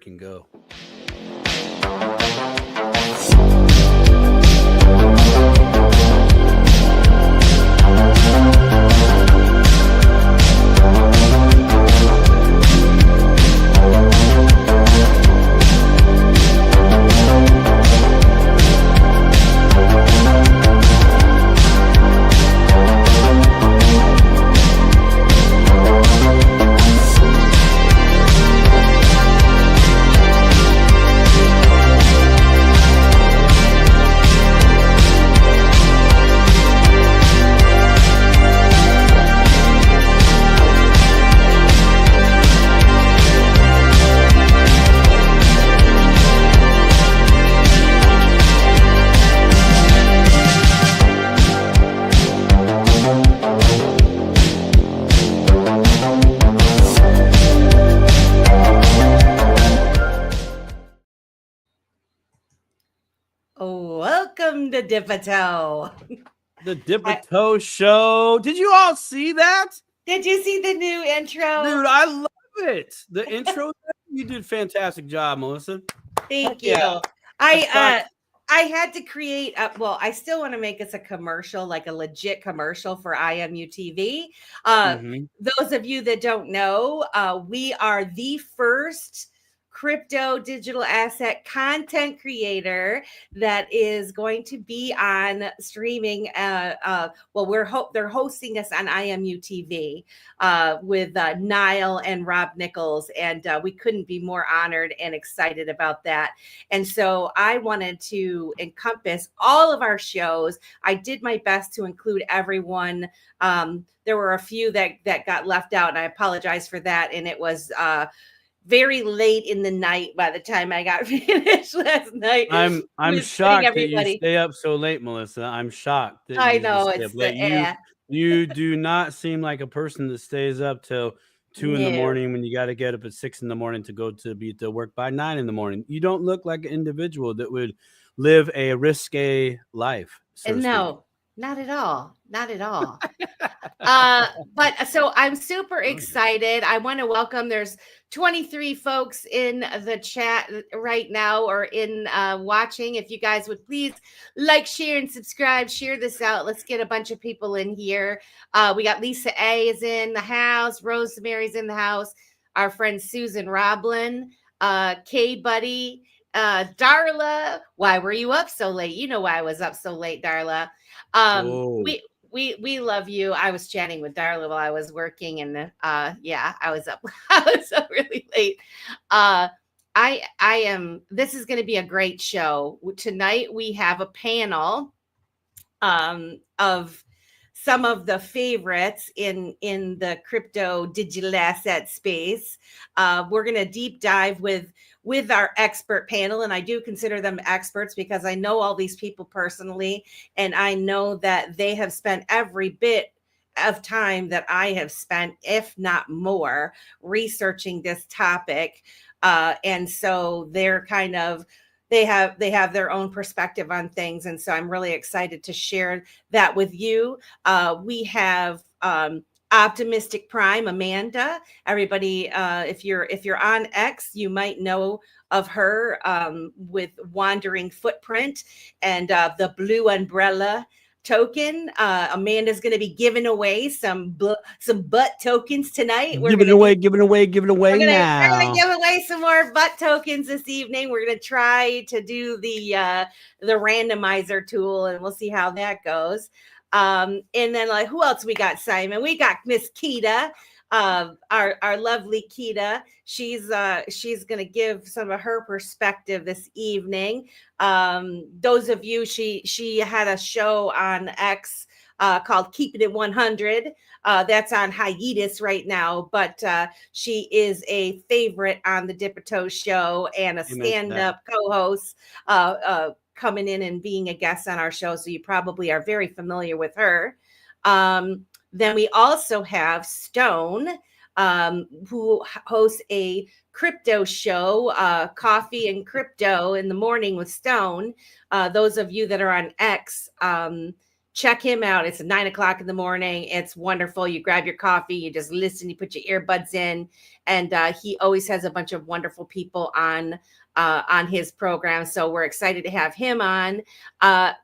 can go. Welcome to Dip-a-Toe. The Dip-a-Toe Show. Did you all see that? Did you see the new intro? Dude, I love it. The intro, you did a fantastic job, Melissa. Thank you. Yeah. I had to create, I still want to make this a commercial, like a legit commercial for IMU TV. Those of you that don't know, we are the first crypto digital asset content creator that is going to be on streaming. They're hosting us on IMU TV with Niall and Rob Nichols, and we couldn't be more honored and excited about that. And so I wanted to encompass all of our shows. I did my best to include everyone. There were a few that got left out, and I apologize for that. And it was very late in the night by the time I got finished last night. I'm shocked that you stay up so late, Melissa. I'm shocked. I know it's you do not seem like a person that stays up till 2 in the morning when you got to get up at 6 in the morning to go to be to work by 9 in the morning. You don't look like an individual that would live a risque life. No, not at all. Not at all. But so I'm super excited. I want to welcome, there's 23 folks in the chat right now or in watching. If you guys would please like, share, and subscribe, share this out. Let's get a bunch of people in here. We got Lisa A is in the house. Rosemary's in the house. Our friend Susan Roblin, K Buddy, Darla. Why were you up so late? You know why I was up so late, Darla. We love you. I was chatting with Darla while I was working, and I was up. I was up really late. This is going to be a great show. Tonight we have a panel of some of the favorites in the crypto digital asset space. We're going to deep dive with our expert panel. And I do consider them experts because I know all these people personally. And I know that they have spent every bit of time that I have spent, if not more, researching this topic. And so they're they have their own perspective on things. And so I'm really excited to share that with you. We have Optimistic Prime, Amanda. Everybody, if you're on X, you might know of her with Wandering Footprint and the Blue Umbrella token. Amanda's going to be giving away some butt tokens tonight. We're giving away now. We're going to give away some more butt tokens this evening. We're going to try to do the randomizer tool, and we'll see how that goes. And then who else we got, Simon? We got Miss Keita, our lovely Keita. She's going to give some of her perspective this evening. Those of you, she had a show on X called Keeping It 100. That's on hiatus right now, but she is a favorite on the Dip-a-Toe Show and a stand-up co-host. Coming in and being a guest on our show. So you probably are very familiar with her. Then we also have Stone, who hosts a crypto show, Coffee and Crypto in the Morning with Stone. Those of you that are on X, check him out. It's at 9 o'clock in the morning. It's wonderful. You grab your coffee, you just listen, you put your earbuds in, and he always has a bunch of wonderful people on his program. So we're excited to have him on.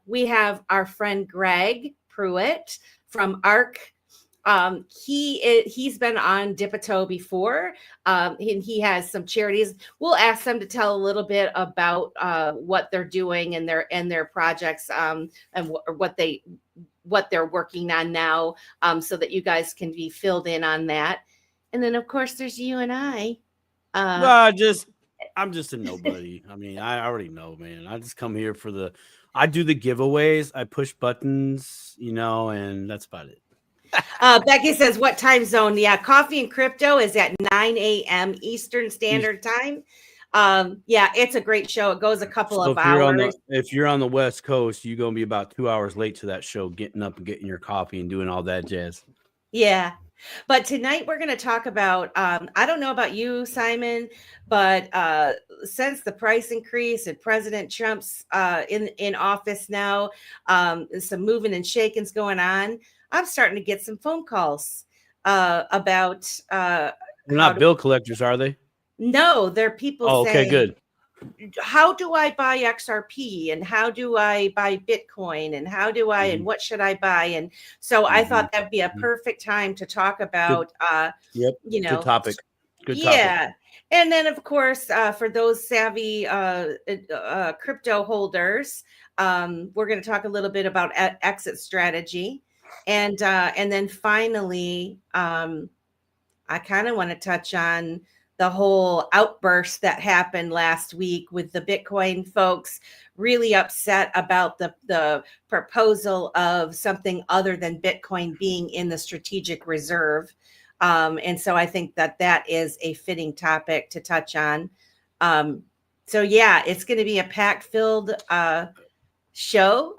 We have our friend Greg Pruitt from ARC. He's been on Dipito before, and he has some charities. We'll ask them to tell a little bit about what they're doing and their projects, and what they're working on now, so that you guys can be filled in on that. And then of course there's you and I. I'm just a nobody. I mean, I already know, man. I just come here I do the giveaways, I push buttons, and that's about it. Becky says, what time zone? Yeah, Coffee and Crypto is at 9 a.m. Eastern Standard Time. Yeah, it's a great show. It goes a couple of hours. If you're on the West Coast, you're going to be about 2 hours late to that show, getting up and getting your coffee and doing all that jazz. Yeah. But tonight we're going to talk about, I don't know about you, Simon, but since the price increase and President Trump's in office now, some moving and shakings going on, I'm starting to get some phone calls about. They're not bill collectors, are they? No, they're people saying, okay, good. How do I buy XRP, and how do I buy Bitcoin, and how do I, and what should I buy? And so I thought that'd be a perfect time to talk about, good topic. Good yeah. topic. And then of course, for those savvy crypto holders, we're going to talk a little bit about exit strategy. And then finally, I kind of want to touch on the whole outburst that happened last week with the Bitcoin folks really upset about the proposal of something other than Bitcoin being in the strategic reserve. And so I think that is a fitting topic to touch on. So yeah, it's going to be a pack-filled show.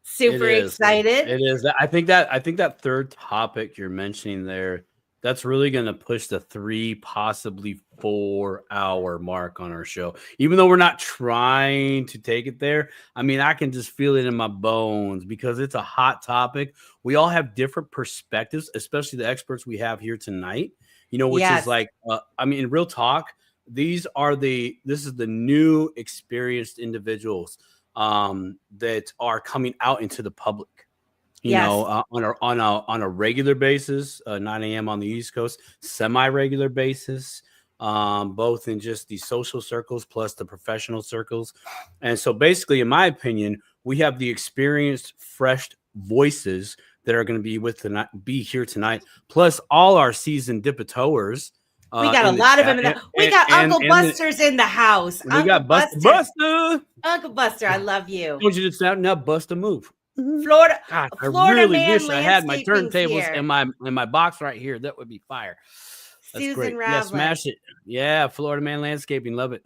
Super excited. It is. I think that third topic you're mentioning there, that's really going to push the 3, possibly 4 hour mark on our show. Even though we're not trying to take it there, I mean, I can just feel it in my bones because it's a hot topic. We all have different perspectives, especially the experts we have here tonight, which is like, I mean, real talk, this is the new experienced individuals that are coming out into the public. On a regular basis, 9 a.m. on the East Coast, semi-regular basis, both in just the social circles plus the professional circles. And so basically, in my opinion, we have the experienced, fresh voices that are going to be here tonight, plus all our seasoned Dipitoers. We got a lot of them. We got Uncle Buster's in the house. We got Buster. Uncle Buster, I love you. I want you to sound now, Buster, move. Florida, God, I really wish I had my turntables and my box right here. That would be fire. That's Susan great. Ravlin. Yeah, smash it. Yeah, Florida Man Landscaping, love it.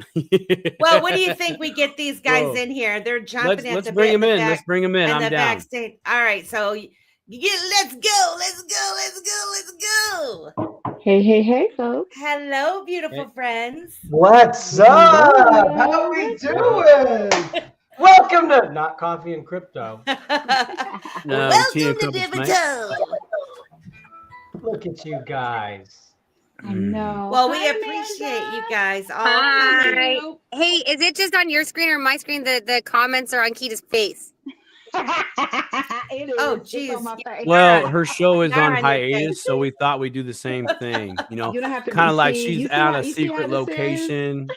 Well, what do you think we get these guys in here? They're jumping at let's the bring bit. them in. Let's bring them in. I'm down. Backstage. All right, so let's go. Hey, folks. Hello, beautiful friends. What's up? How we doing? Welcome to Not Coffee and Crypto. Welcome to Dipito. Look at you guys. I know. Well, we appreciate you guys all. Hi. Hey, is it just on your screen or my screen? The comments are on Kita's face. Oh, geez. Well, her show is on hiatus, so we thought we'd do the same thing. Kind of like she's at a secret location.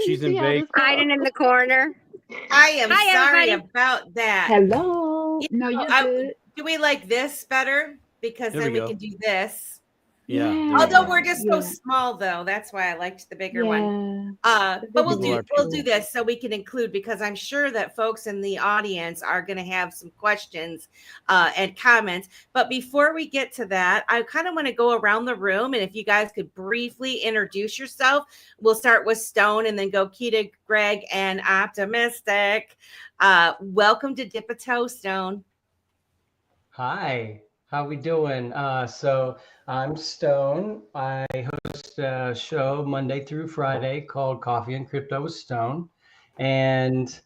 She's in Vegas. Hiding in the corner. I am sorry everybody. about that. Hello. No, you're good. Do we like this better? Because then we can do this. Yeah. Although we're just so small, though, that's why I liked the bigger one. But we'll do this so we can include, because I'm sure that folks in the audience are going to have some questions and comments. But before we get to that, I kind of want to go around the room, and if you guys could briefly introduce yourself. We'll start with Stone and then go Kita, Greg, and Optimistic. Welcome to Dipito, Stone. Hi. How we doing? So I'm Stone. I host a show Monday through Friday called Coffee and Crypto with Stone. And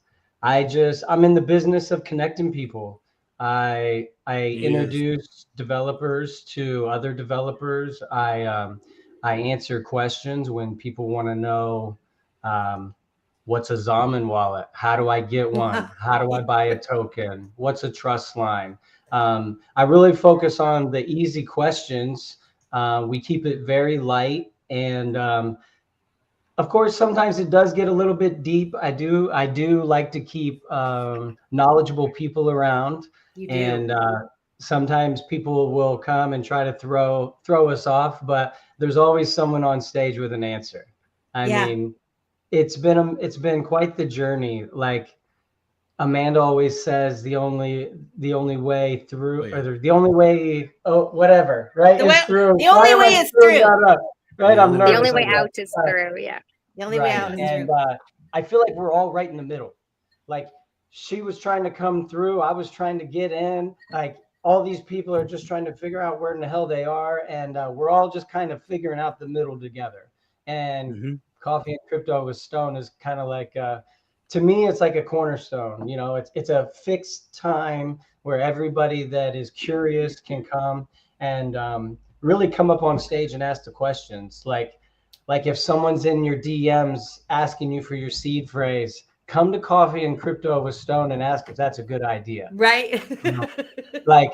I'm in the business of connecting people. I Yes. introduce developers to other developers. I answer questions when people want to know, what's a Zaman wallet? How do I get one? How do I buy a token? What's a trust line? I really focus on the easy questions. We keep it very light, and of course, sometimes it does get a little bit deep. I do like to keep knowledgeable people around, You do. and sometimes people will come and try to throw us off, but there's always someone on stage with an answer. I mean, it's been quite the journey. Like Amanda always says, the only way through, or the only way, whatever, right? The through. only Why am way I is screwing through. that up? Right? I'm The nervous. only way like that. out is through. Yeah. The only way out is And through. I feel like we're all right in the middle. Like she was trying to come through, I was trying to get in. Like all these people are just trying to figure out where in the hell they are, and we're all just kind of figuring out the middle together. And Coffee and Crypto with Stone is kind of like, to me, it's like a cornerstone. You know, it's a fixed time where everybody that is curious can come and really come up on stage and ask the questions. Like if someone's in your DMs asking you for your seed phrase, come to Coffee and Crypto with Stone and ask if that's a good idea. Right. Like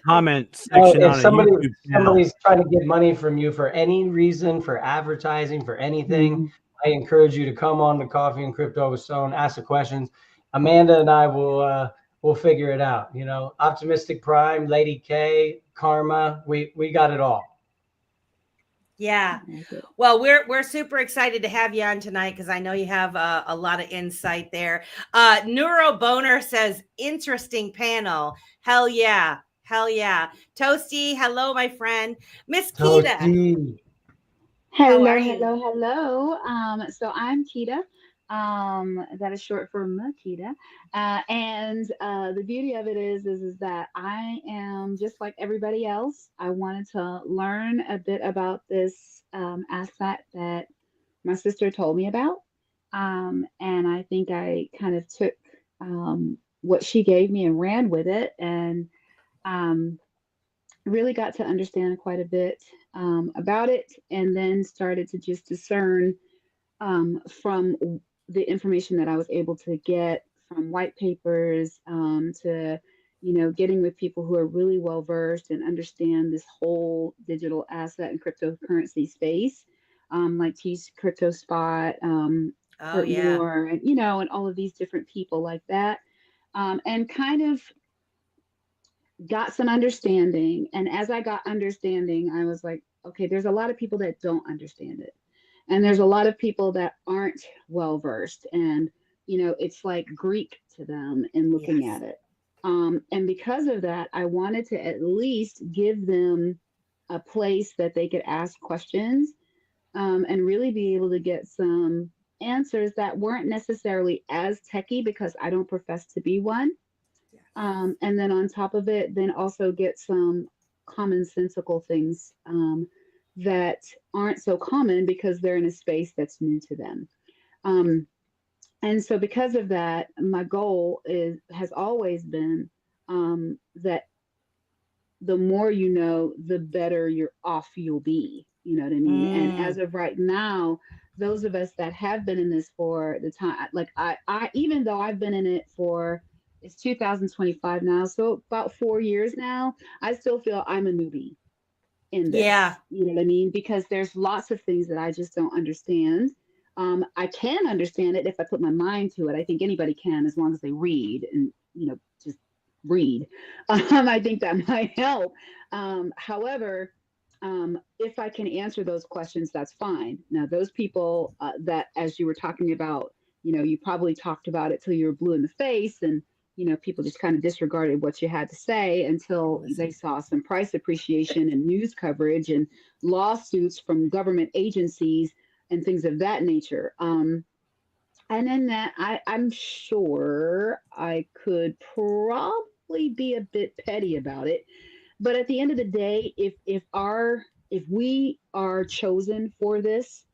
comment section if on a YouTube channel. somebody's trying to get money from you for any reason, for advertising, for anything, I encourage you to come on to Coffee and Crypto with Stone, ask the questions. Amanda and I will figure it out. You know, Optimistic Prime, Lady K, Karma, we got it all. Yeah. Well, we're super excited to have you on tonight because I know you have a lot of insight there. Neuro Boner says, interesting panel. Hell yeah. Hell yeah. Toasty, hello, my friend. Miss Kita. Hello, are you? hello. So I'm Kita. That is short for Makita. And the beauty of it is that I am just like everybody else. I wanted to learn a bit about this asset that my sister told me about. And I think I kind of took what she gave me and ran with it, and really got to understand quite a bit about it, and then started to just discern from the information that I was able to get from white papers to, getting with people who are really well versed and understand this whole digital asset and cryptocurrency space, like T's Crypto Spot, Kurt Moore, and and all of these different people like that, and kind of got some understanding. And as I got understanding, I was like, okay, there's a lot of people that don't understand it. And there's a lot of people that aren't well versed. And, it's like Greek to them in looking at it. And because of that, I wanted to at least give them a place that they could ask questions and really be able to get some answers that weren't necessarily as techie, because I don't profess to be one. And then on top of it, then also get some commonsensical things that aren't so common because they're in a space that's new to them. And so because of that, my goal has always been that the more you know, the better you're off you'll be. You know what I mean? And as of right now, those of us that have been in this for the time, like I even though I've been in it for, it's 2025 now, so about 4 years now, I still feel I'm a newbie in this. Yeah. You know what I mean? Because there's lots of things that I just don't understand. I can understand it if I put my mind to it. I think anybody can, as long as they read and, just read. I think that might help. However, if I can answer those questions, that's fine. Now, those people that, as you were talking about, you probably talked about it till you were blue in the face, and people just kind of disregarded what you had to say until they saw some price appreciation and news coverage and lawsuits from government agencies and things of that nature. And then that I'm sure I could probably be a bit petty about it. But at the end of the day, if we are chosen for this,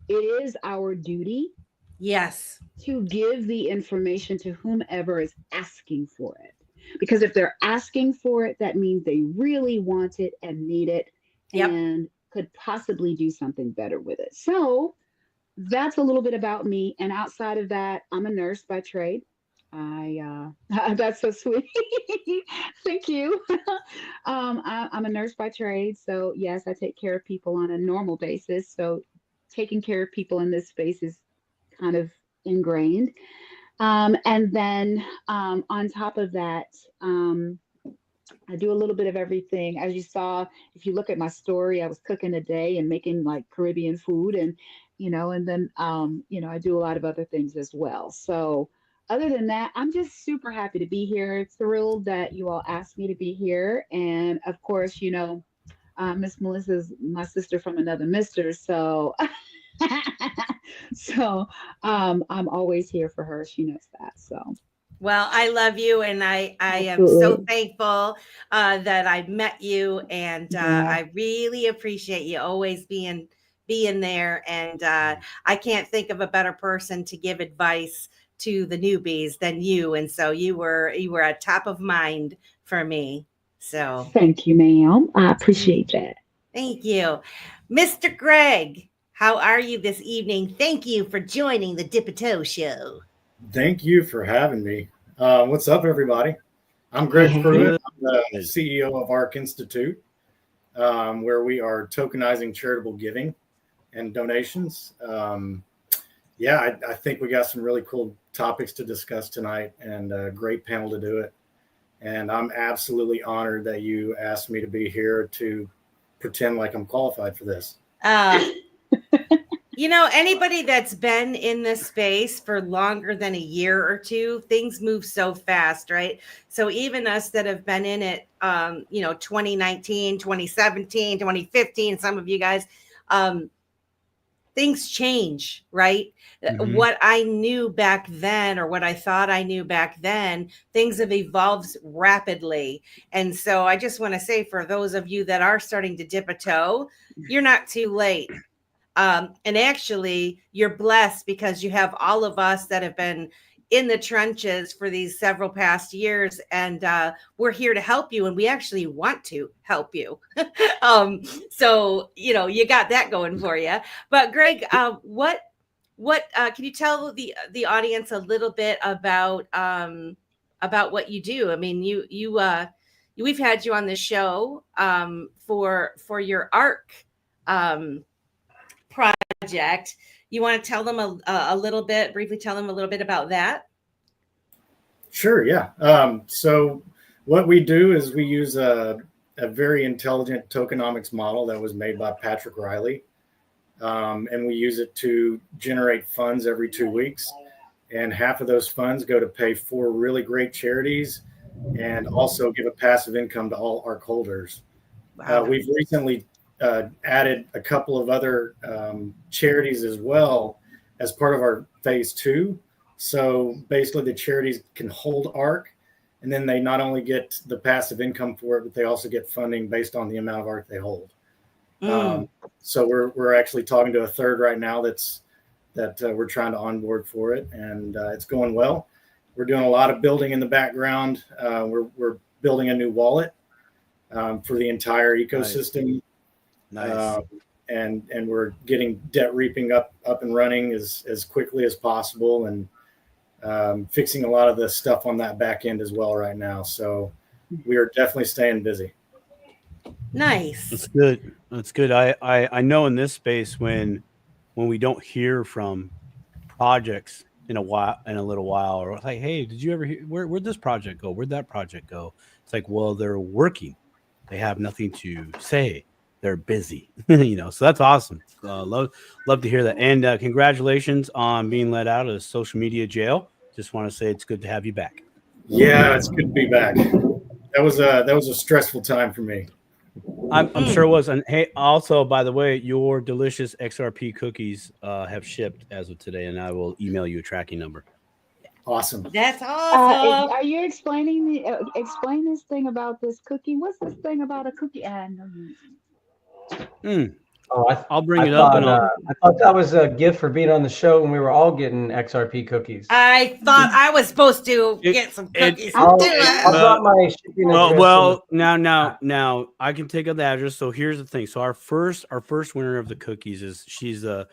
it is our duty Yes. to give the information to whomever is asking for it. Because if they're asking for it, that means they really want it and need it Yep. and could possibly do something better with it. So that's a little bit about me. And outside of that, I'm a nurse by trade. That's so sweet. Thank you. I'm a nurse by trade. So yes, I take care of people on a normal basis. So taking care of people in this space is kind of ingrained. And then on top of that, I do a little bit of everything. As you saw, if you look at my story, I was cooking a day and making like Caribbean food, and and then I do a lot of other things as well. So other than that, I'm just super happy to be here. Thrilled that you all asked me to be here, and of course, Miss Melissa's my sister from another mister, so so I'm always here for her. She knows that. So Well, I love you, and I am so absolutely. thankful that I met you, and Yeah. I really appreciate you always being there. And I can't think of a better person to give advice to the newbies than you. And so you were at top of mind for me. So Thank you, ma'am. I appreciate that. thank you, Mr. Greg. How are you this evening? Thank you for joining the Dip a Toe Show. Thank you for having me. What's up, everybody? I'm Hey, Greg hey, Pruitt. hey. I'm the CEO of ARC Institute, where we are tokenizing charitable giving and donations. I think we got some really cool topics to discuss tonight and a great panel to do it. And I'm absolutely honored that you asked me to be here to pretend like I'm qualified for this. Anybody that's been in this space for longer than a year or two, things move so fast, right? So even us that have been in it, 2019, 2017, 2015, some of you guys, things change, right? Mhm. What I knew back then, or what I thought I knew back then, things have evolved rapidly. And so I just want to say, for those of you that are starting to dip a toe, you're not too late. And actually, you're blessed because you have all of us that have been in the trenches for these several past years, and we're here to help you, and we actually want to help you. So you got that going for you. But Greg, what can you tell the audience a little bit about what you do? I mean, we've had you on the show for your ARC project. You want to tell them briefly tell them a little bit about that? Sure, yeah. So what we do is we use a very intelligent tokenomics model that was made by Patrick Riley. And we use it to generate funds every 2 weeks. And half of those funds go to pay 4 really great charities and also give a passive income to all ARC holders. Wow. We've recently added a couple of other charities as well as part of our phase 2. So basically the charities can hold ARC, and then they not only get the passive income for it, but they also get funding based on the amount of ARC they hold. So we're actually talking to a third right now that we're trying to onboard for it, and it's going well. We're doing a lot of building in the background. We're building a new wallet for the entire ecosystem. Nice. And we're getting debt reaping up and running as quickly as possible, and fixing a lot of the stuff on that back end as well right now. So we are definitely staying busy. Nice. That's good. That's good. I know in this space when we don't hear from projects in a little while, or like, hey, did you ever hear where'd this project go? Where'd that project go? It's like, well, they're working. They have nothing to say. They're busy, so that's awesome. Love to hear that. And congratulations on being let out of social media jail. Just want to say it's good to have you back. Yeah, it's good to be back. That was a stressful time for me. I'm sure it was. And hey, also, by the way, your delicious XRP cookies have shipped as of today, and I will email you a tracking number. Awesome. That's awesome. Are you explaining explain this thing about this cookie? What's this thing about a cookie? Oh, I'll bring it up and I'll. I thought that was a gift for being on the show when we were all getting XRP cookies. I thought I was supposed to get some cookies. I'll Well, drop my shipping address. Now I can take up the address. So here's the thing. So our first winner of the cookies is she's in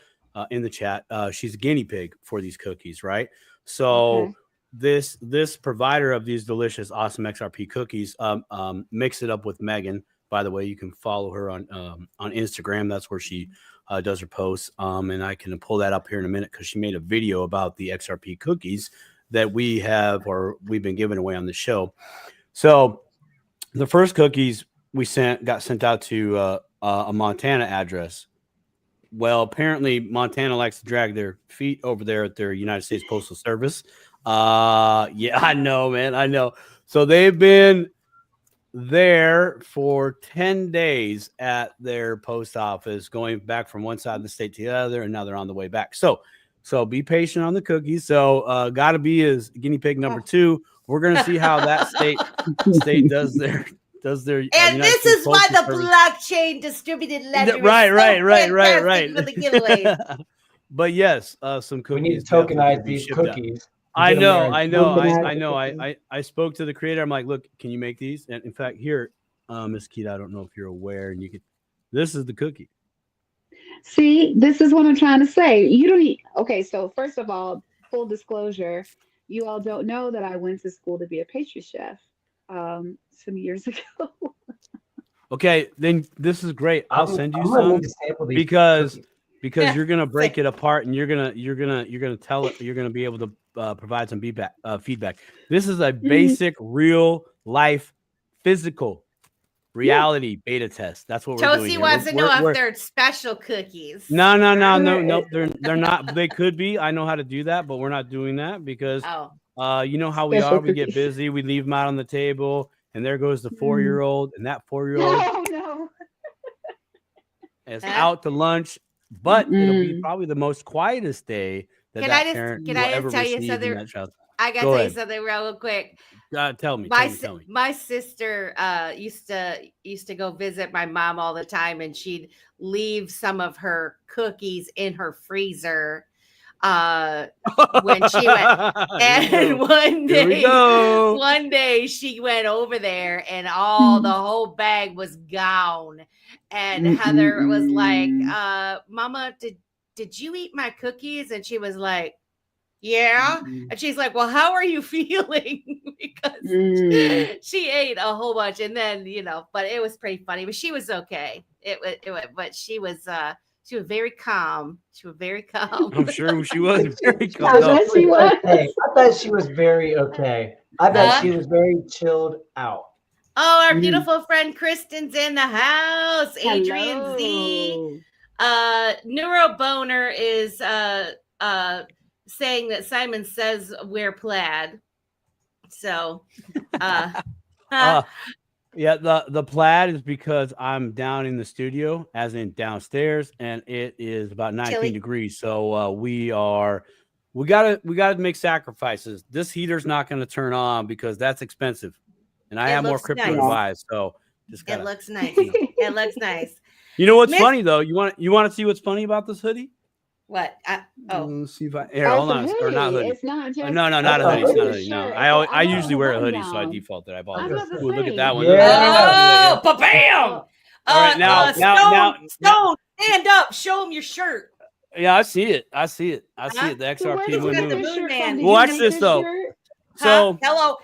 the chat. She's a guinea pig for these cookies, right? So this provider of these delicious, awesome XRP cookies mix it up with Megan. By the way, you can follow her on Instagram. That's where she does her posts. And I can pull that up here in a minute because she made a video about the XRP cookies that we've been giving away on the show. So the first cookies we got sent out to a Montana address. Well, apparently Montana likes to drag their feet over there at their United States Postal Service. Yeah, I know, man. I know. So they've been there for 10 days at their post office, going back from one side of the state to the other, and now they're on the way back. So be patient on the cookies. So gotta be as guinea pig number 2. We're gonna see how that state does their and this is why the blockchain distributed ledger right. for the giveaways. But yes, some cookies. We need to tokenize these cookies. I know. I spoke to the creator. I'm like, look, can you make these? And in fact, here, Miss Keita, I don't know if you're aware, and this is the cookie. See, this is what I'm trying to say. You don't need, okay, so first of all, full disclosure, you all don't know that I went to school to be a pastry chef some years ago. Okay, then this is great. I'll send you some because you're gonna break it apart and you're gonna tell it. You're gonna be able to provide some feedback. This is a basic, real life, physical reality beta test. That's what we're doing. Toasty wants to know if they're special cookies. No. They're not. They could be. I know how to do that, but we're not doing that because you know how we are. We get busy. We leave them out on the table, and there goes the 4-year-old, and that 4-year-old. Oh no. Is out to lunch, but it'll be probably the most quietest day that parent will ever receive in that child. I gotta tell you something real quick. Tell me. My sister used to go visit my mom all the time, and she'd leave some of her cookies in her freezer when she went. And one day she went over there, and the whole bag was gone. And Heather was like, "Mama, did you eat my cookies?" And she was like, "Yeah." And she's like, "Well, how are you feeling?" Because she ate a whole bunch, and then but it was pretty funny. But she was okay. But she was very calm. She was very calm. I'm sure she was very calm. I bet she was. I bet she was very okay. I bet she was very chilled out. Oh, our beautiful friend Kristen's in the house. Adrian Hello. Z. Neuroboner is saying that Simon says wear plaid. So yeah, the plaid is because I'm down in the studio, as in downstairs, and it is about 19 degrees. So we gotta make sacrifices. This heater's not gonna turn on because that's expensive. And I have more crypto to buy, so it looks nice. It looks nice. You know what's funny though? You want to see what's funny about this hoodie? What? Let's see if hold on. Or not hoodie. It's not just no, not a hoodie. It's not a hoodie. No, I usually wear a hoodie, so I default that. I bought it. Look at that one. Yeah. Oh, bam! All right, now, Stone, stand up. Show them your shirt. Yeah, I see it. The XRP window. Watch this though. So hello.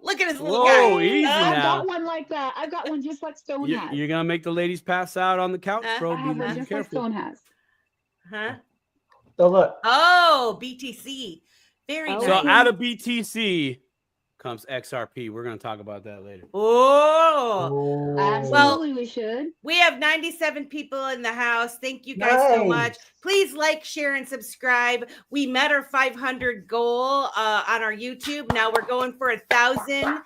Look at his little guy. Whoa, easy now. I've got one like that. I've got one just like Stone has. You're gonna make the ladies pass out on the couch, bro. I have one just like Stone has. Huh? So look. Oh, BTC. Very nice. So out of BTC comes XRP. We're going to talk about that later. Oh, absolutely, we should. We have 97 people in the house. Thank you guys so much. Please like, share, and subscribe. We met our 500 goal on our YouTube. Now we're going for 1,000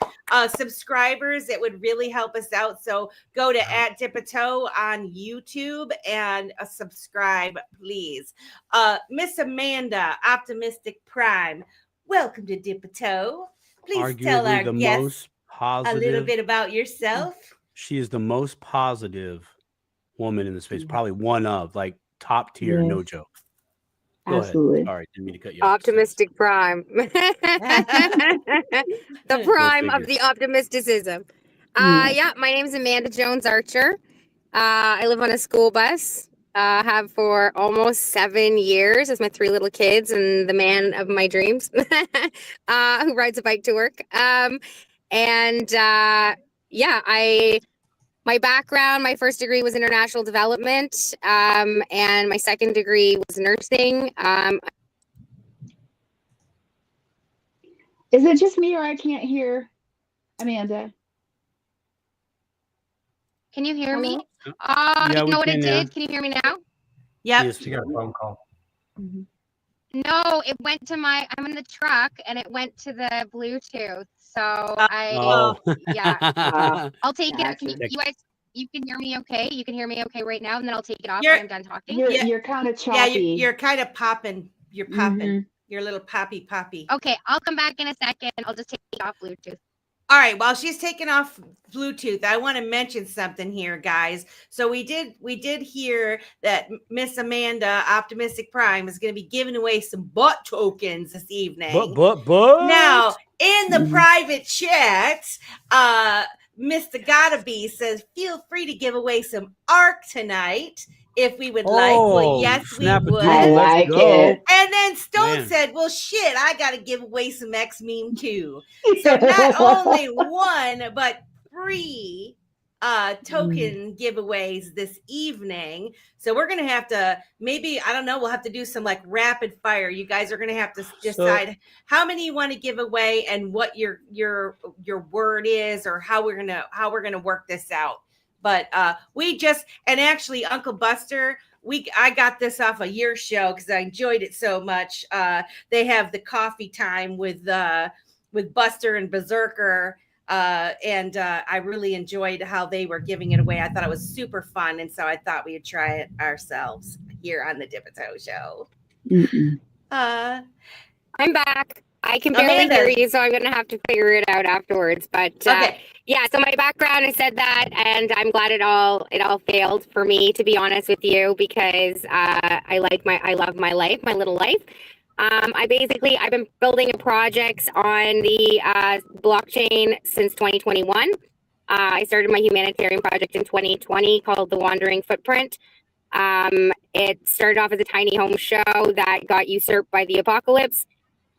subscribers. It would really help us out. So go to @Dipito on YouTube and subscribe, please. Miss Amanda, Optimistic Prime. Welcome to Dipito. Please tell our guests a little bit about yourself. She is the most positive woman in the space, probably one of like top tier, no Yes. joke. Go Absolutely. ahead. Sorry, didn't mean to cut you off. Optimistic prime. The prime of figure. the optimisticism. Yeah. Yeah, my name is Amanda Jones Archer. I live on a school bus. Have for almost 7 years with my 3 little kids and the man of my dreams, who rides a bike to work. My background, my first degree was international development, and my second degree was nursing. Is it just me or I can't hear Amanda? Can you hear me? Yeah, You we know what it can now. did? Can you hear me now? Yep. Yes, She got a phone call. Mhm. No, it went to I'm in the truck and it went to the Bluetooth. So Oh. I'll take it. Can Gotcha. you guys, you can hear me okay? You can hear me okay right now, and then I'll take it off You're- when I'm done talking. You're Yeah. you're kind of Yeah, choppy. you're kind of popping. You're popping. Mhm. You're a little poppy. Okay, I'll come back in a second. I'll just take it off Bluetooth. All right, while she's taking off Bluetooth, I want to mention something here, guys. So we did hear that Miss Amanda, Optimistic Prime, is going to be giving away some butt tokens this evening. But Now, in the Mhm. private chat, Mr. Gottabe says, feel free to give away some ARC tonight if we would like. Well, yes, we snap a would. doodle, I let's like go. it. And then Stone Man. said, well, shit, I got to give away some X meme too. So not only 1, but 3 token giveaways this evening. So we're going to have to, maybe, I don't know, we'll have to do some like rapid fire. You guys are going to have to decide how many you want to give away and what your word is, or how we're going to work this out. But and actually Uncle Buster, I got this off a year show because I enjoyed it so much. They have the coffee time with Buster and Berserker. And I really enjoyed how they were giving it away. I thought it was super fun. And so I thought we would try it ourselves here on the Dipito Show. Mm-mm. I'm back. I can barely Amanda. hear you, so I'm going to have to figure it out afterwards. But Okay. yeah, so my background, I said that, and I'm glad it all failed for me, to be honest with you, because I love my life, my little life. I've been building projects on the blockchain since 2021. I started my humanitarian project in 2020 called The Wandering Footprint. It started off as a tiny home show that got usurped by the apocalypse.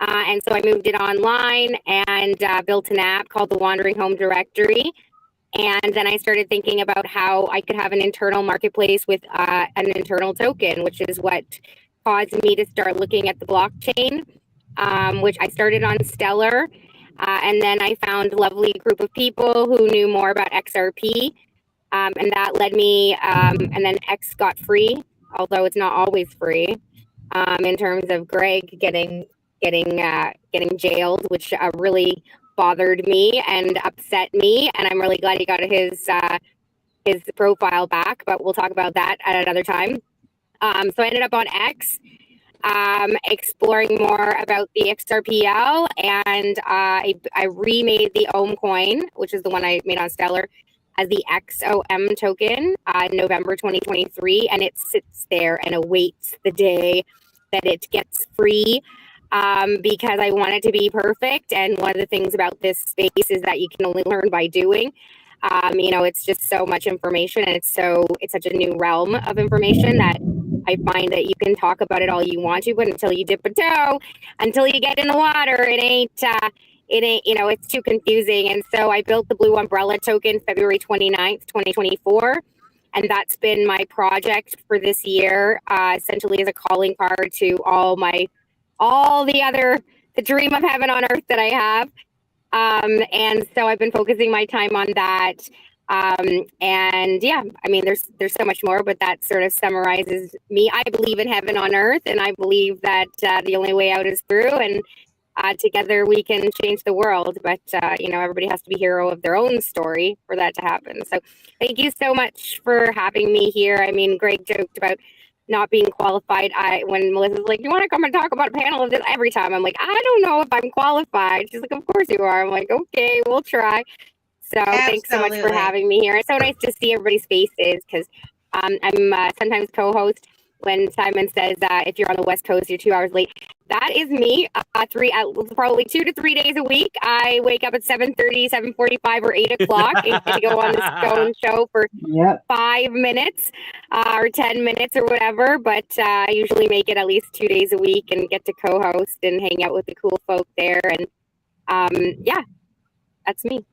And so I moved it online and built an app called the Wandering Home Directory. And then I started thinking about how I could have an internal marketplace with an internal token, which is what caused me to start looking at the blockchain, which I started on Stellar. And then I found a lovely group of people who knew more about XRP. And that led me, and then X got free, although it's not always free, in terms of Greg getting jailed, which really bothered me and upset me, and I'm really glad he got his profile back, but we'll talk about that at another time. So I ended up on X, exploring more about the XRPL, and I remade the Ohm coin, which is the one I made on Stellar, as the XOM token in November 2023, and it sits there and awaits the day that it gets free, because I want it to be perfect. And one of the things about this space is that you can only learn by doing. It's just so much information, and it's such a new realm of information that I find that you can talk about it all you want to, but until you dip a toe, until you get in the water, it ain't, it's too confusing. And so I built the Blue Umbrella token February 29th, 2024. And that's been my project for this year, essentially as a calling card to the dream of heaven on earth that I have. And so I've been focusing my time on that. And yeah, I mean, there's so much more, but that sort of summarizes me. I believe in heaven on earth, and I believe that the only way out is through, and together we can change the world. But, everybody has to be hero of their own story for that to happen. So thank you so much for having me here. I mean, Greg joked about not being qualified. When Melissa's like, you want to come and talk about a panel of this every time? I'm like, I don't know if I'm qualified. She's like, of course you are. I'm like, okay, we'll try. So thanks so much for having me here. It's so nice to see everybody's faces, because I'm sometimes co-host when Simon says if you're on the West Coast, you're 2 hours late. That is me. Probably 2 to 3 days a week. I wake up at 7:30, 7:45, or 8 o'clock and get to go on this phone show for 5 minutes or 10 minutes or whatever. But I usually make it at least 2 days a week and get to co-host and hang out with the cool folk there. And yeah, that's me.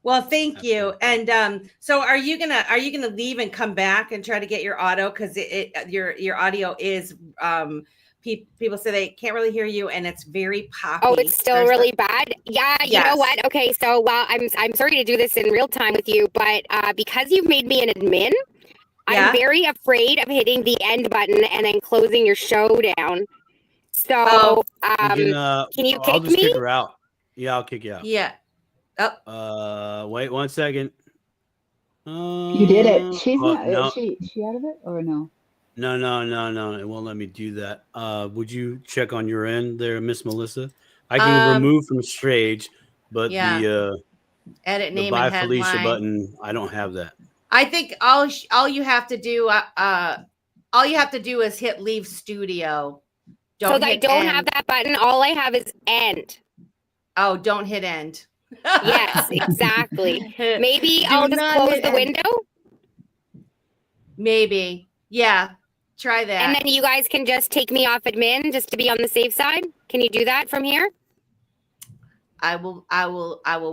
Well, thank you. And so are you gonna leave and come back and try to get your audio? Because your audio is people say they can't really hear you and it's very poppy. Oh, it's still really bad. Yeah, you know what? Okay, so I'm sorry to do this in real time with you, but because you've made me an admin, I'm very afraid of hitting the end button and then closing your show down. So can you kick me? Kick her out. Yeah, I'll kick you out. Yeah. Wait 1 second. You did it. She's not. No. Is she out of it or no? No. It won't let me do that. Would you check on your end there, Miss Melissa? I can remove from stage, but the edit name the and Bye Felicia headline button, I don't have that. I think all you have to do is hit leave studio. So I don't have that button. All I have is end. Oh, don't hit end. Yes, exactly. Maybe I'll just close the window. Maybe. Yeah. Try that. And then you guys can just take me off admin just to be on the safe side. Can you do that from here? I will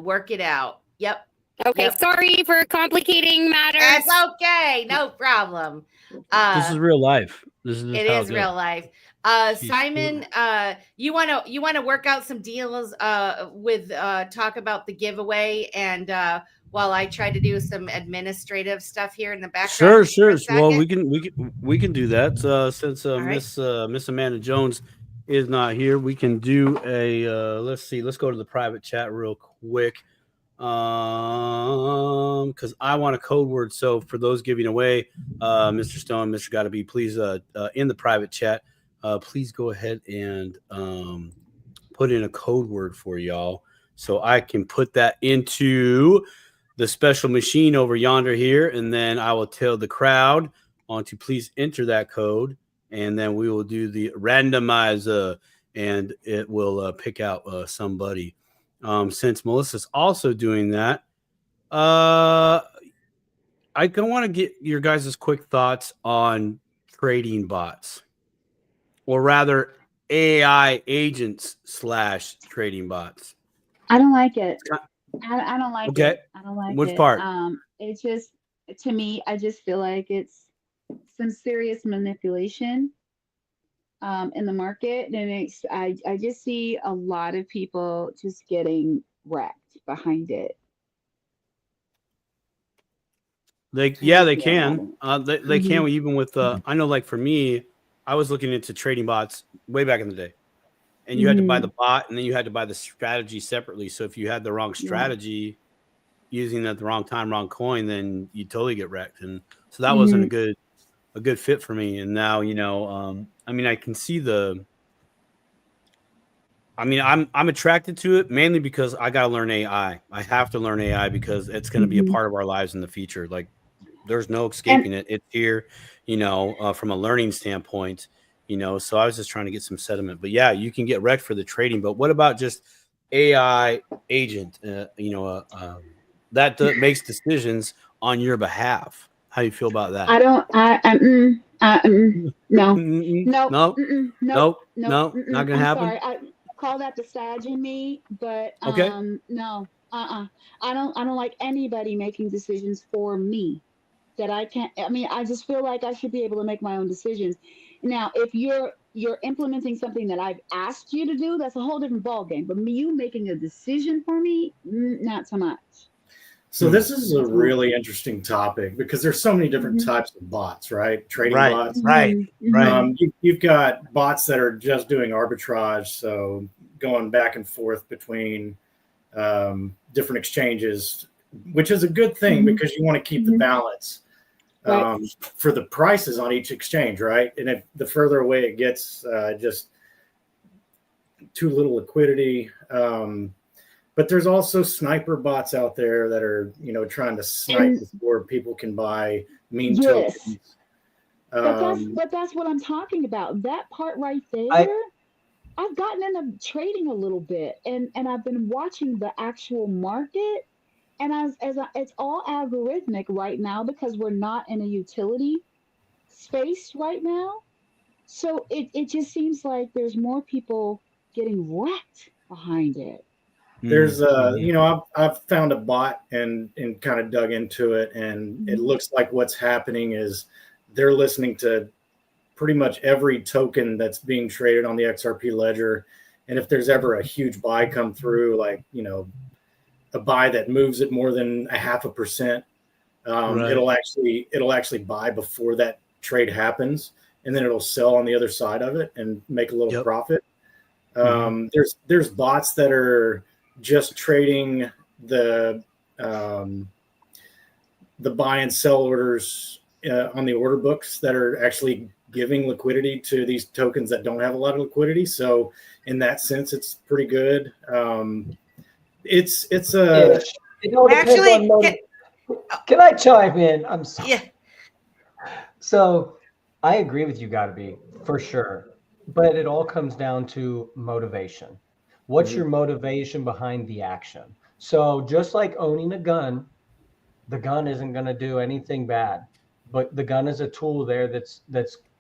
work it out. Yep. Okay. Yep. Sorry for complicating matters. That's okay. No problem. This is real life. It is real life. Simon, you want to work out some deals with talk about the giveaway and while I try to do some administrative stuff here in the background. Sure. Well, we can do that. Since Miss Amanda Jones is not here, we can do a let's go to the private chat real quick. Because I want a code word. So for those giving away, Mr. Stone, Mr. Gotta Be, please in the private chat, please go ahead and put in a code word for y'all so I can put that into the special machine over yonder here, and then I will tell the crowd on to please enter that code, and then we will do the randomizer, and it will pick out somebody. Since Melissa's also doing that, I want to get your guys' quick thoughts on trading bots, or rather AI agents / trading bots. I don't like it. I don't like it. I don't like it. Which part? It's just, to me, I just feel like it's some serious manipulation in the market, and I just see a lot of people just getting wrecked behind it. They can. They can even with I know, like for me, I was looking into trading bots way back in the day, and you had to buy the bot, and then you had to buy the strategy separately. So if you had the wrong strategy, using at the wrong time, wrong coin, then you totally get wrecked. And so that wasn't a good fit for me. And now, I can see I'm attracted to it mainly because I got to learn AI. I have to learn AI because it's going to be a part of our lives in the future. Like there's no escaping it. It's here, from a learning standpoint, so I was just trying to get some sediment, but yeah, you can get wrecked for the trading. But what about just AI agent, that makes decisions on your behalf? How do you feel about that? No, not gonna happen. Sorry. I call that the Sag in me, but okay. No, I don't like anybody making decisions for me that I can't. I just feel like I should be able to make my own decisions. Now, if you're implementing something that I've asked you to do, that's a whole different ballgame. But you making a decision for me, not so much. So this is a really interesting topic because there's so many different types of bots, right? Trading bots. Right. You've got bots that are just doing arbitrage, so going back and forth between different exchanges, which is a good thing because you want to keep the balance for the prices on each exchange, right? And if the further away it gets, just too little liquidity. but there's also sniper bots out there that are, trying to snipe before people can buy meme tokens. But that's what I'm talking about. That part right there. I've gotten into trading a little bit, and I've been watching the actual market, and it's all algorithmic right now because we're not in a utility space right now. So it just seems like there's more people getting wrecked behind it. There's I've found a bot and kind of dug into it, and it looks like what's happening is they're listening to pretty much every token that's being traded on the XRP ledger. And if there's ever a huge buy come through, like, a buy that moves it more than 0.5%, it'll actually buy before that trade happens. And then it'll sell on the other side of it and make a little profit. There's bots that are just trading the buy and sell orders on the order books that are actually giving liquidity to these tokens that don't have a lot of liquidity. So in that sense, it's pretty good. It's a it all depends on can I chime in? I'm sorry. Yeah. So I agree with you, Gotta for sure. But it all comes down to motivation. What's your motivation behind the action? So just like owning a gun, the gun isn't going to do anything bad, but the gun is a tool there that's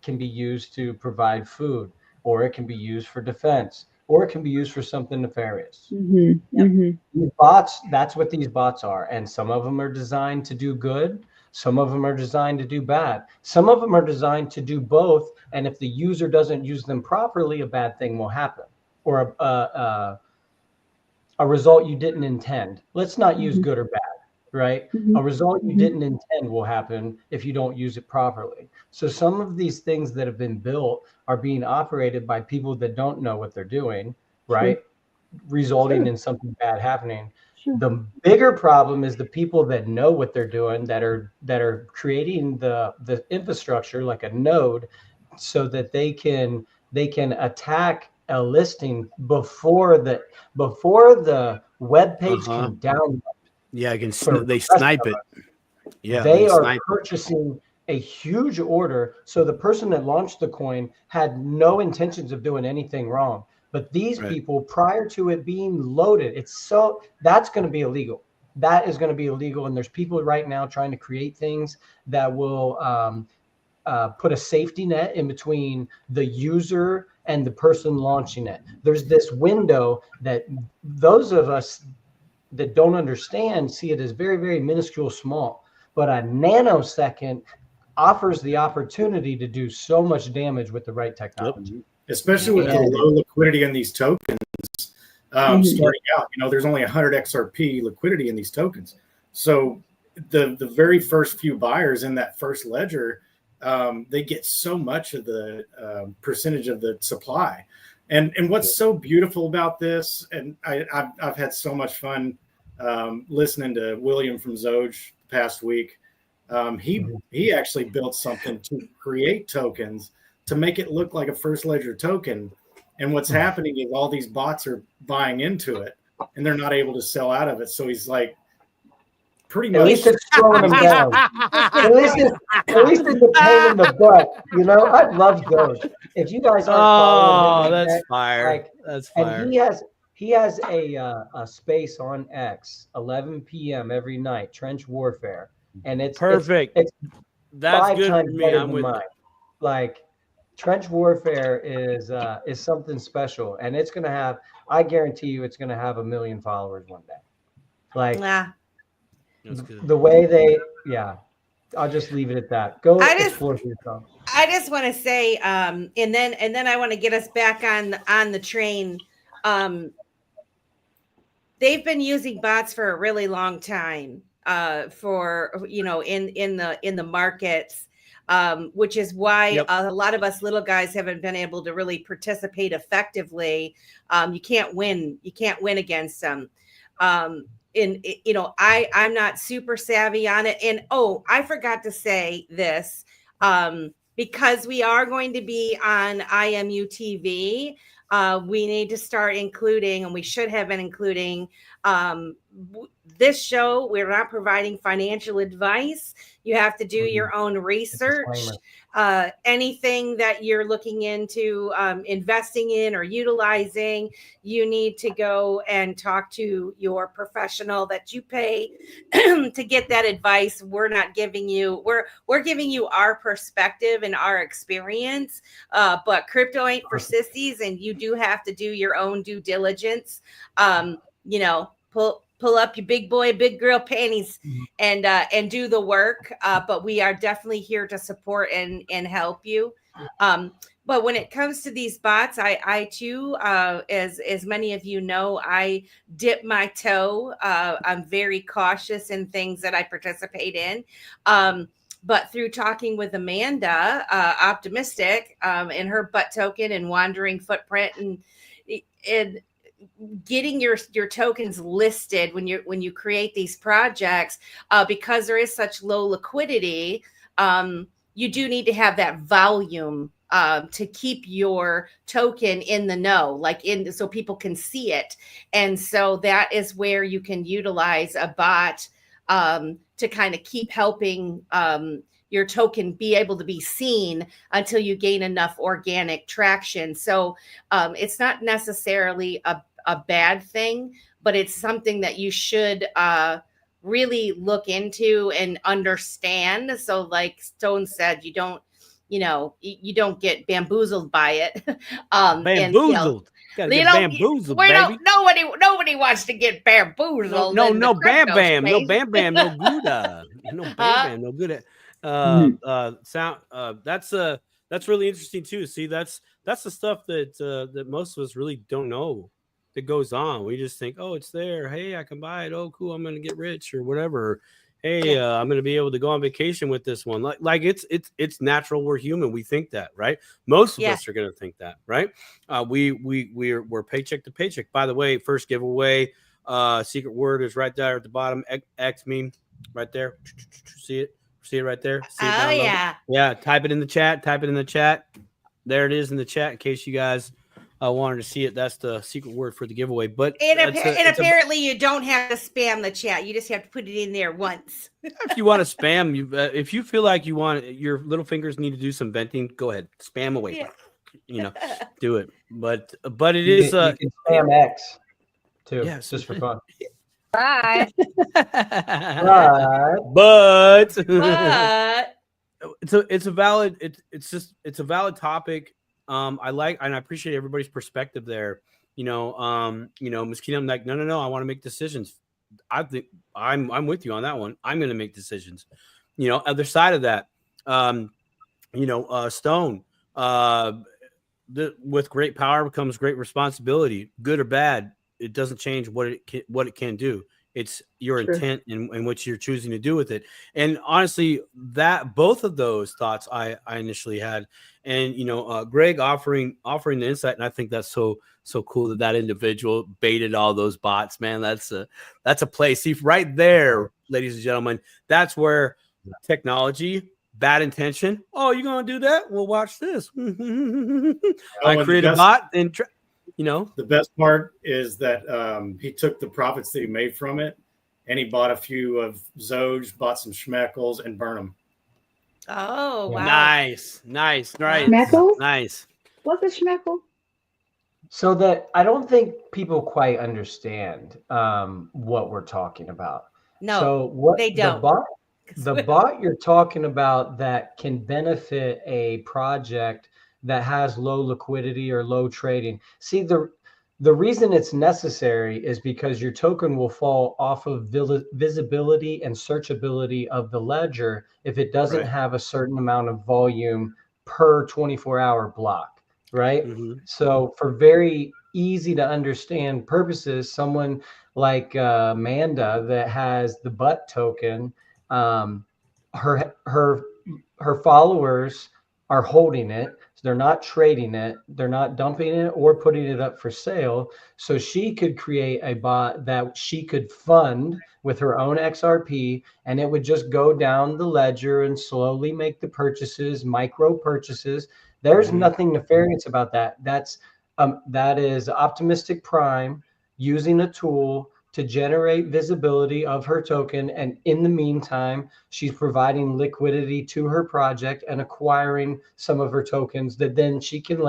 can be used to provide food, or it can be used for defense, or it can be used for something nefarious. These bots, that's what these bots are. And some of them are designed to do good. Some of them are designed to do bad. Some of them are designed to do both. And if the user doesn't use them properly, a bad thing will happen, or a result you didn't intend. Let's not use good or bad, right? A result you didn't intend will happen if you don't use it properly. So some of these things that have been built are being operated by people that don't know what they're doing, right? Resulting in something bad happening. The bigger problem is the people that know what they're doing, that are creating the infrastructure like a node, so that they can attack a listing before the web page can download. Yeah, they snipe it. Yeah, they are purchasing a huge order. So the person that launched the coin had no intentions of doing anything wrong. But these people, prior to it being loaded, that's going to be illegal. That is going to be illegal. And there's people right now trying to create things that will put a safety net in between the user and the person launching it. There's this window that those of us that don't understand see it as very, very minuscule small. But a nanosecond offers the opportunity to do so much damage with the right technology. Especially with the low liquidity in these tokens starting out. There's only 100 XRP liquidity in these tokens. So the very first few buyers in that first ledger, they get so much of the percentage of the supply. And what's so beautiful about this, and I've had so much fun listening to William from Zoj the past week. He actually built something to create tokens to make it look like a first ledger token. And what's happening is all these bots are buying into it and they're not able to sell out of it. So he's like, pretty much. At least it's slowing them down. At least it's a pain in the butt. I love those. If you guys aren't following him, that's fire. That's fire. And he has a space on X, 11 p.m. every night, Trench Warfare. And it's perfect. That's good for me. I'm with mine. Like, Trench Warfare is something special, and it's going to have, I guarantee you, it's going to have 1 million followers one day. Like, the way I'll just leave it at that. Go explore for yourself. I just want to say, and then I want to get us back on the train. They've been using bots for a really long time, for in the markets. Which is why a lot of us little guys haven't been able to really participate effectively. You can't win against them. I'm not super savvy on it. And I forgot to say this, because we are going to be on IMU TV. we need to start including, and we should have been including, this show. We're not providing financial advice. You have to do your own research. Anything that you're looking into investing in or utilizing, you need to go and talk to your professional that you pay to get that advice. We're not giving you, we're giving you our perspective and our experience, but crypto ain't for sissies, and you do have to do your own due diligence. You know, pull up your big boy, big girl panties and do the work. But we are definitely here to support and help you. But when it comes to these bots, I too, as many of you know, I dip my toe. I'm very cautious in things that I participate in. But through talking with Amanda, optimistic, in her butt token and wandering footprint, and getting your tokens listed when you create these projects, because there is such low liquidity, you do need to have that volume to keep your token in the know, so people can see it. And so that is where you can utilize a bot to kind of keep helping your token be able to be seen until you gain enough organic traction. So it's not necessarily a bad thing, but it's something that you should really look into and understand. So like Stone said, you don't get bamboozled by it. Bamboozled. Gotta get bamboozled, baby. Nobody wants to get bamboozled. No bam bam, no bam bam, no Gouda. No bam bam, no Gouda. That's really interesting too. See, that's the stuff that most of us really don't know that goes on. We just think, oh, it's there. Hey, I can buy it. Oh, cool. I'm gonna get rich or whatever. Hey, I'm gonna be able to go on vacation with this one. Like it's natural. We're human. We think that, right? Most of us are gonna think that, right? We're paycheck to paycheck. By the way, first giveaway, secret word is right there at the bottom. X meme, right there. See it? See it right there? See it down low? Yeah. Type it in the chat. There it is in the chat in case you guys wanted to see it. That's the secret word for the giveaway. But apparently you don't have to spam the chat. You just have to put it in there once. If you want to spam, if you feel like you want your little fingers need to do some venting, go ahead, spam away. Yeah. Do it. But it is you can spam X too. Yes, just for fun. Bye. But it's a valid topic. I like and I appreciate everybody's perspective there. Miss Keenan, I'm like, no, I want to make decisions. I think I'm with you on that one. I'm going to make decisions. Other side of that, Stone. With great power comes great responsibility. Good or bad, it doesn't change what it can do. It's your intent and what you're choosing to do with it. And honestly, that both of those thoughts I initially had, and Greg offering the insight, and I think that's so cool that individual baited all those bots, man. That's a play. See, right there, ladies and gentlemen, that's where technology, bad intention. Oh, you're gonna do that? Well, watch this. I create a bot and. The best part is that he took the profits that he made from it and he bought a few of Zoj, bought some schmeckles and burned them. Oh, wow. Nice. Schmeckles? Nice. What's a schmeckle? So that I don't think people quite understand what we're talking about. No, so what they don't. The bot you're talking about that can benefit a project that has low liquidity or low trading. See, the reason it's necessary is because your token will fall off of visibility and searchability of the ledger if it doesn't have a certain amount of volume per 24-hour block, right? Mm-hmm. So for very easy to understand purposes, someone like Amanda that has the butt token, her followers are holding it. They're not trading it. They're not dumping it or putting it up for sale. So she could create a bot that she could fund with her own XRP, and it would just go down the ledger and slowly make the purchases, micro purchases. There's nothing nefarious about that. That's That is Optimistic Prime using a tool to generate visibility of her token. And in the meantime, she's providing liquidity to her project and acquiring some of her tokens that then she can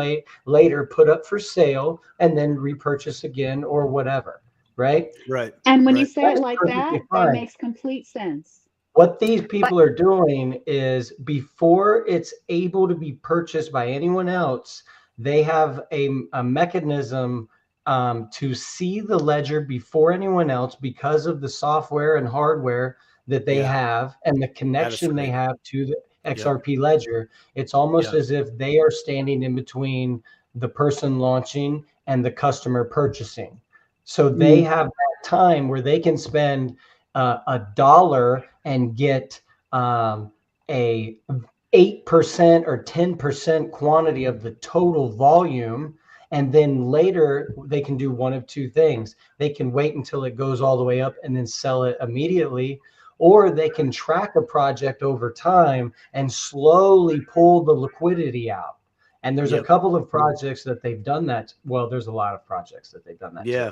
later put up for sale and then repurchase again or whatever. Right. Right. And when right. you say That's it like perfectly that, fine. that makes complete sense. What these people are doing is before it's able to be purchased by anyone else, they have a mechanism to see the ledger before anyone else because of the software and hardware that they have and the connection they have to the XRP ledger. It's almost as if they are standing in between the person launching and the customer purchasing. So they have that time where they can spend $1 and get a 8% or 10% quantity of the total volume. And then later they can do one of two things. They can wait until it goes all the way up and then sell it immediately, or they can track a project over time and slowly pull the liquidity out. And there's a couple of projects that they've done that. Well, there's a lot of projects that they've done that. Yeah.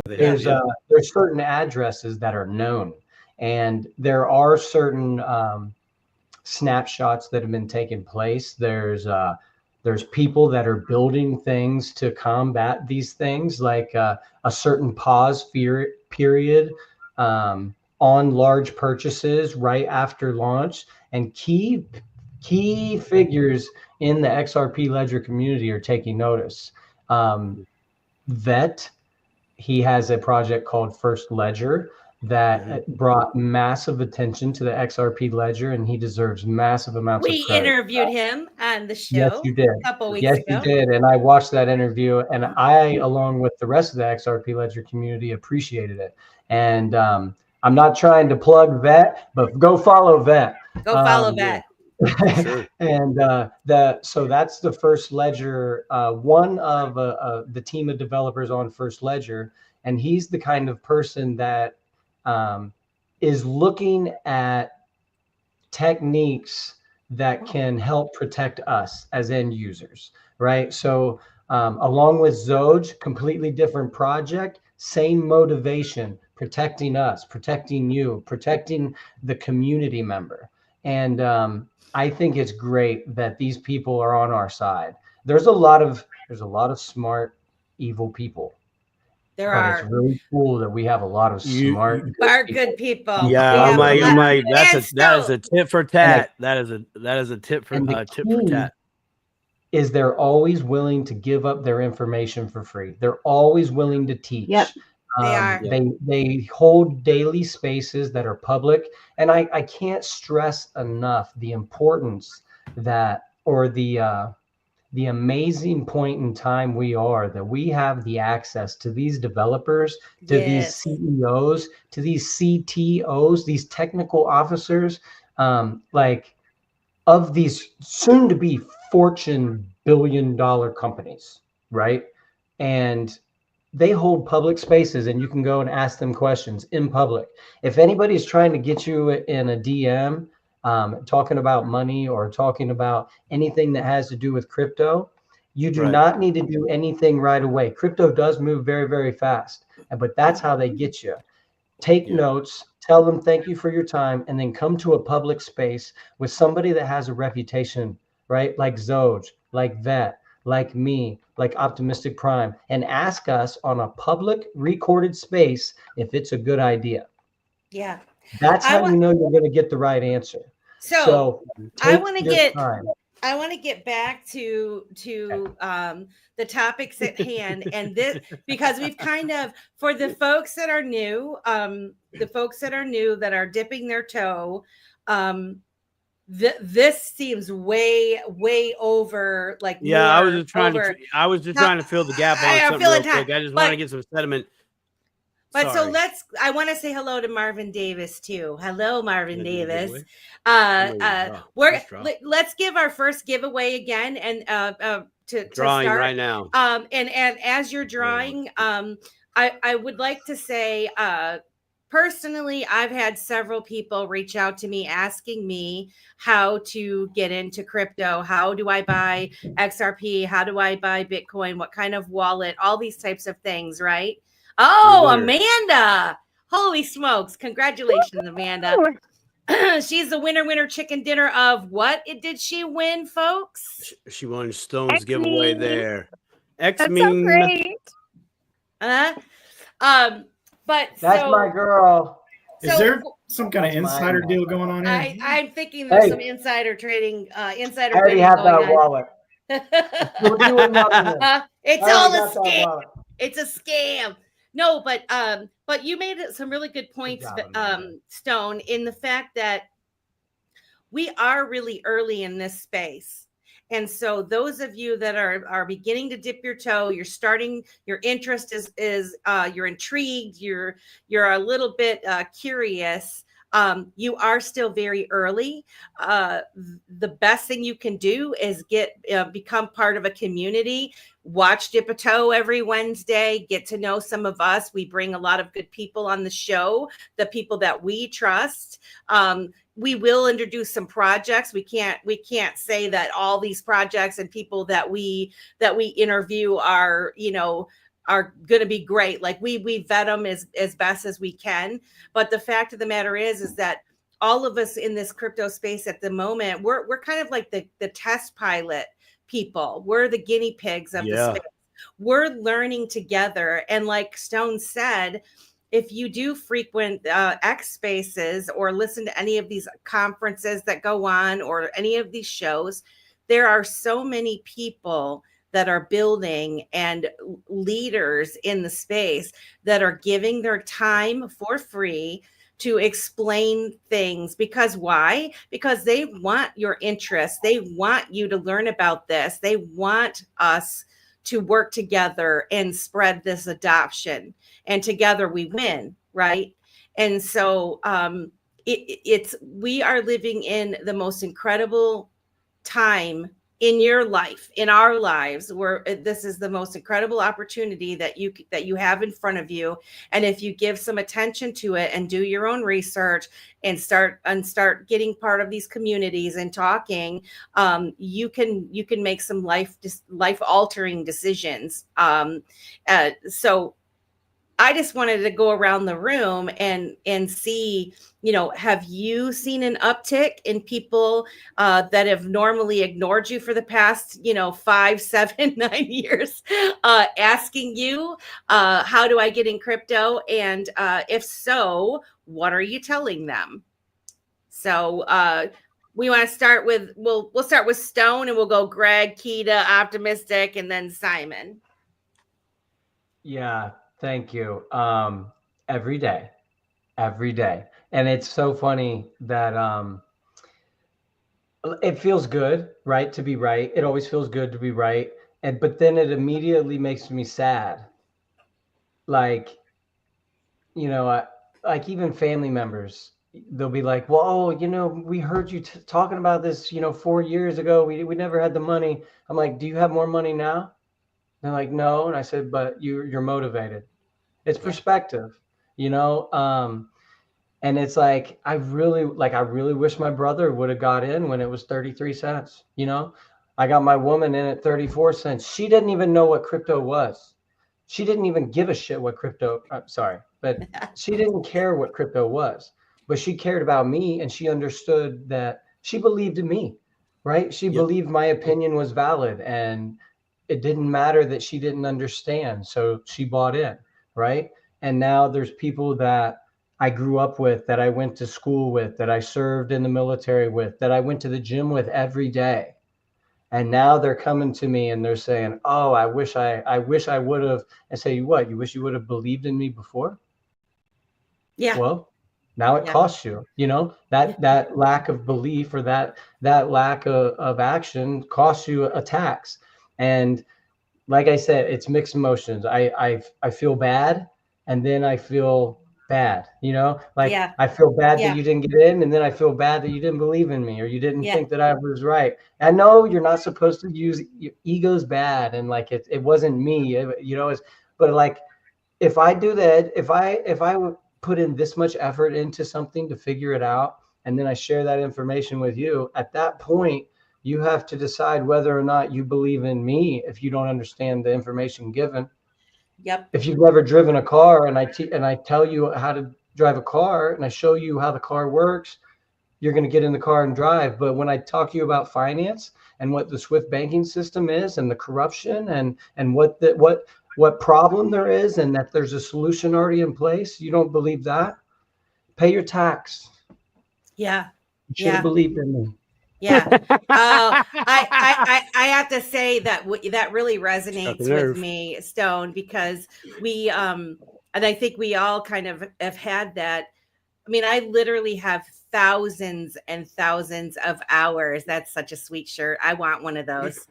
There's certain addresses that are known, and there are certain snapshots that have been taking place. There's people that are building things to combat these things, like a certain pause period on large purchases right after launch. And key figures in the XRP Ledger community are taking notice. Vet, he has a project called First Ledger that brought massive attention to the XRP Ledger, and he deserves massive amounts of credit. We interviewed him on the show. Yes, you did. A couple weeks ago. You did. And I watched that interview, and I, along with the rest of the XRP Ledger community, appreciated it. And I'm not trying to plug Vet, but go follow Vet. Go follow Vet. Sure. And so that's the First Ledger, one of the team of developers on First Ledger. And he's the kind of person that is looking at techniques that can help protect us as end users, right? So along with Zoj, completely different project, same motivation, protecting us, protecting you, protecting the community member. And I think it's great that these people are on our side. There's a lot of smart, evil people. It's really cool that we have a lot of smart, good people. Yeah, that is a tip for tat. That is a tip for tat. Is they're always willing to give up their information for free. They're always willing to teach. Yep. They are. They hold daily spaces that are public, and I can't stress enough the importance that, or the amazing point in time we are that we have the access to these developers, to these CEOs, to these CTOs, these technical officers, like of these soon to be Fortune billion-dollar companies, right? And they hold public spaces, and you can go and ask them questions in public. If anybody's trying to get you in a DM, talking about money or talking about anything that has to do with crypto, you do not need to do anything right away. Crypto does move very, very fast, but that's how they get you. Take notes, tell them thank you for your time, and then come to a public space with somebody that has a reputation, right? Like Zoj, like Vet, like me, like Optimistic Prime, and ask us on a public recorded space if it's a good idea. Yeah. That's how you know you're going to get the right answer. So I want to get time. I want to get back to the topics at hand, and this, because we've kind of, for the folks that are new, that are dipping their toe, this seems way over. Like, I was just trying to fill the gap on something real quick. I just want to get some sediment. But sorry. I want to say hello to Marvin Davis too. Hello, Marvin Davis. Let's give our first giveaway again, and to drawing start right now. And as you're drawing, I would like to say, personally, I've had several people reach out to me asking me how to get into crypto. How do I buy XRP? How do I buy Bitcoin? What kind of wallet? All these types of things, right? Oh, Amanda. Holy smokes. Congratulations, Amanda. She's the winner chicken dinner of what did she win, folks? She won Stone's giveaway there. That's so great. But that's my girl. Is there some kind of insider deal going on here? I'm thinking there's some insider trading, insider. I already have that wallet. It's all a scam. It's a scam. No, but you made some really good points, Stone, in the fact that we are really early in this space. And so those of you that are beginning to dip your toe, you're starting, your interest is you're intrigued, you're a little bit curious. You are still very early. The best thing you can do is become part of a community. Watch Dip a Toe every Wednesday. Get to know some of us. We bring a lot of good people on the show, the people that we trust. We will introduce some projects. We can't say that all these projects and people that we interview are going to be great. Like we vet them as best as we can. But the fact of the matter is that all of us in this crypto space at the moment, we're kind of like the test pilot people. We're the guinea pigs of the space. We're learning together. And like Stone said, if you do frequent X spaces or listen to any of these conferences that go on or any of these shows, there are so many people that are building and leaders in the space that are giving their time for free to explain things. Because why? Because they want your interest. They want you to learn about this. They want us to work together and spread this adoption. And together we win, right? And so we are living in the most incredible time in your life, in our lives, where this is the most incredible opportunity that you have in front of you. And if you give some attention to it and do your own research and start getting part of these communities and talking, you can make some life altering decisions. So I just wanted to go around the room and see, have you seen an uptick in people that have normally ignored you for the past, 5, 7, 9 years, asking you, how do I get in crypto? And if so, what are you telling them? So we want to start with, we'll start with Stone and we'll go Greg, Keita, Optimistic, and then Simon. Yeah. Thank you. Every day. And it's so funny that it feels good, right? To be right. It always feels good to be right. But then it immediately makes me sad. Like, like even family members, they'll be like, well, we heard you talking about this, 4 years ago. We never had the money. I'm like, do you have more money now? They're like, no. And I said, but you're motivated. It's perspective, and it's like, I really wish my brother would have got in when it was 33 cents. I got my woman in at 34 cents. She didn't even know what crypto was. She didn't even give a shit what crypto, but she didn't care what crypto was, but she cared about me. And she understood that she believed in me, right? She believed my opinion was valid, and it didn't matter that she didn't understand. So she bought in. Right. And now there's people that I grew up with, that I went to school with, that I served in the military with, that I went to the gym with every day. And now they're coming to me and they're saying, oh, I wish I would have. I say, what? You wish you would have believed in me before? Yeah. Well, now it costs you, that lack of belief or that lack of action costs you a tax. And like I said, it's mixed emotions. I feel bad, and then I feel bad, I feel bad that you didn't get in, and then I feel bad that you didn't believe in me, or you didn't think that I was right. I know you're not supposed to use ego's bad, and like it wasn't me, but like if I do that, if I put in this much effort into something to figure it out, and then I share that information with you, at that point, you have to decide whether or not you believe in me if you don't understand the information given. Yep. If you've never driven a car and I tell you how to drive a car and I show you how the car works, you're going to get in the car and drive. But when I talk to you about finance and what the Swift banking system is and the corruption and what problem there is and that there's a solution already in place, you don't believe that? Pay your tax. Yeah. You should have believed in me. Yeah. I have to say that that really resonates with me, Stone, because we and I think we all kind of have had that. I mean, I literally have thousands and thousands of hours. That's such a sweet shirt. I want one of those.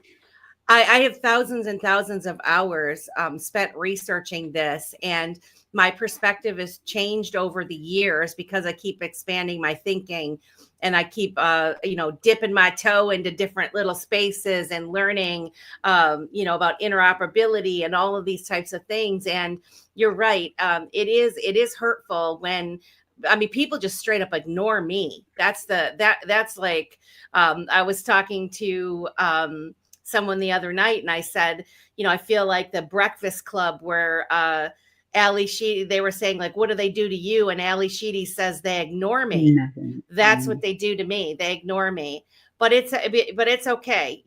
I have thousands and thousands of hours spent researching this, and my perspective has changed over the years because I keep expanding my thinking, and I keep, dipping my toe into different little spaces and learning, about interoperability and all of these types of things. And you're right. It is hurtful when, people just straight up ignore me. That's like, I was talking to, someone the other night, and I said, I feel like the Breakfast Club where Ali Sheedy, they were saying, like, what do they do to you? And Ali Sheedy says they ignore me. Nothing. That's what they do to me. They ignore me. But it's okay.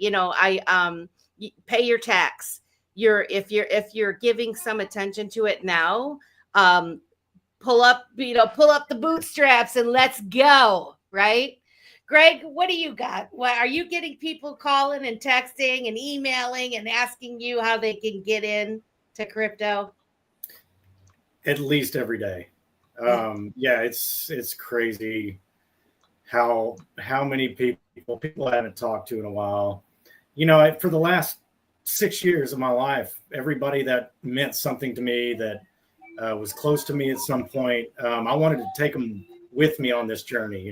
Pay your tax. If you're giving some attention to it now, pull up the bootstraps and let's go. Right. Greg, what do you got? What, are you getting people calling and texting and emailing and asking you how they can get in to crypto? At least every day. It's crazy how many people I haven't talked to in a while. For the last 6 years of my life, everybody that meant something to me, that was close to me at some point, I wanted to take them with me on this journey.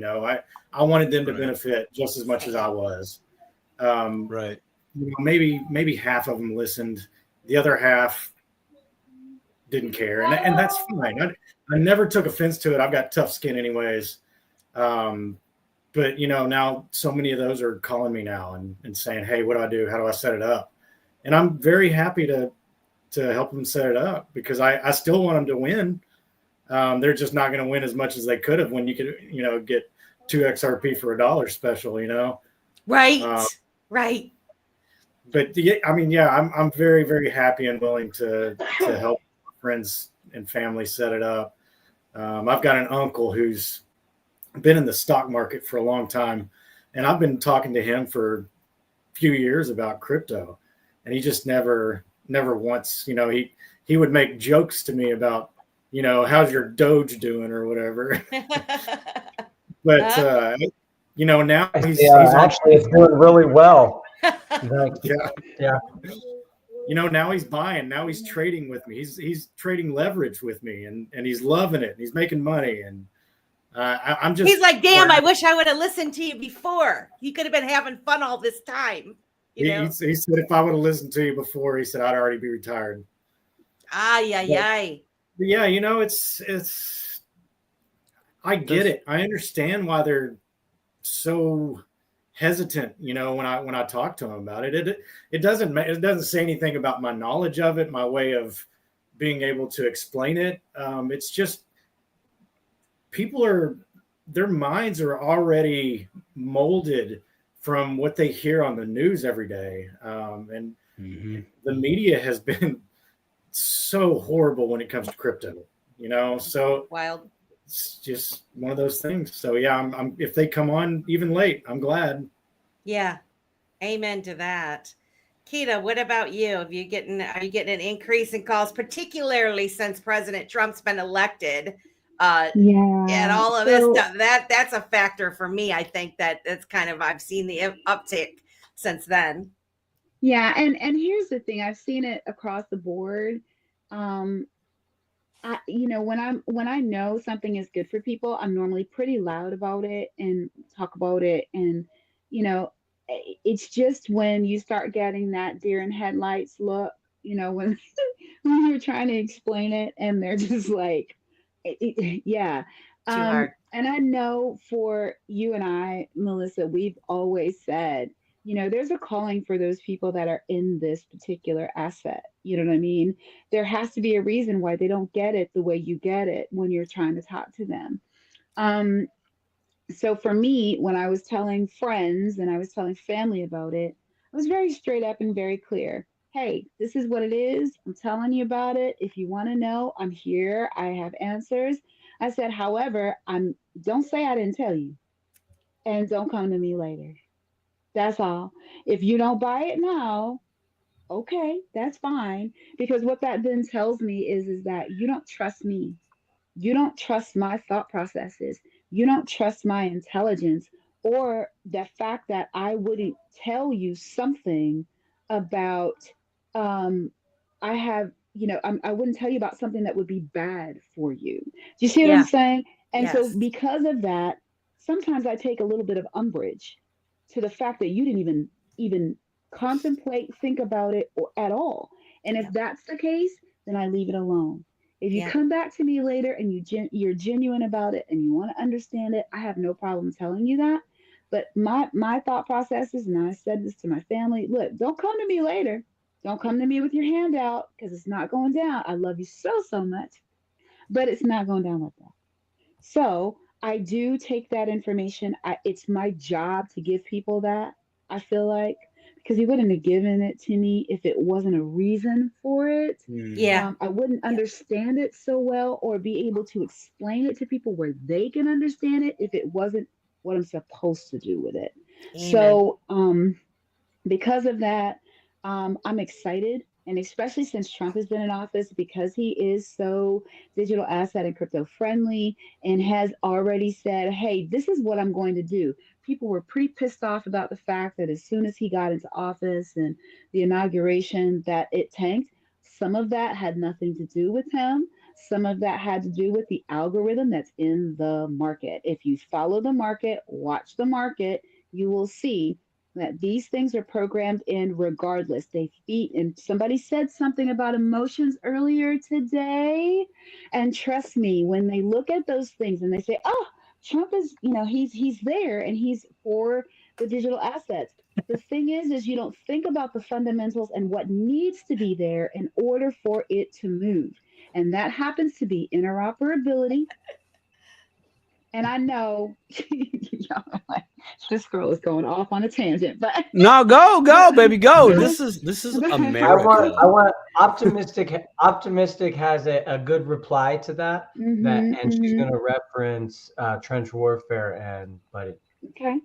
I wanted them to benefit just as much as I was. Right. Maybe half of them listened. The other half didn't care. And that's fine. I never took offense to it. I've got tough skin anyways. But now so many of those are calling me now and saying, hey, what do I do? How do I set it up? And I'm very happy to help them set it up, because I still want them to win. They're just not going to win as much as they could have when you could, get 2 XRP for $1 special, Right. Right. But I'm very, very happy and willing to help friends and family set it up. I've got an uncle who's been in the stock market for a long time, and I've been talking to him for a few years about crypto, and he just never once, he would make jokes to me about, how's your Doge doing or whatever. But now he's actually it's doing really well. Yeah. Now he's buying. Now he's trading with me. He's trading leverage with me, and he's loving it. And he's making money, and I'm just. He's like, damn! I wish I would have listened to you before. He could have been having fun all this time. He said if I would have listened to you before, he said I'd already be retired. Ay. Yeah, it's. I get it. I understand why they're so hesitant. When I talk to them about it, it doesn't say anything about my knowledge of it, my way of being able to explain it. It's just their minds are already molded from what they hear on the news every day, and the media has been so horrible when it comes to crypto. So wild. It's just one of those things. So yeah, I'm if they come on even late, I'm glad. Yeah. Amen to that. Keita, what about you? Are you getting an increase in calls, particularly since President Trump's been elected? And all of this stuff. That's a factor for me. I think that's kind of, I've seen the uptick since then. Yeah, and here's the thing. I've seen it across the board. When I know something is good for people, I'm normally pretty loud about it and talk about it. And, it's just when you start getting that deer in headlights look, when you're trying to explain it and they're just like, Yeah. Too hard. And I know for you and I, Melissa, we've always said, there's a calling for those people that are in this particular asset. You know what I mean? There has to be a reason why they don't get it the way you get it when you're trying to talk to them. Um, so for me, when I was telling friends and I was telling family about it, I was very straight up and very clear. Hey, this is what it is. I'm telling you about it. If you want to know, I'm here. I have answers. I said, however, don't say I didn't tell you and don't come to me later. That's all. If you don't buy it now, okay, that's fine. Because what that then tells me is that you don't trust me. You don't trust my thought processes. You don't trust my intelligence or the fact that I wouldn't tell you something about, um, I have, I wouldn't tell you about something that would be bad for you. Do you see what I'm Yeah. saying? And so Yes. because of that, sometimes I take a little bit of umbrage to the fact that you didn't even contemplate, think about it or at all. And if Yep. that's the case, then I leave it alone. If you Yeah. come back to me later and you're genuine about it and you want to understand it, I have no problem telling you that. But my thought processes, and I said this to my family, look, don't come to me later. Don't come to me with your hand out because it's not going down. I love you so much, but it's not going down like that. So I do take that information. It's my job to give people that, I feel like, because he wouldn't have given it to me if it wasn't a reason for it. Yeah. I wouldn't understand it so well or be able to explain it to people where they can understand it if it wasn't what I'm supposed to do with it. Amen. So, because of that, I'm excited. And especially since Trump has been in office, because he is so digital asset and crypto friendly and has already said, hey, this is what I'm going to do. People were pretty pissed off about the fact that as soon as he got into office and the inauguration, that it tanked. Some of that had nothing to do with him. Some of that had to do with the algorithm that's in the market. If you follow the market, watch the market, you will see that these things are programmed in regardless. They feed, and somebody said something about emotions earlier today. And trust me, when they look at those things and they say, oh, Trump is, he's there and he's for the digital assets. The thing is you don't think about the fundamentals and what needs to be there in order for it to move. And that happens to be interoperability. And I know y'all are like, this girl is going off on a tangent, but No, go, baby, go. but- This is I America. want optimistic has a good reply to that, Mhm, and she's mhm. going to reference trench warfare and buddy. Okay.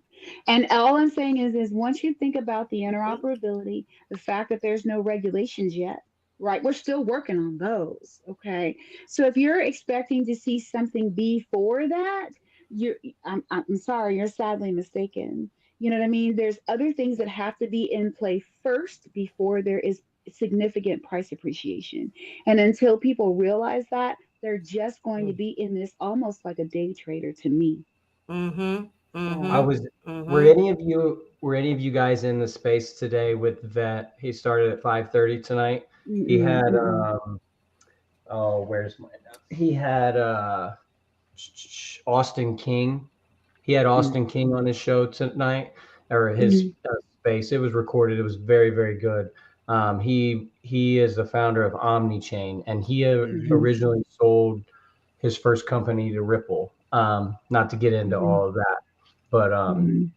And all I'm saying is once you think about the interoperability, the fact that there's no regulations yet, right? We're still working on those. Okay. So if you're expecting to see something before that, you're I'm sorry, you're sadly mistaken. You know what I mean? There's other things that have to be in play first before there is significant price appreciation. And until people realize that, they're just going to be in this almost like a day trader to me. Mm-hmm. I Mm-hmm. was. Mm-hmm. Were any of you guys in the space today with Vet? He started at 5:30 tonight. He Mm-mm, had mm-mm, oh, where's my note? He had Austin King. He had mm-mm, Austin King on his show tonight, or his mm-mm, space. It was recorded. It was very, very good. He is the founder of OmniChain, and he mm-mm, originally sold his first company to Ripple. Not to get into mm-mm, all of that, but mm-mm,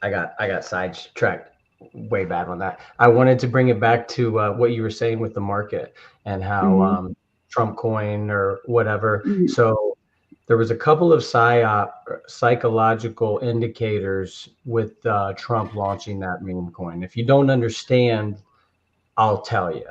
I got sidetracked way bad on that. I wanted to bring it back to what you were saying with the market and how mm-mm, Trump coin or whatever. mm-mm. So there was a couple of psychological indicators with Trump launching that meme coin. If you don't understand, I'll tell you.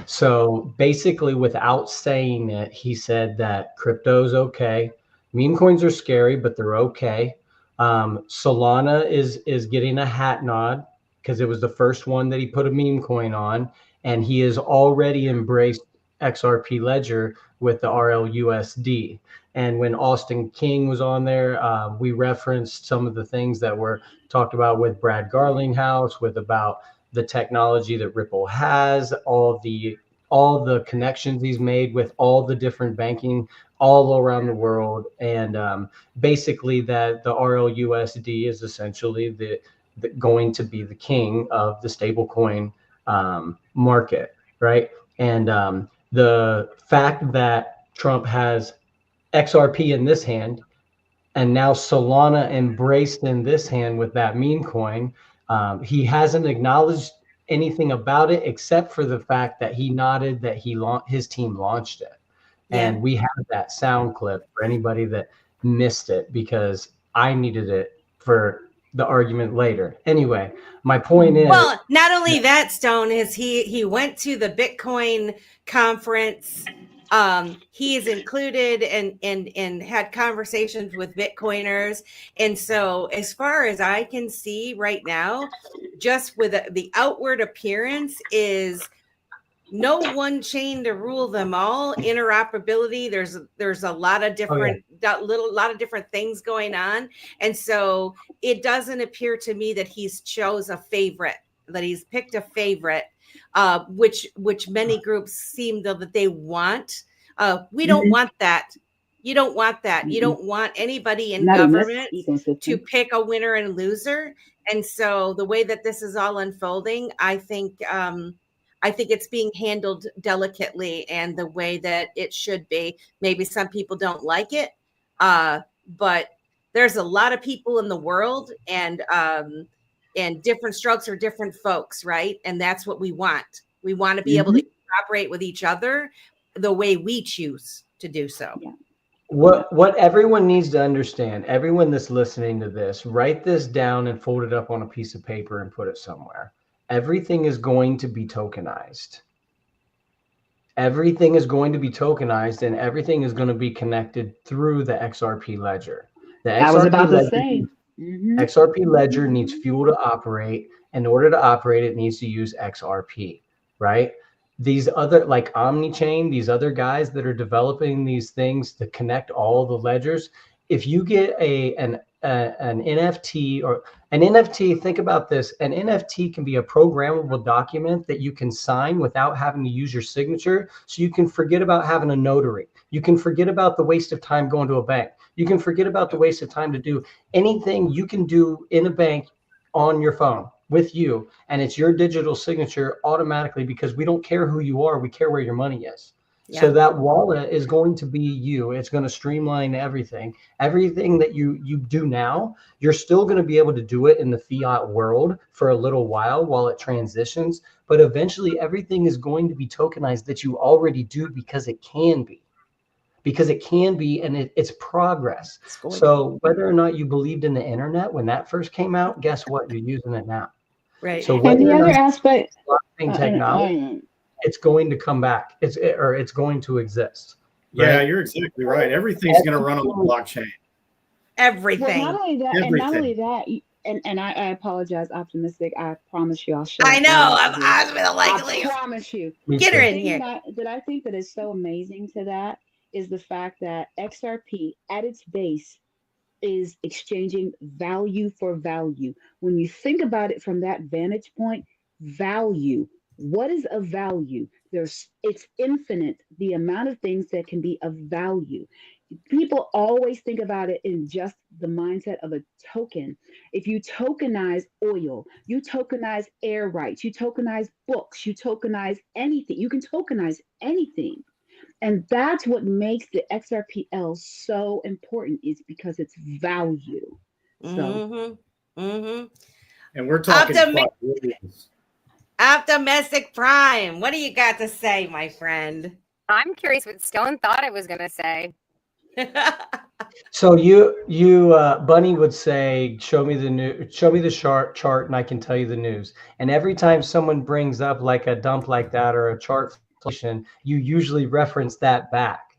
So basically, without saying it, he said that crypto's okay. Meme coins are scary, but they're okay. Solana is getting a hat nod because it was the first one that he put a meme coin on, and he has already embraced XRP Ledger with the RLUSD. And when Austin King was on there, we referenced some of the things that were talked about with Brad Garlinghouse, with about the technology that Ripple has, all the all the connections he's made with all the different banking all around the world. And basically that the RLUSD is essentially going to be the king of the stablecoin market, right? And the fact that Trump has XRP in this hand, and now Solana embraced in this hand with that meme coin. He hasn't acknowledged anything about it except for the fact that he nodded that his team launched it. Yeah. And we have that sound clip for anybody that missed it, because I needed it for the argument later. Anyway, my point is, well, not only that, Stone, is he went to the Bitcoin conference. He is included and had conversations with Bitcoiners. And so as far as I can see right now, just with the outward appearance is no one chain to rule them all. Interoperability. There's a lot of different, lot of different things going on. And so it doesn't appear to me that he's chose a favorite, that he's picked a favorite, which many groups seem that they want. We don't want that. You don't want that. You don't want anybody in government to pick a winner and loser. And so the way that this is all unfolding, I think it's being handled delicately and the way that it should be. Maybe some people don't like it, but there's a lot of people in the world, and different strokes for different folks, right? And that's what we want. We want to be able to operate with each other the way we choose to do so. Yeah. What everyone needs to understand, everyone that's listening to this, write this down and fold it up on a piece of paper and put it somewhere. Everything is going to be tokenized. Everything is going to be tokenized, and everything is going to be connected through the XRP ledger. I was about to say. XRP ledger needs fuel to operate. In order to operate, it needs to use XRP, right? These other, like OmniChain, these other guys that are developing these things to connect all the ledgers, if you get an NFT or an NFT, think about this. An NFT can be a programmable document that you can sign without having to use your signature. So you can forget about having a notary. You can forget about the waste of time going to a bank. You can forget about the waste of time to do anything you can do in a bank on your phone with you. And it's your digital signature automatically, because we don't care who you are. We care where your money is. Yeah. So that wallet is going to be you. It's going to streamline everything. Everything that you do now, you're still going to be able to do it in the fiat world for a little while it transitions. But eventually everything is going to be tokenized that you already do, because it can be. Because it can be, and it's progress. So whether or not you believed in the internet when that first came out, guess what? You're using it now. Right. So and the other aspect, technology, it's going to come back. It's going to exist. Right? Yeah, you're exactly right. Everything's going to run on the blockchain. Everything. Well, not only that, and not only that, and I apologize, optimistic. I promise you, I'll show. I know. I promise you. Get her in here. That I think that is so amazing to that is the fact that XRP at its base is exchanging value for value. When you think about it from that vantage point, value. What is of value? It's infinite, the amount of things that can be of value. People always think about it in just the mindset of a token. If you tokenize oil, you tokenize air rights, you tokenize books, you tokenize anything. You can tokenize anything. And that's what makes the XRPL so important, is because it's value. So, and we're talking Optimistic Prime. What do you got to say, my friend? I'm curious what Stone thought I was going to say. So you Bunny would say, show me the chart and I can tell you the news. And every time someone brings up like a dump like that or a chart, you usually reference that back.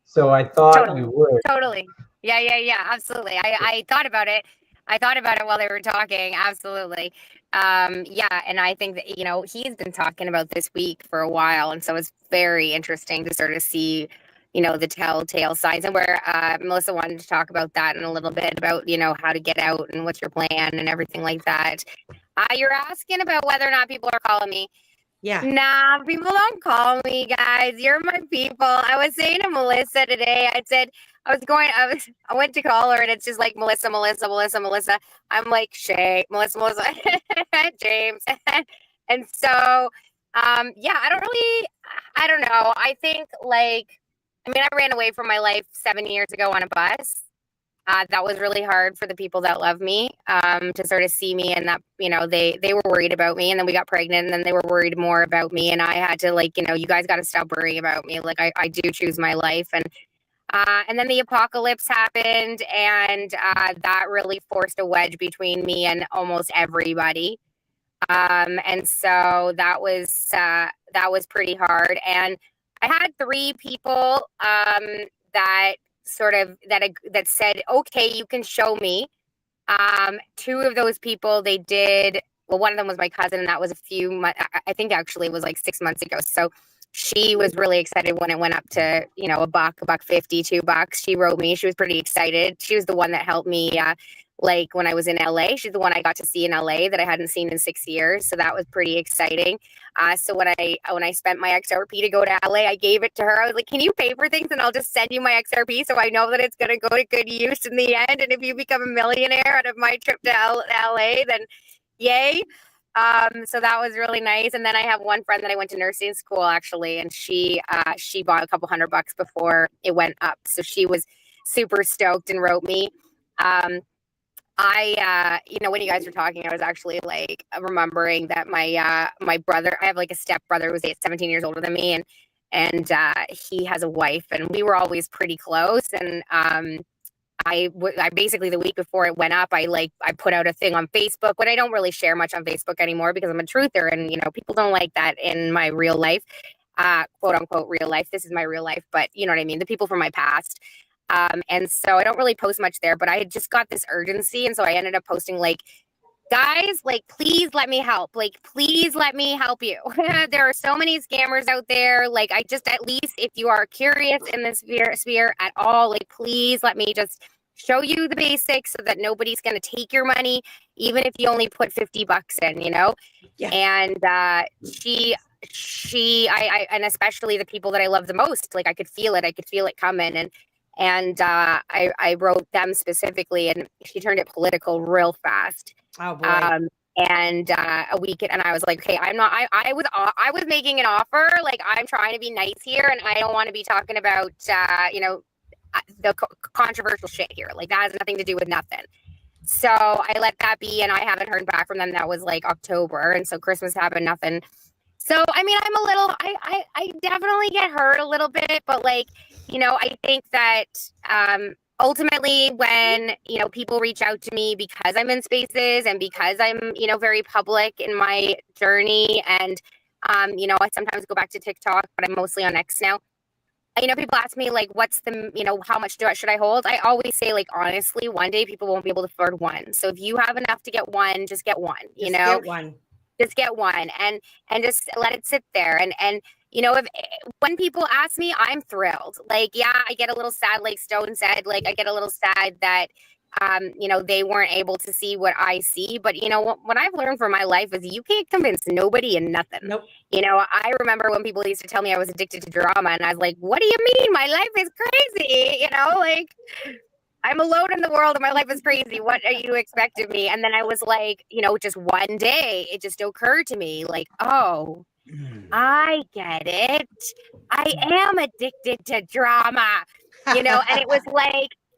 So I thought you would. Totally. Yeah, absolutely. I thought about it. I thought about it while they were talking. Absolutely. Yeah. And I think that, he's been talking about this week for a while. And so it's very interesting to sort of see, the telltale signs, and where Melissa wanted to talk about that in a little bit about, how to get out and what's your plan and everything like that. You're asking about whether or not people are calling me. Yeah. Nah, people don't call me, guys. You're my people. I was saying to Melissa today, I went to call her and it's just like Melissa, Melissa, Melissa, Melissa. I'm like Shay, Melissa, Melissa, James. And so, yeah, I don't know. I think I ran away from my life 7 years ago on a bus. That was really hard for the people that love me, to sort of see me, and that, they were worried about me, and then we got pregnant, and then they were worried more about me, and I had to you guys got to stop worrying about me. Like I do choose my life, and then the apocalypse happened, and that really forced a wedge between me and almost everybody. And so that was pretty hard, and I had 3 people that that said, okay, you can show me. 2 of those people, they did, well, one of them was my cousin, and that was a few months, I think actually it was like 6 months ago. So she was really excited when it went up to, $1, $1.50, $2. She wrote me, she was pretty excited. She was the one that helped me, when I was in LA. She's the one I got to see in LA that I hadn't seen in 6 years. So that was pretty exciting. So when I spent my XRP to go to LA, I gave it to her. I was like, can you pay for things and I'll just send you my XRP so I know that it's going to go to good use in the end. And if you become a millionaire out of my trip to LA, then yay. So that was really nice. And then I have one friend that I went to nursing school actually, and she bought a couple $100 before it went up. So she was super stoked and wrote me. When you guys were talking, I was actually remembering that my brother, I have a step brother who's 17 years older than me, and he has a wife, and we were always pretty close. And I basically, the week before it went up, I put out a thing on Facebook, but I don't really share much on Facebook anymore because I'm a truther, and people don't like that in my real life, quote unquote real life. This is my real life, but you know what I mean, the people from my past. And so I don't really post much there, but I had just got this urgency. And so I ended up posting guys, please let me help. Please let me help you. There are so many scammers out there. I just, at least if you are curious in this sphere at all, please let me just show you the basics so that nobody's going to take your money, even if you only put $50 in, Yeah. And, and especially the people that I love the most, I could feel it coming. And I wrote them specifically, and she turned it political real fast. Oh boy. And a week, and I was like, okay, I was making an offer. I'm trying to be nice here, and I don't want to be talking about, the controversial shit here. That has nothing to do with nothing. So I let that be, and I haven't heard back from them. That was October. And so Christmas happened, nothing. So, I'm a little, I definitely get hurt a little bit, but I think that ultimately when, people reach out to me because I'm in spaces and because I'm, very public in my journey, and, I sometimes go back to TikTok, but I'm mostly on X now. People ask me what's the, how much should I hold? I always say honestly, one day people won't be able to afford one. So if you have enough to get one, just get one, Get one. Just get one and just let it sit there. And when people ask me, I'm thrilled. Yeah, I get a little sad, like Stone said, I get a little sad that, they weren't able to see what I see. But, what I've learned from my life is you can't convince nobody and nothing. Nope. I remember when people used to tell me I was addicted to drama, and I was like, what do you mean? My life is crazy. I'm alone in the world and my life is crazy. What are you expect of me? And then I was just one day, it just occurred to me oh, I get it. I am addicted to drama, and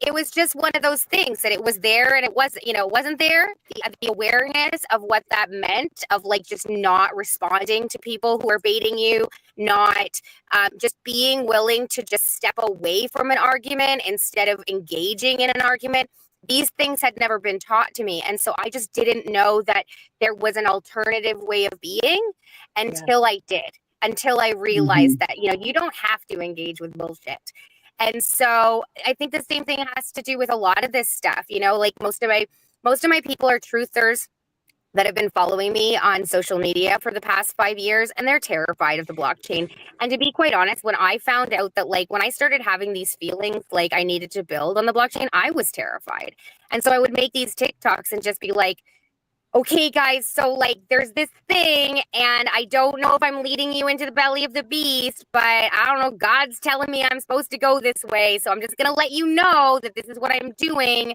it was just one of those things that it was there and it wasn't there. The awareness of what that meant, of just not responding to people who are baiting you, not just being willing to just step away from an argument instead of engaging in an argument. These things had never been taught to me. And so I just didn't know that there was an alternative way of being until I did, until I realized that, you don't have to engage with bullshit. And so I think the same thing has to do with a lot of this stuff, most of my people are truthers that have been following me on social media for the past 5 years, and they're terrified of the blockchain. And to be quite honest, when I found out that when I started having these feelings I needed to build on the blockchain, I was terrified. And so I would make these TikToks and just be okay, guys, so like there's this thing, and I don't know if I'm leading you into the belly of the beast, but I don't know, God's telling me I'm supposed to go this way. So I'm just going to let you know that this is what I'm doing,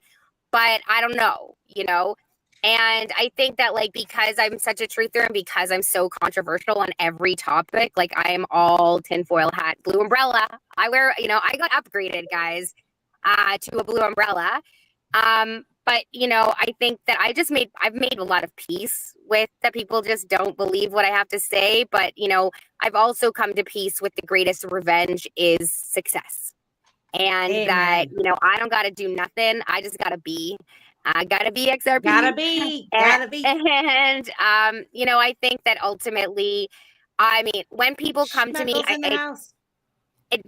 but I don't know, you know? And I think that like because I'm such a truther and because I'm so controversial on every topic, like I am all tinfoil hat, blue umbrella. I wear, you know, I got upgraded, guys, to a blue umbrella. But you know, I think that I've made a lot of peace with that people just don't believe what I have to say. But you know, I've also come to peace with the greatest revenge is success. And Amen. that, you know, I don't gotta do nothing. I just gotta be. I gotta be XRP. Gotta be. And you know, I think that ultimately, I mean, when people come to me, Schmeckles in the house. It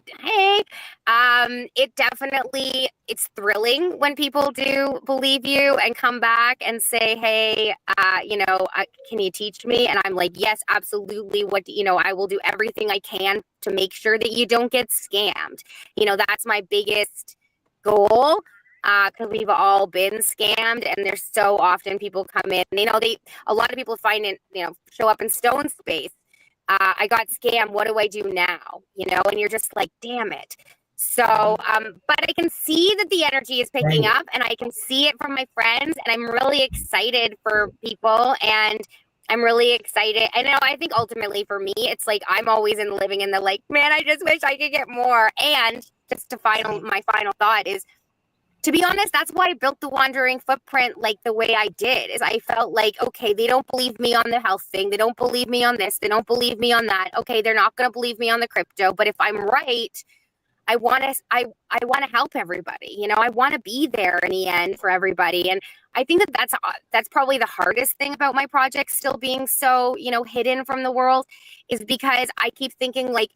definitely, it's thrilling when people do believe you and come back and say, hey, you know, can you teach me? And I'm like, yes, absolutely. You know, I will do everything I can to make sure that you don't get scammed. You know, that's my biggest goal. Because we've all been scammed, and there's so often people come in, you know, a lot of people find it, you know, show up in stone space. I got scammed. What do I do now? You know, and you're just like, damn it. So, but I can see that the energy is picking up, and I can see it from my friends, and I'm really excited for people, and I'm really excited. I know, I think ultimately for me, it's like I'm always living in the like, man, I just wish I could get more. And just my final thought is, to be honest, that's why I built the Wandering Footprint like the way I did. Is I felt like, okay, they don't believe me on the health thing. They don't believe me on this. They don't believe me on that. Okay, they're not going to believe me on the crypto. But if I'm right, I want to help everybody. You know, I want to be there in the end for everybody. And I think that that's probably the hardest thing about my project still being so, you know, hidden from the world, is because I keep thinking like,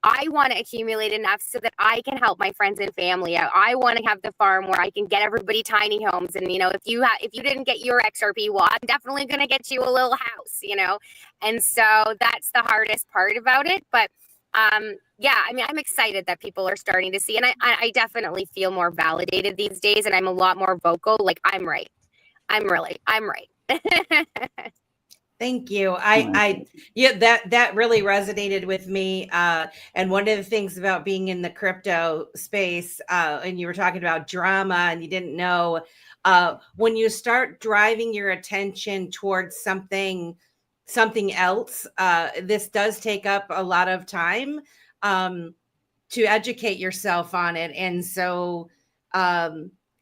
I want to accumulate enough so that I can help my friends and family out. I want to have the farm where I can get everybody tiny homes. And, you know, if you didn't get your XRP, well, I'm definitely going to get you a little house, you know? And so that's the hardest part about it. But, yeah, I mean, I'm excited that people are starting to see, and I definitely feel more validated these days, and I'm a lot more vocal. Like, I'm right. I'm right. Thank you. Yeah, that really resonated with me. And one of the things about being in the crypto space, and you were talking about drama, and you didn't know, when you start driving your attention towards something else, this does take up a lot of time to educate yourself on it, and so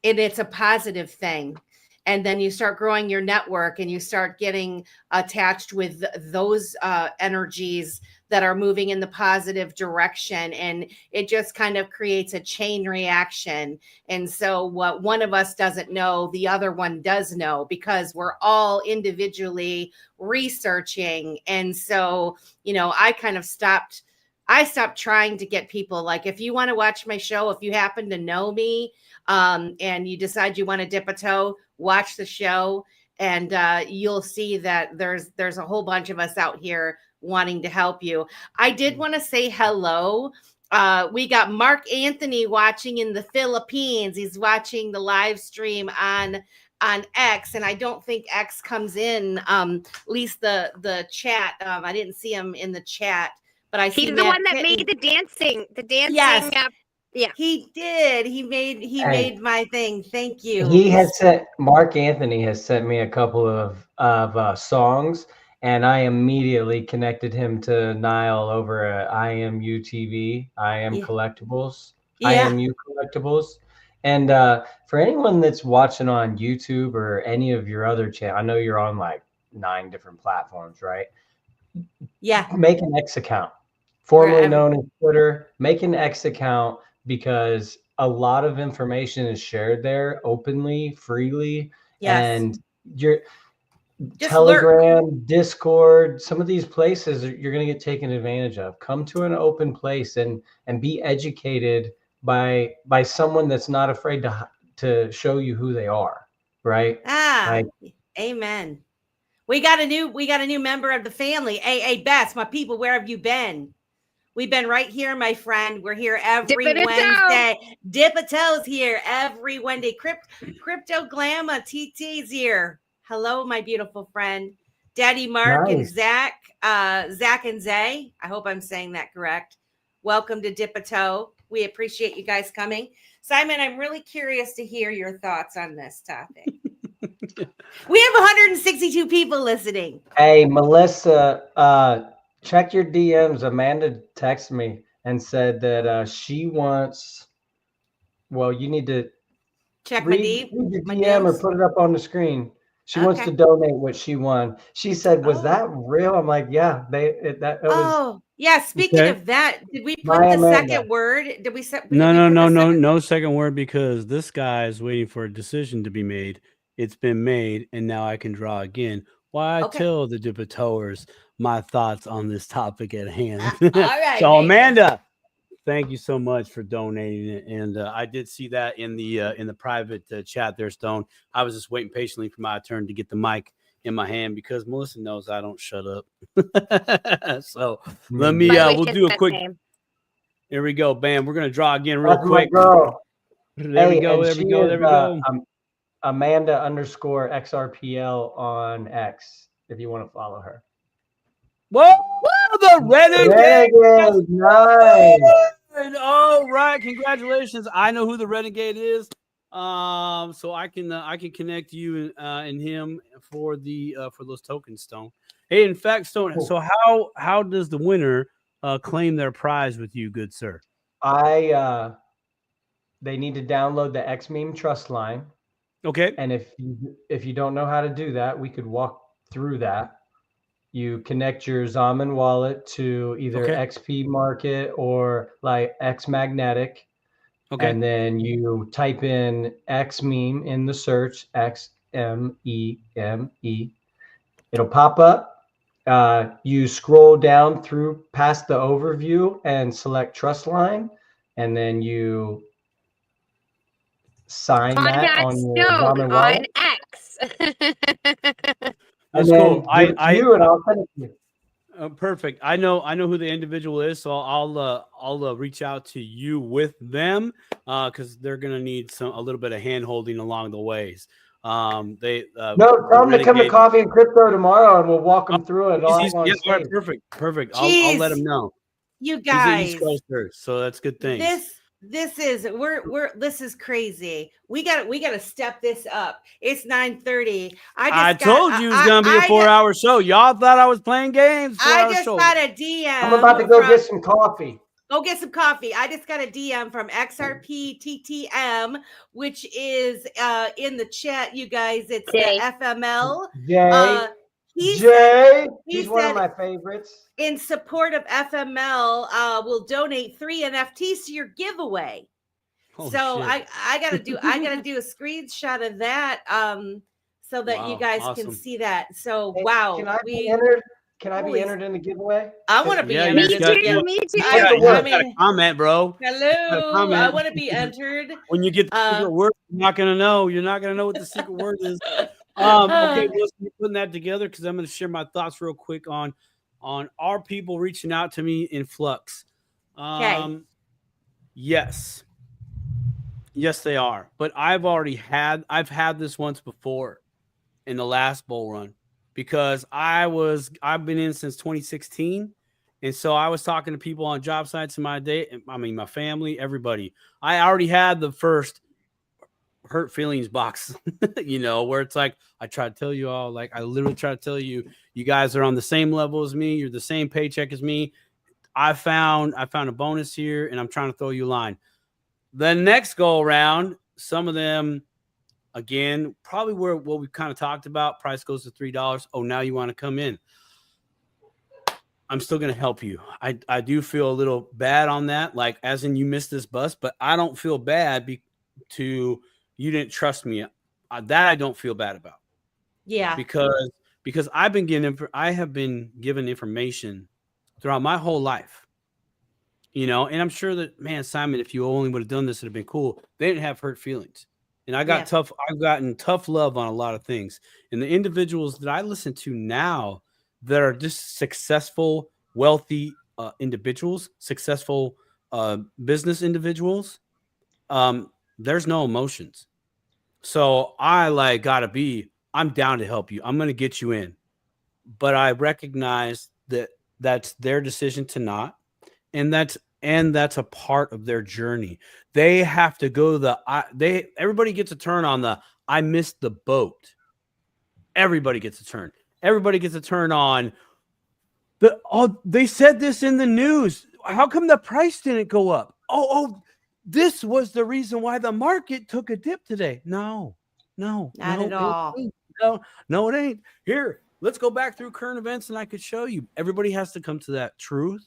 it's a positive thing. And then you start growing your network, and you start getting attached with those energies that are moving in the positive direction. And it just kind of creates a chain reaction. And so what one of us doesn't know, the other one does know, because we're all individually researching. And so, you know, I stopped trying to get people like, if you want to watch my show, if you happen to know me, and you decide you want to dip a toe, watch the show, and you'll see that there's a whole bunch of us out here wanting to help you. I did want to say hello. We got Mark Anthony watching in the Philippines. He's watching the live stream on X, and I don't think X comes in, at least the chat. I didn't see him in the chat, but I see he's the one that made the dancing. Yes. Yeah, he did. He made my thing. Thank you. Mark Anthony has sent me a couple of songs, and I immediately connected him to Niall over at IMU TV, Collectibles, IMU Collectibles. And for anyone that's watching on YouTube or any of your other channels, I know you're on like 9 different platforms, right? Yeah. Make an X account, formerly known as Twitter. Make an X account, because a lot of information is shared there openly, freely. Yes. And your Telegram, Discord, some of these places you're going to get taken advantage of. Come to an open place and be educated by someone that's not afraid to show you who they are, right? Amen. We got a new member of the family. Hey, Bess, my people, where have you been? We've been right here, my friend. We're here every Wednesday. Dip a toes here every Wednesday. Crypto Glamma TT's here. Hello, my beautiful friend, Daddy Mark and Nice. Zach. Zach and Zay. I hope I'm saying that correct. Welcome to Dip a Toe. We appreciate you guys coming. Simon, I'm really curious to hear your thoughts on this topic. We have 162 people listening. Hey, Melissa, check your DMs. Amanda texted me and said that she wants. Well, you need to Check read the my DM or DMs. put it up on the screen. She wants Okay. to donate what she won. She said, "Was Oh. that real?" I'm like, "Yeah, it was." Oh, yeah. Speaking Okay. of that, did we put My the Amanda. second word? Did we set? No second word, because this guy is waiting for a decision to be made. It's been made, and now I can draw again. Why I Okay. tell the Dipatowers my thoughts on this topic at hand. All right. So Nathan. Amanda, thank you so much for donating it, and I did see that in the private chat there, Stone. I was just waiting patiently for my turn to get the mic in my hand because Melissa knows I don't shut up. So let me By the way, we'll his do a best quick. name. Here we go. Bam. We're gonna draw again real That's my quick. girl. There we Hey, go. and There we she go. is, There we go. Amanda_XRPL on X if you want to follow her. Whoa! The Renegade. Renegade, nice. All right, congratulations. I know who the Renegade is. So I can connect you and him for those tokens, Stone. Hey, in fact, Stone. Cool. So how does the winner claim their prize with you, good sir? They need to download the X Meme Trust line. Okay. And if you don't know how to do that, we could walk through that. You connect your Zaman wallet to either Okay. XP Market or like X Magnetic. Okay. And then you type in X Meme in the search, XMEME. It'll pop up. You scroll down through past the overview and select Trust Line. And then you sign that Contact on your Stone Zaman on wallet. X. That's And cool. then give it to you and I'll send it to you. Perfect. I know who the individual is, so I'll reach out to you with them because they're gonna need a little bit of hand holding along the ways. No, tell them to come to Coffee and Crypto tomorrow, and we'll walk them through it all on all stage. right, perfect. I'll let them know. You He's an guys, East Coaster, so that's good things. this is crazy. We gotta step this up. It's 9:30. I told you it was gonna be a 4-hour show. Y'all thought I was playing games. I just got a DM. I'm about to go get some coffee. Go get some coffee. I just got a DM from XRPTTM, which is in the chat, you guys. It's Jay. the FML. Jay, he's one of my favorites. In support of FML, will donate 3 NFTs to your giveaway. Holy so shit. I gotta do a screenshot of that so that you guys can see that. So Hey, wow, can I be entered? Can I be entered in the giveaway? I want to be entered. Me too. I got a comment, bro. Hello. I want to be entered. When you get the secret word, you're not gonna know. You're not gonna know what the secret word is. Okay, let's be putting that together because I'm gonna share my thoughts real quick on our people reaching out to me in flux. Yes, they are. But I've had this once before in the last bull run because I've been in since 2016. And so I was talking to people on job sites in my family, everybody. I already had the first hurt feelings box, where it's like, I try to tell you all, like I literally try to tell you, you guys are on the same level as me. You're the same paycheck as me. I found a bonus here and I'm trying to throw you a line. The next go around, some of them, again, probably what we kind of talked about, price goes to $3. Oh, now you want to come in. I'm still going to help you. I do feel a little bad on that, like as in you missed this bus, but I don't feel bad you didn't trust me. That I don't feel bad about. Yeah. Because I have been given information throughout my whole life. And I'm sure that, man, Simon, if you only would have done this, it'd have been cool. They didn't have hurt feelings. And I've gotten tough love on a lot of things. And the individuals that I listen to now that are just successful, wealthy individuals, successful business individuals, there's no emotions. So I gotta be I'm down to help you. I'm going to get you in. But I recognize that that's their decision to not, and that's a part of their journey. They have to go everybody gets a turn on the I missed the boat. Everybody gets a turn. Everybody gets a turn on they said this in the news. How come the price didn't go up? This was the reason why the market took a dip today. No, not at all. No, it ain't. Here, let's go back through current events and I could show you. Everybody has to come to that truth,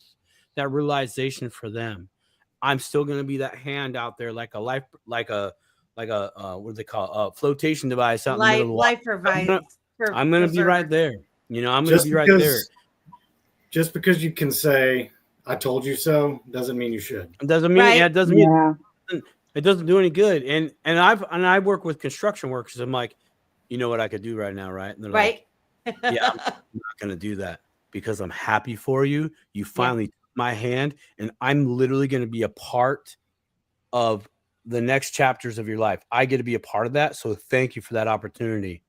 that realization for them. I'm still going to be that hand out there like a what do they call a flotation device out in the middle of the Life provides. I'm going to be right there. I'm going to be right there. Just because you can say, I told you so, doesn't mean you should. It doesn't mean, it doesn't mean it doesn't do any good. And I work with construction workers. I'm like, you know what I could do right now, right? And they're like, yeah, I'm not going to do that because I'm happy for you. You finally took my hand, and I'm literally going to be a part of the next chapters of your life. I get to be a part of that. So thank you for that opportunity.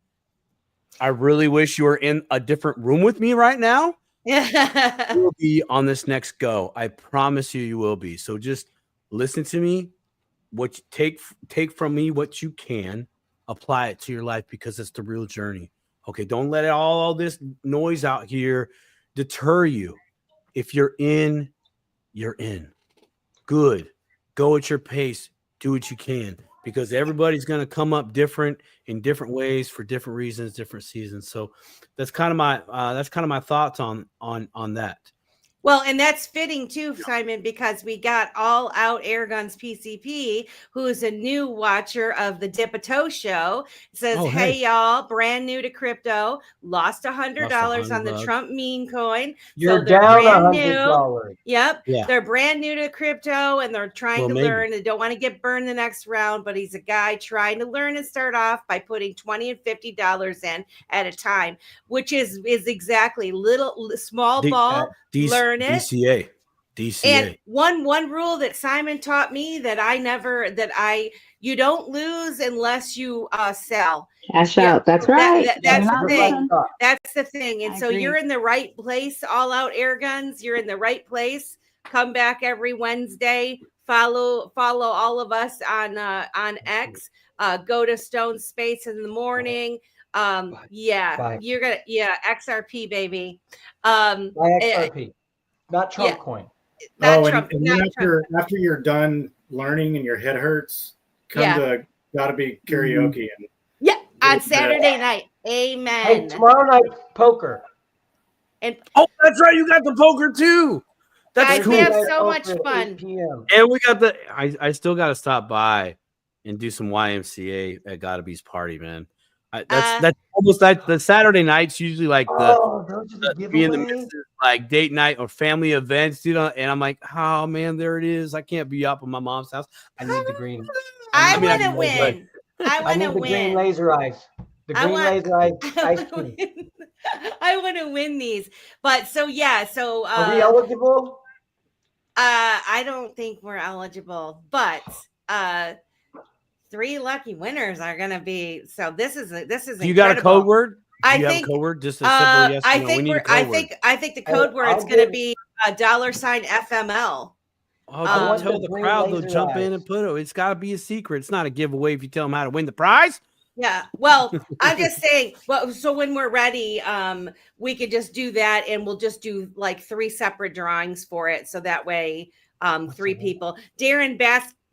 I really wish you were in a different room with me right now. Yeah. You will be on this next go. I promise you will be. So just listen to me. What you take from me what you can, apply it to your life because it's the real journey. Okay, don't let all this noise out here deter you. If you're in, you're in. Good. Go at your pace. Do what you can because everybody's going to come up different in different ways for different reasons, different seasons. So that's kind of my thoughts on that. Well, and that's fitting too, Simon, because we got All Out Airguns PCP, who is a new watcher of the Dip a Toe show. It says, hey, y'all, brand new to crypto, lost $100 on the Trump meme coin. You're down $100. Yep. Yeah. They're brand new to crypto and they're trying to learn. They don't want to get burned the next round, but he's a guy trying to learn and start off by putting $20 and $50 in at a time, which is exactly small ball. Learn it. DCA. And one rule that Simon taught me that you don't lose unless you sell. Cash out. That's right. That's the thing. That's the thing. And so you're in the right place. All Out Airguns. You're in the right place. Come back every Wednesday. Follow all of us on X. Go to Stone Space in the morning. You're gonna XRP baby. XRP, not Trump coin. After you're done learning and your head hurts, come to Gotta Be Karaoke and on Saturday night. Amen. Hey, tomorrow night poker. And that's right, you got the poker too. That's cool. We have so much fun. And we got I still got to stop by and do some YMCA at Gotta Be's party, man. That's almost like the Saturday nights usually like like date night or family events, and I'm like, oh man, there it is. I can't be up in my mom's house. I need the green. I want to win. I want to win. Green laser eyes. The green laser eyes ice cream. I want to win these, but so are we eligible? I don't think we're eligible, but 3 lucky winners are going to be. So this is you got a code word? I think code word. Just a simple yes. I think the code word is going to be $FML. Don't tell the crowd. They'll jump in and put it. It's got to be a secret. It's not a giveaway if you tell them how to win the prize. Yeah. Well, I'm just saying. Well, so when we're ready, we could just do that, and we'll just do like 3 separate drawings for it, so that way, 3 people. Darren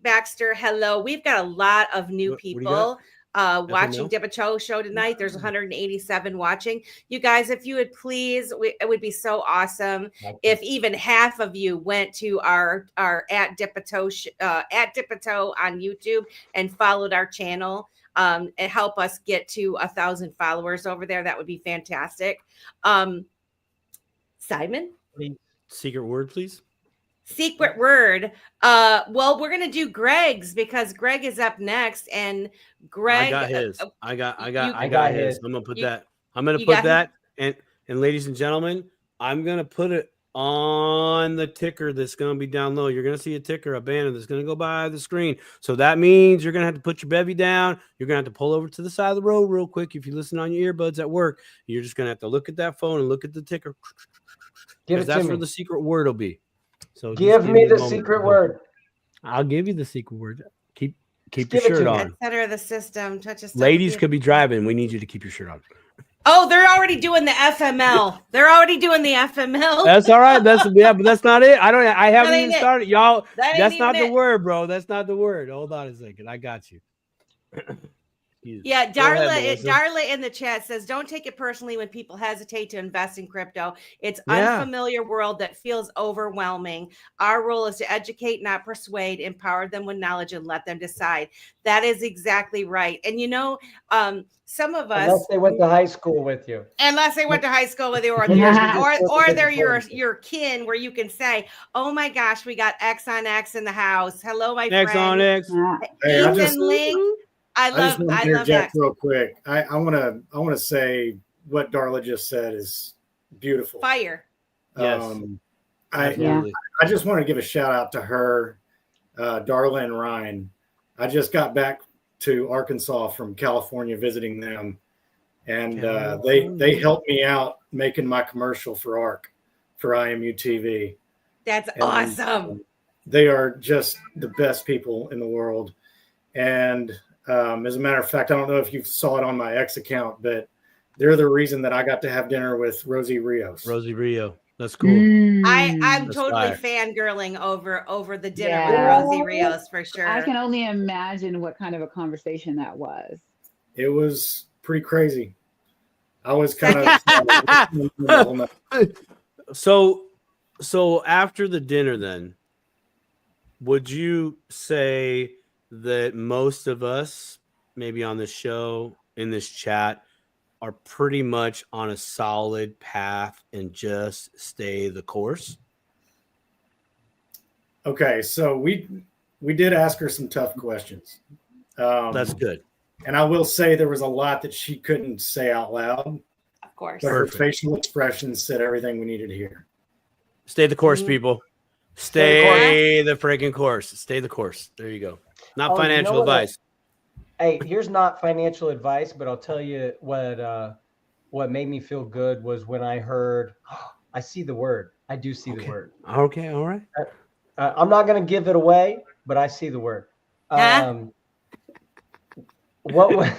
Baxter, hello. We've got a lot of new people watching Dip a Toe show tonight. There's 187 watching. You guys, if you would please, it would be so awesome if even half of you went to our at Dip a Toe on YouTube and followed our channel. And help us get to 1,000 followers over there. That would be fantastic. Simon? Secret word, please. Secret word. Well, we're gonna do Greg's because Greg is up next, and Greg. I got his. I got his. I'm gonna put that. I'm gonna put that. And ladies and gentlemen, I'm gonna put it on the ticker that's going to be down low. You're going to see a ticker, a banner that's going to go by the screen. So that means you're going to have to put your bevy down. You're going to have to pull over to the side of the road real quick. If you listen on your earbuds at work, you're just going to have to look at that phone and look at the ticker. Give it that's to where me. the secret word will be. So Give me the secret word. I'll give you the secret word. Keep your give it to shirt me. on. Center of the system. Touch us. Ladies could be driving. We need you to keep your shirt on. Oh, they're already doing the FML. They're already doing the FML. That's all right. But that's not it. I haven't even started. Y'all, that's not the it. word, bro. That's not the word. Hold on a second. I got you. Yeah, Darla in the chat says, don't take it personally when people hesitate to invest in crypto. It's unfamiliar world that feels overwhelming. Our role is to educate, not persuade, empower them with knowledge, and let them decide. That is exactly right. And some of us, unless they went to high school with you, or they're your kin, where you can say, oh my gosh, we got X on X in the house. Hello, my friend. X on X. Hey, Ethan Link. I love interject real quick. I want to say what Darla just said is beautiful. Fire. Yes. I just want to give a shout out to her, Darla and Ryan. I just got back to Arkansas from California visiting them, and they helped me out making my commercial for ARC for IMU TV. That's awesome. They are just the best people in the world, and as a matter of fact, I don't know if you saw it on my X account, but they're the reason that I got to have dinner with Rosie Rios. Rosie Rio. That's cool. I'm totally fangirling over the dinner with Rosie Rios for sure. I can only imagine what kind of a conversation that was. It was pretty crazy. I was kind of So after the dinner, then, would you say that most of us, maybe on the show, in this chat, are pretty much on a solid path and just stay the course? Okay, so we did ask her some tough questions. That's good. And I will say there was a lot that she couldn't say out loud. Of course. But her facial expressions said everything we needed to hear. Stay the course, people. Stay the freaking course. Stay the course. There you go. Not financial advice. Hey, here's not financial advice, but I'll tell you what made me feel good was when I heard, I see the word. I do see the word. Okay, all right. I'm not going to give it away, but I see the word. What was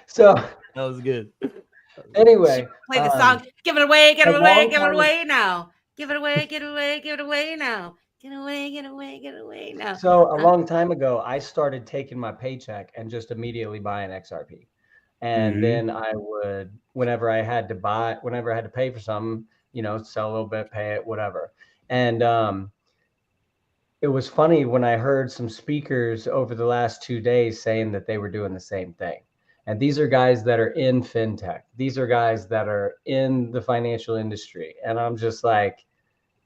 so that was good. Anyway, play the song. Give it away, give it away, give it away now. Give it away, give it away, give it away now. Get away, get away, get away now. So a long time ago, I started taking my paycheck and just immediately buying XRP. And then I would, whenever I had to pay for something, sell a little bit, pay it, whatever. And it was funny when I heard some speakers over the last 2 days saying that they were doing the same thing. And these are guys that are in fintech. These are guys that are in the financial industry. And I'm just like,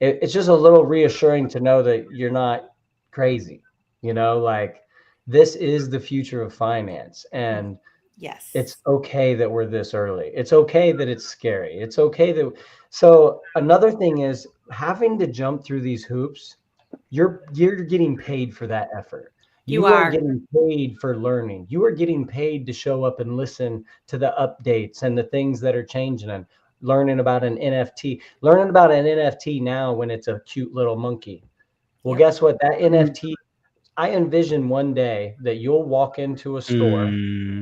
it's just a little reassuring to know that you're not crazy, like this is the future of finance. And yes, it's okay that we're this early. It's okay that it's scary. It's okay that. So another thing is having to jump through these hoops. You're getting paid for that effort. You are getting paid for learning. You are getting paid to show up and listen to the updates and the things that are changing and learning about an NFT now when it's a cute little monkey. Well, guess what? That NFT, I envision one day that you'll walk into a store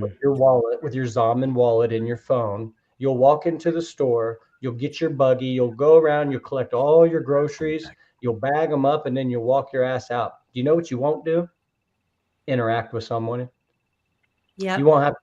with your wallet, with your Zalman wallet in your phone. You'll walk into the store, you'll get your buggy, you'll go around, you'll collect all your groceries, you'll bag them up, and then you'll walk your ass out. Do you know what you won't do? Interact with someone. Yeah. You won't have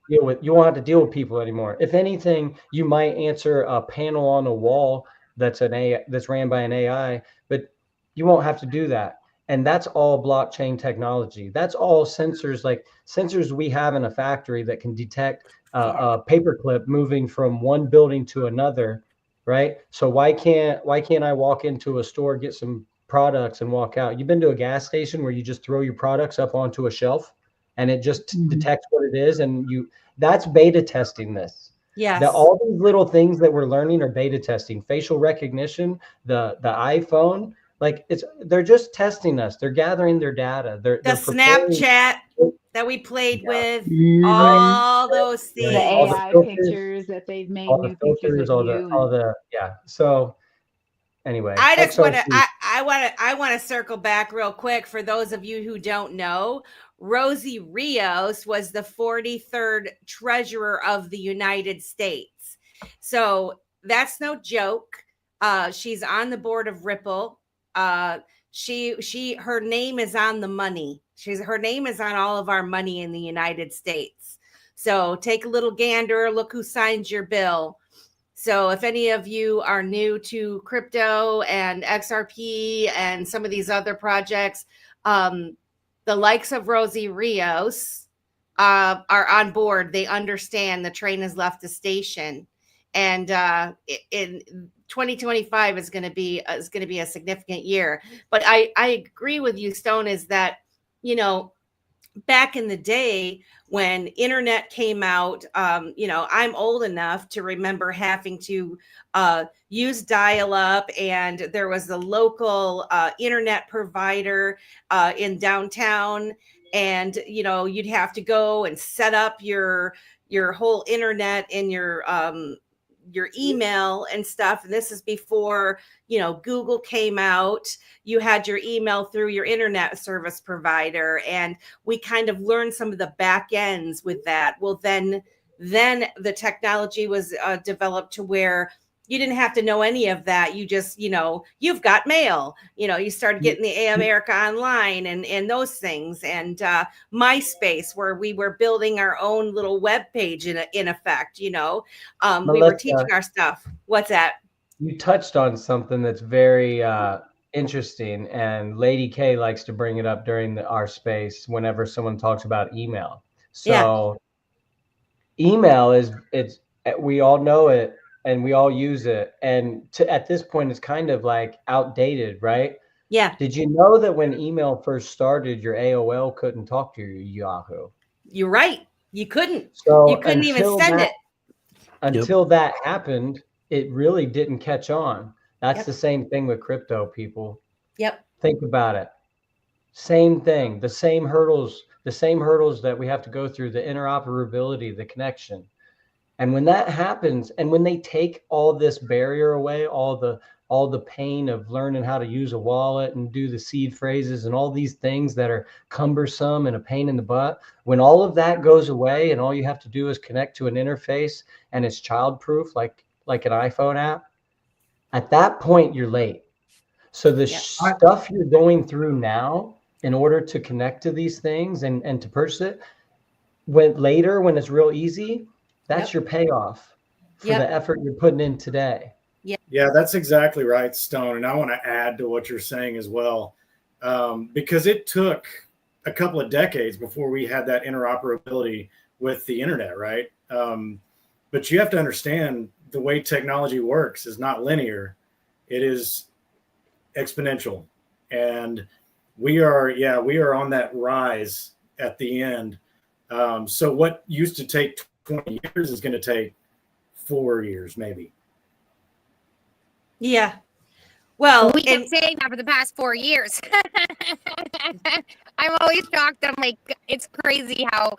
to deal with people anymore. If anything, you might answer a panel on a wall that's ran by an AI, but you won't have to do that. And that's all blockchain technology. That's all sensors, like sensors we have in a factory that can detect a paperclip moving from one building to another, right? So why can't I walk into a store, get some products, and walk out? You've been to a gas station where you just throw your products up onto a shelf and it just detects what it is, and that's beta testing this. Yes. All these little things that we're learning are beta testing. Facial recognition, the iPhone, like they're just testing us. They're gathering their data. The They're preparing. Snapchat that we played with, Mhm. all those The things. all the AI filters, pictures that they've made, all the new pictures filters, of all you. the yeah. So anyway, I just want to XRP. I want to circle back real quick for those of you who don't know. Rosie Rios was the 43rd treasurer of the United States. So that's no joke. She's on the board of Ripple. Her name is on the money. Her name is on all of our money in the United States. So take a little gander, look who signs your bill. So if any of you are new to crypto and XRP and some of these other projects, the likes of Rosie Rios are on board. They understand the train has left the station, and in 2025 is going to be a significant year. But I agree with you, Stone, is that, you know, back in the day when internet came out, you know, I'm old enough to remember having to use dial-up, and there was a local internet provider in downtown, and you know, you'd have to go and set up your whole internet in your email and stuff. And this is before, you know, Google came out. You had your email through your internet service provider, and we kind of learned some of the back ends with that. Well, then the technology was developed to where you didn't have to know any of that. You just, you know, you've got mail, you know, you started getting the America Online and those things, and MySpace, where we were building our own little web page in effect, you know. We were teaching our stuff. What's that? You touched on something that's very interesting, and Lady K likes to bring it up during our space whenever someone talks about email. So email we all know it and we all use it, and at this point it's kind of like outdated, right? Yeah. Did you know that when email first started, your AOL couldn't talk to your Yahoo? You're right. You couldn't. So you couldn't even send it. Until that happened, it really didn't catch on. That's the same thing with crypto, people. Yep. Think about it. Same thing. The same hurdles that we have to go through, the interoperability, the connection. And when that happens, and when they take all this barrier away, all the pain of learning how to use a wallet and do the seed phrases and all these things that are cumbersome and a pain in the butt, when all of that goes away and all you have to do is connect to an interface and it's childproof, like an iPhone app, at that point you're late. So the stuff you're going through now in order to connect to these things and to purchase it, when it's real easy, that's your payoff for the effort you're putting in today. Yeah, that's exactly right, Stone. And I want to add to what you're saying as well, because it took a couple of decades before we had that interoperability with the internet, right? But you have to understand the way technology works is not linear. It is exponential. And we are on that rise at the end. So what used to take 20 years is going to take 4 years, maybe. Yeah. Well, we kept saying that for the past 4 years. I'm always shocked. I'm like, it's crazy how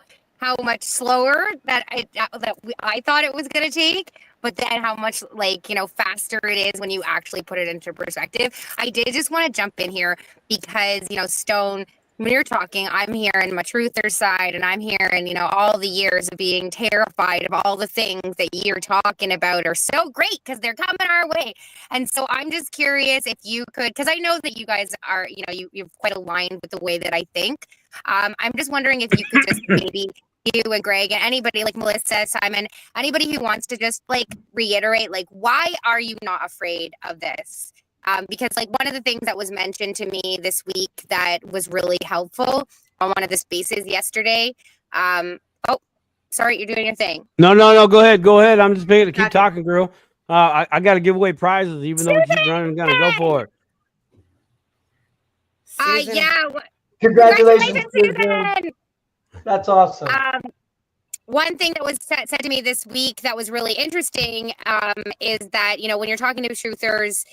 much slower that I thought it was going to take, but then how much, like, you know, faster it is when you actually put it into perspective. I did just want to jump in here because, you know, Stone, when you're talking, I'm hearing my truther side, and I'm hearing, you know, all the years of being terrified of all the things that you're talking about are so great because they're coming our way. And so I'm just curious if you could, because I know that you guys are, you know, you're quite aligned with the way that I think. I'm just wondering if you could just maybe, you and Greg and anybody like Melissa, Simon, anybody who wants to just like reiterate, like, why are you not afraid of this? Because like one of the things that was mentioned to me this week that was really helpful on one of the spaces yesterday. Oh, sorry, you're doing your thing. No, go ahead. I'm just paying to keep talking, girl. I got to give away prizes, even though we keep running. I'm gonna go for it. Congratulations, Susan. That's awesome. one thing that was said to me this week that was really interesting is that, you know, when you're talking to truthers,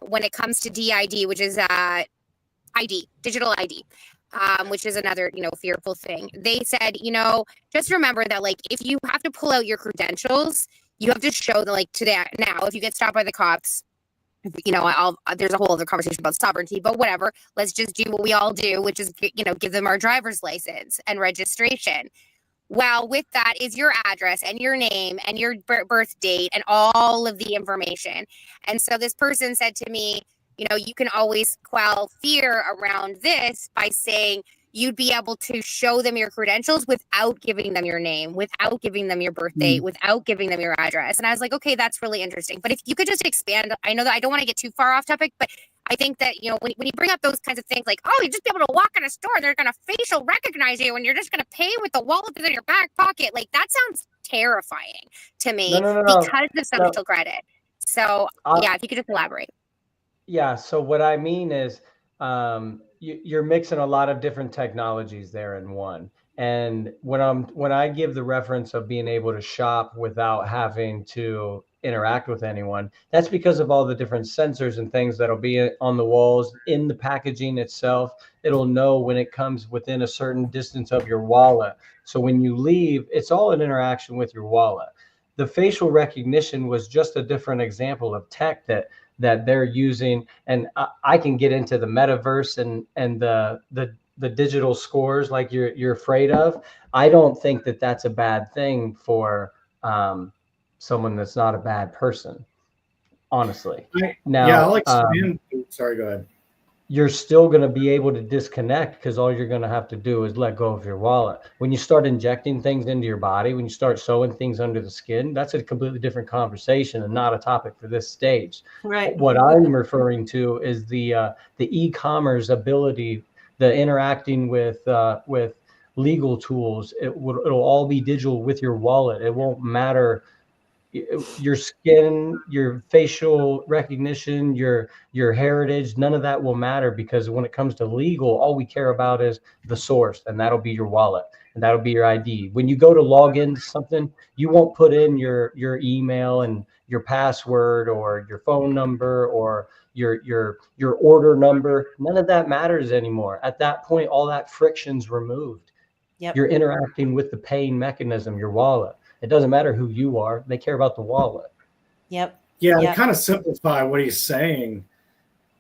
when it comes to DID, which is ID, digital ID, which is another, you know, fearful thing. They said, you know, just remember that, like, if you have to pull out your credentials, you have to show that, like, today, now, if you get stopped by the cops, you know, there's a whole other conversation about sovereignty, but whatever. Let's just do what we all do, which is, you know, give them our driver's license and registration. Well, with that is your address and your name and your birth date and all of the information. And so this person said to me, you know, you can always quell fear around this by saying you'd be able to show them your credentials without giving them your name, without giving them your birth date, without giving them your address. And I was like, okay, that's really interesting. But if you could just expand, I know that I don't want to get too far off topic, but I think that, you know, when you bring up those kinds of things like, oh, you just be able to walk in a store, they're going to facial recognize you and you're just going to pay with the wallet that's in your back pocket. Like, that sounds terrifying to me because of social credit. So yeah, if you could just elaborate. Yeah. So what I mean is you're mixing a lot of different technologies there in one. And when I give the reference of being able to shop without having to interact with anyone, that's because of all the different sensors and things that'll be on the walls, in the packaging itself. It'll know when it comes within a certain distance of your wallet. So when you leave, it's all an interaction with your wallet. The facial recognition was just a different example of tech that they're using. And I can get into the metaverse and the digital scores like you're afraid of. I don't think that that's a bad thing for someone that's not a bad person, honestly. Now, yeah, I'll expand. Sorry, go ahead. You're still going to be able to disconnect because all you're going to have to do is let go of your wallet. When you start injecting things into your body, when you start sewing things under the skin, that's a completely different conversation and not a topic for this stage. Right. What I'm referring to is the e-commerce ability, the interacting with legal tools. It'll all be digital with your wallet. It won't matter your skin, your facial recognition, your heritage, none of that will matter, because when it comes to legal, all we care about is the source, and that'll be your wallet and that'll be your ID. When you go to log into something, you won't put in your email and your password or your phone number or your order number. None of that matters anymore. At that point, all that friction's removed. Yep. You're interacting with the paying mechanism, your wallet. It doesn't matter who you are. They care about the wallet. Yep. Yeah, Yep. to kind of simplify what he's saying,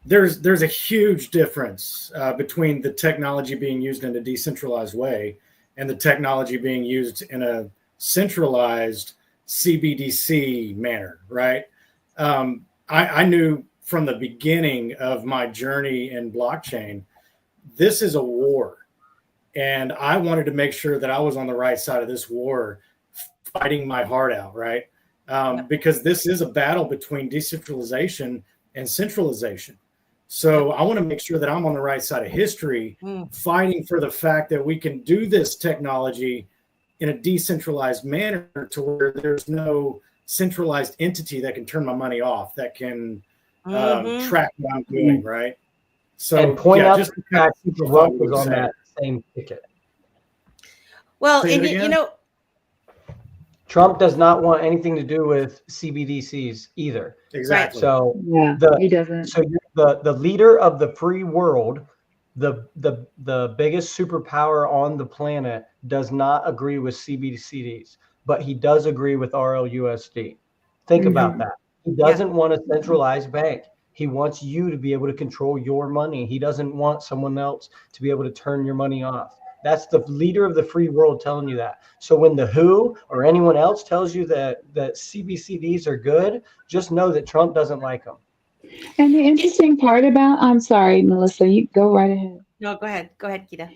there's a huge difference between the technology being used in a decentralized way and the technology being used in a centralized CBDC manner, right? I knew from the beginning of my journey in blockchain, this is a war. And I wanted to make sure that I was on the right side of this war, fighting my heart out, right? Because this is a battle between decentralization and centralization. So I want to make sure that I'm on the right side of history, fighting for the fact that we can do this technology in a decentralized manner to where there's no centralized entity that can turn my money off, that can track what I'm doing, right? So and point out just the fact that Trump was on that same ticket. Well, and you know, Trump does not want anything to do with CBDCs either. Exactly. So Yeah, he doesn't. So the leader of the free world, the biggest superpower on the planet, does not agree with CBDCs, but he does agree with RLUSD. Think about that. He doesn't want a centralized bank. He wants you to be able to control your money. He doesn't want someone else to be able to turn your money off. That's the leader of the free world telling you that. So when the WHO or anyone else tells you that CBDCs are good, just know that Trump doesn't like them. And the interesting part about, I'm sorry, Melissa, you go right ahead. No, go ahead. Go ahead, Kita.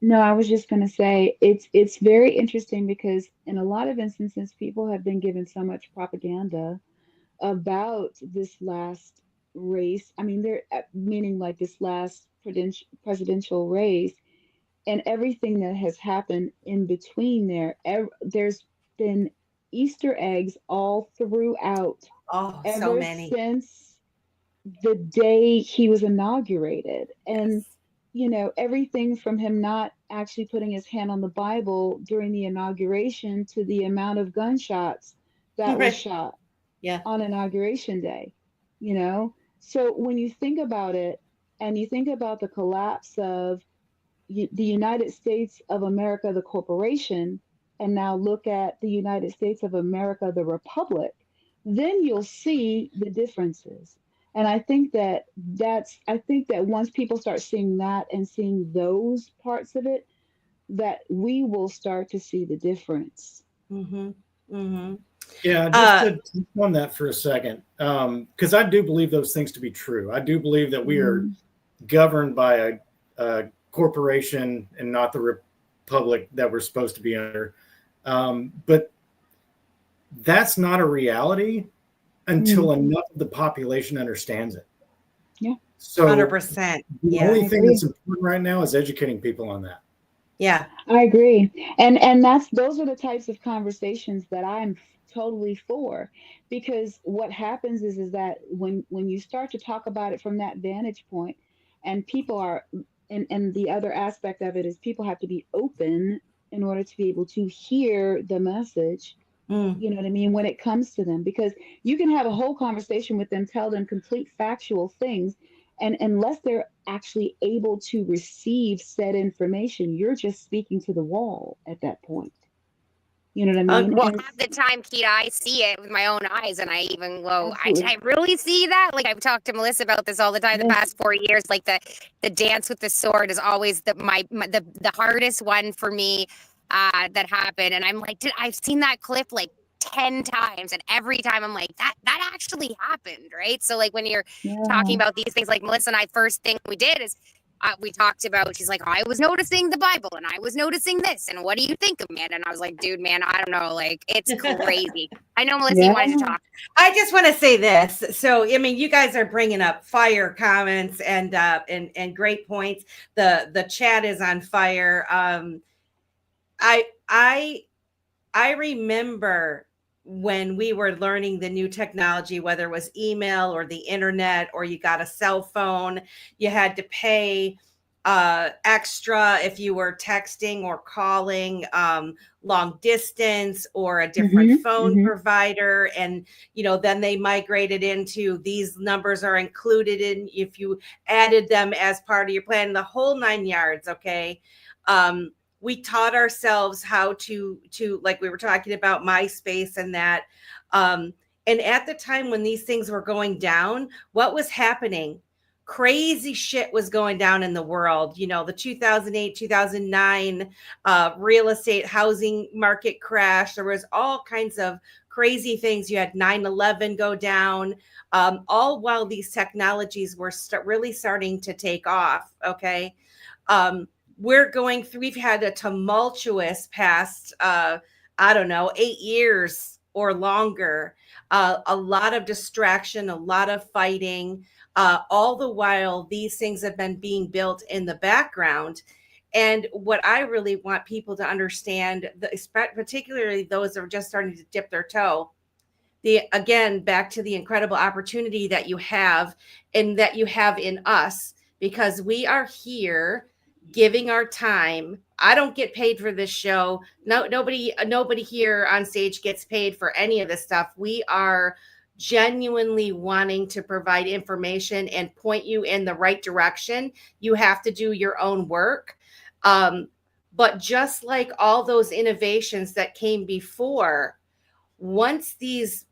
No, I was just going to say it's very interesting because in a lot of instances, people have been given so much propaganda about this last race. I mean, they're meaning like this last presidential race and everything that has happened in between there. There's been Easter eggs all throughout. Oh, so ever many. Since the day he was inaugurated. And everything from him not actually putting his hand on the Bible during the inauguration to the amount of gunshots that was Right. shot Yeah. on inauguration day, you know? So when you think about it and you think about the collapse of the United States of America, the corporation, and now look at the United States of America, the republic, then you'll see the differences. And I think that once people start seeing that and seeing those parts of it, that we will start to see the difference. Mm-hmm. Mm-hmm. Yeah, just to touch on that for a second, because I do believe those things to be true. I do believe that we are governed by a corporation and not the republic that we're supposed to be under. But that's not a reality until enough of the population understands it. Yeah. So 100%. the only thing that's important right now is educating people on that. Yeah, I agree. And those are the types of conversations that I'm totally for, because what happens is that when you start to talk about it from that vantage point, and people are, and the other aspect of it is people have to be open in order to be able to hear the message. You know what I mean? When it comes to them, because you can have a whole conversation with them, tell them complete factual things, and unless they're actually able to receive said information, you're just speaking to the wall at that point. You know what I mean? Well, half the time, Keita, I see it with my own eyes, and I even go, did I really see that? Like, I've talked to Melissa about this all the time the past 4 years. Like, the dance with the sword is always the hardest one for me that happened. And I'm like, I've seen that clip like 10 times, and every time I'm like, that actually happened, right? So, like, when you're talking about these things, like Melissa and I, first thing we did is we talked about, she's like, I was noticing the Bible and I was noticing this, and what do you think of it? And I was like, dude, man, I don't know, like, it's crazy. I know, Melissa, you wanted to talk. I just want to say this. So, I mean, you guys are bringing up fire comments and great points. The chat is on fire. I remember when we were learning the new technology, whether it was email or the internet, or you got a cell phone, you had to pay extra if you were texting or calling long distance, or a different phone provider. And, then they migrated into these numbers are included in if you added them as part of your plan, the whole 9 yards. Okay. We taught ourselves how to, like we were talking about MySpace and that. And at the time when these things were going down, what was happening? Crazy shit was going down in the world. The 2008, 2009 real estate housing market crash. There was all kinds of crazy things. You had 9/11 go down, all while these technologies were really starting to take off. Okay. We've had a tumultuous past, 8 years or longer, a lot of distraction, a lot of fighting, all the while these things have been being built in the background. And what I really want people to understand, particularly those that are just starting to dip their toe, again, back to the incredible opportunity that you have and that you have in us, because we are here giving our time. I don't get paid for this show. Nobody here on stage gets paid for any of this stuff. We are genuinely wanting to provide information and point you in the right direction. You have to do your own work. But just like all those innovations that came before, once these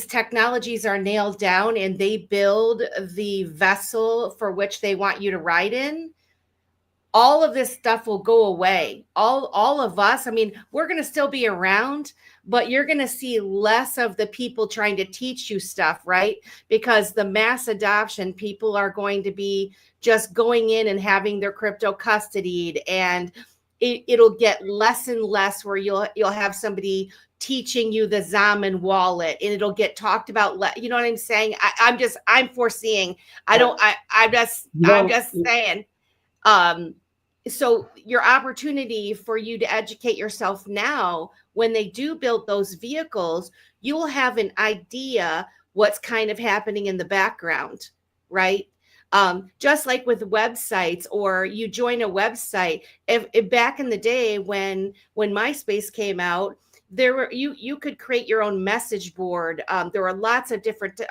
technologies are nailed down and they build the vessel for which they want you to ride in, all of this stuff will go away. All of us, I mean, we're going to still be around, but you're going to see less of the people trying to teach you stuff, right? Because the mass adoption, people are going to be just going in and having their crypto custodied, and it'll get less and less where you'll have somebody teaching you the Zaman wallet, and it'll get talked about. You know what I'm saying? I'm foreseeing. I'm just saying. So your opportunity for you to educate yourself now, when they do build those vehicles, you will have an idea what's kind of happening in the background, right? Just like with websites, or you join a website. If back in the day when MySpace came out, there were you could create your own message board. There were lots of different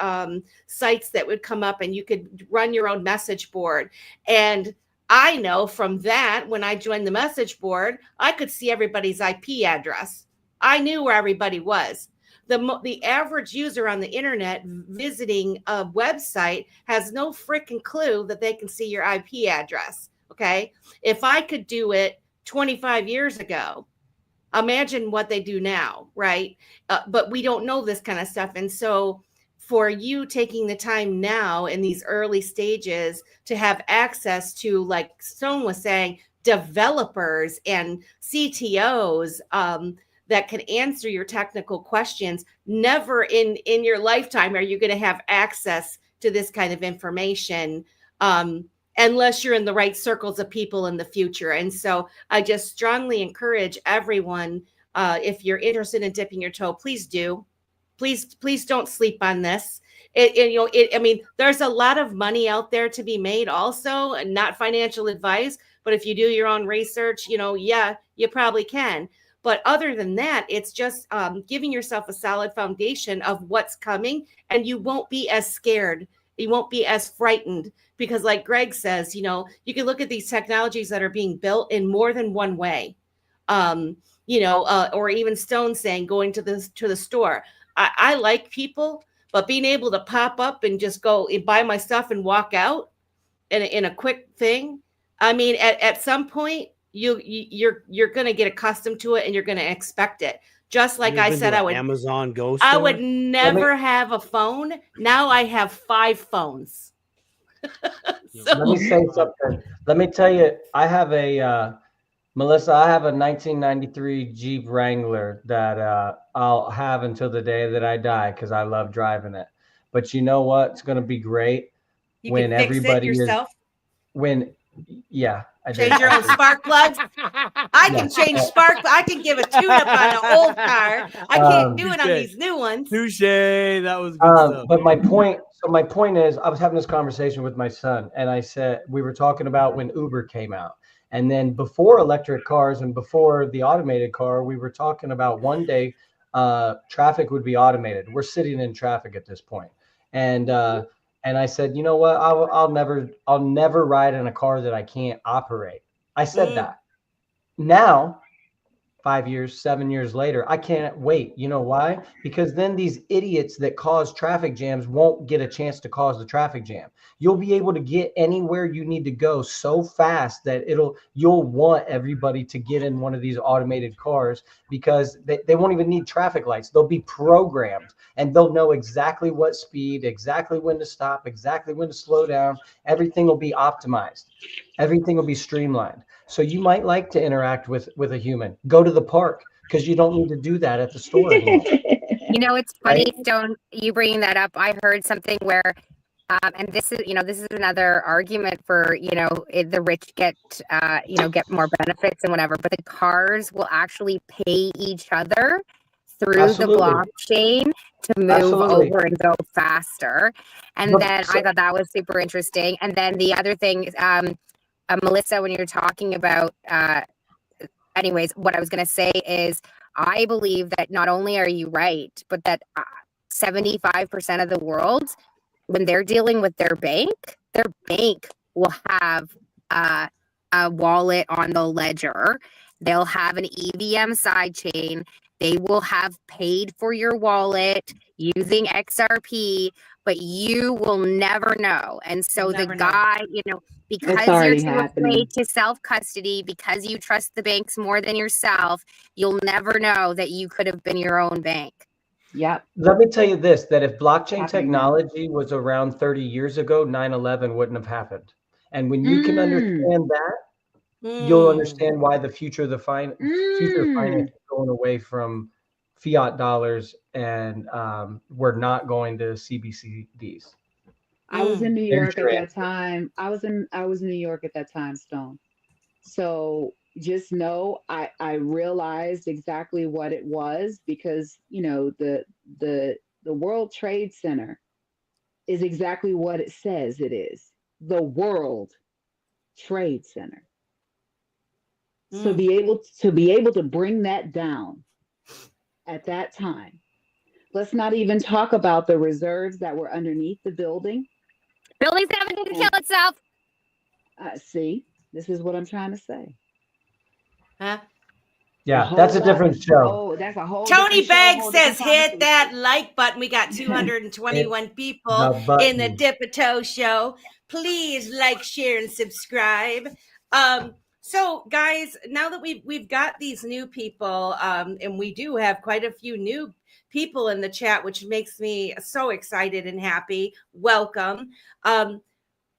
sites that would come up, and you could run your own message board. And I know from that, when I joined the message board, I could see everybody's IP address. I knew where everybody was. The average user on the internet visiting a website has no freaking clue that they can see your IP address. Okay. If I could do it 25 years ago, imagine what they do now, right? But we don't know this kind of stuff. And so for you taking the time now in these early stages to have access to, like Stone was saying, developers and CTOs that can answer your technical questions, never in your lifetime are you going to have access to this kind of information unless you're in the right circles of people in the future. And so I just strongly encourage everyone, if you're interested in dipping your toe, please do. Please don't sleep on this. I mean, there's a lot of money out there to be made also, and not financial advice, but if you do your own research, yeah, you probably can. But other than that, it's just giving yourself a solid foundation of what's coming, and you won't be as scared. You won't be as frightened, because like Greg says, you can look at these technologies that are being built in more than one way. Or even Stone saying going to the store. I like people, but being able to pop up and just go and buy my stuff and walk out in a quick thing. I mean, at some point you're going to get accustomed to it, and you're going to expect it. Just like I said, I would Amazon Go I store? would never have a phone. Now I have 5 phones. Let me say something. Let me tell you, I have Melissa, I have a 1993 Jeep Wrangler that I'll have until the day that I die, because I love driving it. But you know what? It's going to be great You when can fix everybody it yourself. I Change your own spark plugs. I can change I can give a tune-up on an old car. I can't do it on these new ones. Touche. That was good stuff. But my point is, I was having this conversation with my son, and I said, we were talking about when Uber came out. And then before electric cars and before the automated car, we were talking about one day traffic would be automated. We're sitting in traffic at this point. And I said, you know what? I'll never ride in a car that I can't operate. I said that. Now, 5 years, 7 years later, I can't wait. You know why? Because then these idiots that cause traffic jams won't get a chance to cause the traffic jam. You'll be able to get anywhere you need to go so fast that you'll want everybody to get in one of these automated cars, because they won't even need traffic lights. They'll be programmed, and they'll know exactly what speed, exactly when to stop, exactly when to slow down. Everything will be optimized. Everything will be streamlined. So you might like to interact with a human. Go to the park, because you don't need to do that at the store anymore. It's funny, right? Stone, you bringing that up. I heard something where, and this is another argument for, the rich get more benefits and whatever, but the cars will actually pay each other through the blockchain to move over and go faster. And then I thought that was super interesting. And then the other thing, Melissa, when you're talking about, anyways, what I was going to say is, I believe that not only are you right, but that 75% of the world, when they're dealing with their bank will have a wallet on the ledger. They'll have an EVM sidechain. They will have paid for your wallet using XRP, but you will never know. And so the guy, because you're too afraid to self-custody, because you trust the banks more than yourself, you'll never know that you could have been your own bank. Yep. Let me tell you this, that if blockchain technology was around 30 years ago, 9/11 wouldn't have happened. And when you can understand that, you'll understand why the future of finance is going away from fiat dollars, and we're not going to CBDCs. I was in New York at that time. I was in New York at that time, Stone. So just know I realized exactly what it was, because the World Trade Center is exactly what it says it is. the World Trade Center. So Mm. be able to bring that down at that time. Let's not even talk about the reserves that were underneath the building. Building's having to kill itself. See, this is what I'm trying to say. Huh? Yeah, that's a different show. Oh, that's a whole Tony different show, Begg whole says, different hit that like button. We got 221 people in the Dipito show. Please like, share, and subscribe. So guys, now that we've got these new people, and we do have quite a few new people in the chat, which makes me so excited and happy. Welcome.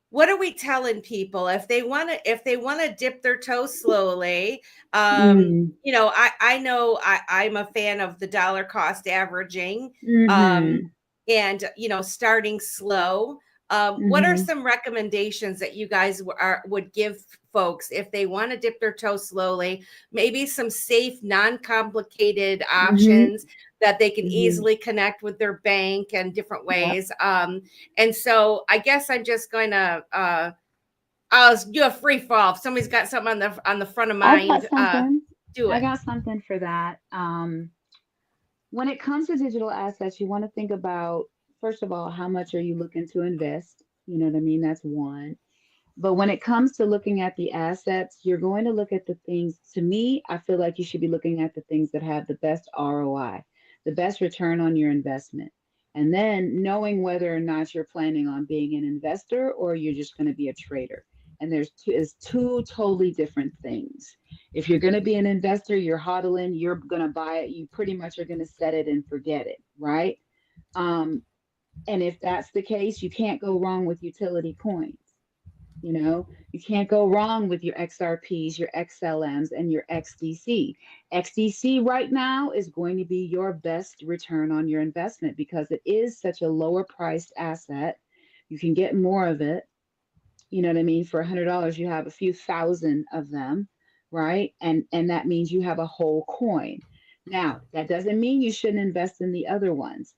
What are we telling people if they want to dip their toe slowly? You know, I know I'm a fan of the dollar cost averaging, and you know, starting slow. What are some recommendations that you guys would give folks if they want to dip their toe slowly? Maybe some safe, non-complicated options that they can easily connect with their bank and different ways. And so I guess I'm just going to I'll do a free fall. If somebody's got something on the front of mind, do it. I got something for that. When it comes to digital assets, you want to think about, first of all, how much are you looking to invest? You know what I mean? That's one. But when it comes to looking at the assets, you're going to look at the things, to me, I feel like you should be looking at the things that have the best ROI, the best return on your investment. And then knowing whether or not you're planning on being an investor or you're just going to be a trader. And there's two totally different things. If you're going to be an investor, you're hodling, you're going to buy it, you pretty much are going to set it and forget it, right? And if that's the case, you can't go wrong with utility coins. You know, you can't go wrong with your XRPs, your XLMs, and your XDC. XDC right now is going to be your best return on your investment because it is such a lower priced asset. You can get more of it. You know what I mean? For $100, you have a few thousand of them, right? And that means you have a whole coin. Now, that doesn't mean you shouldn't invest in the other ones.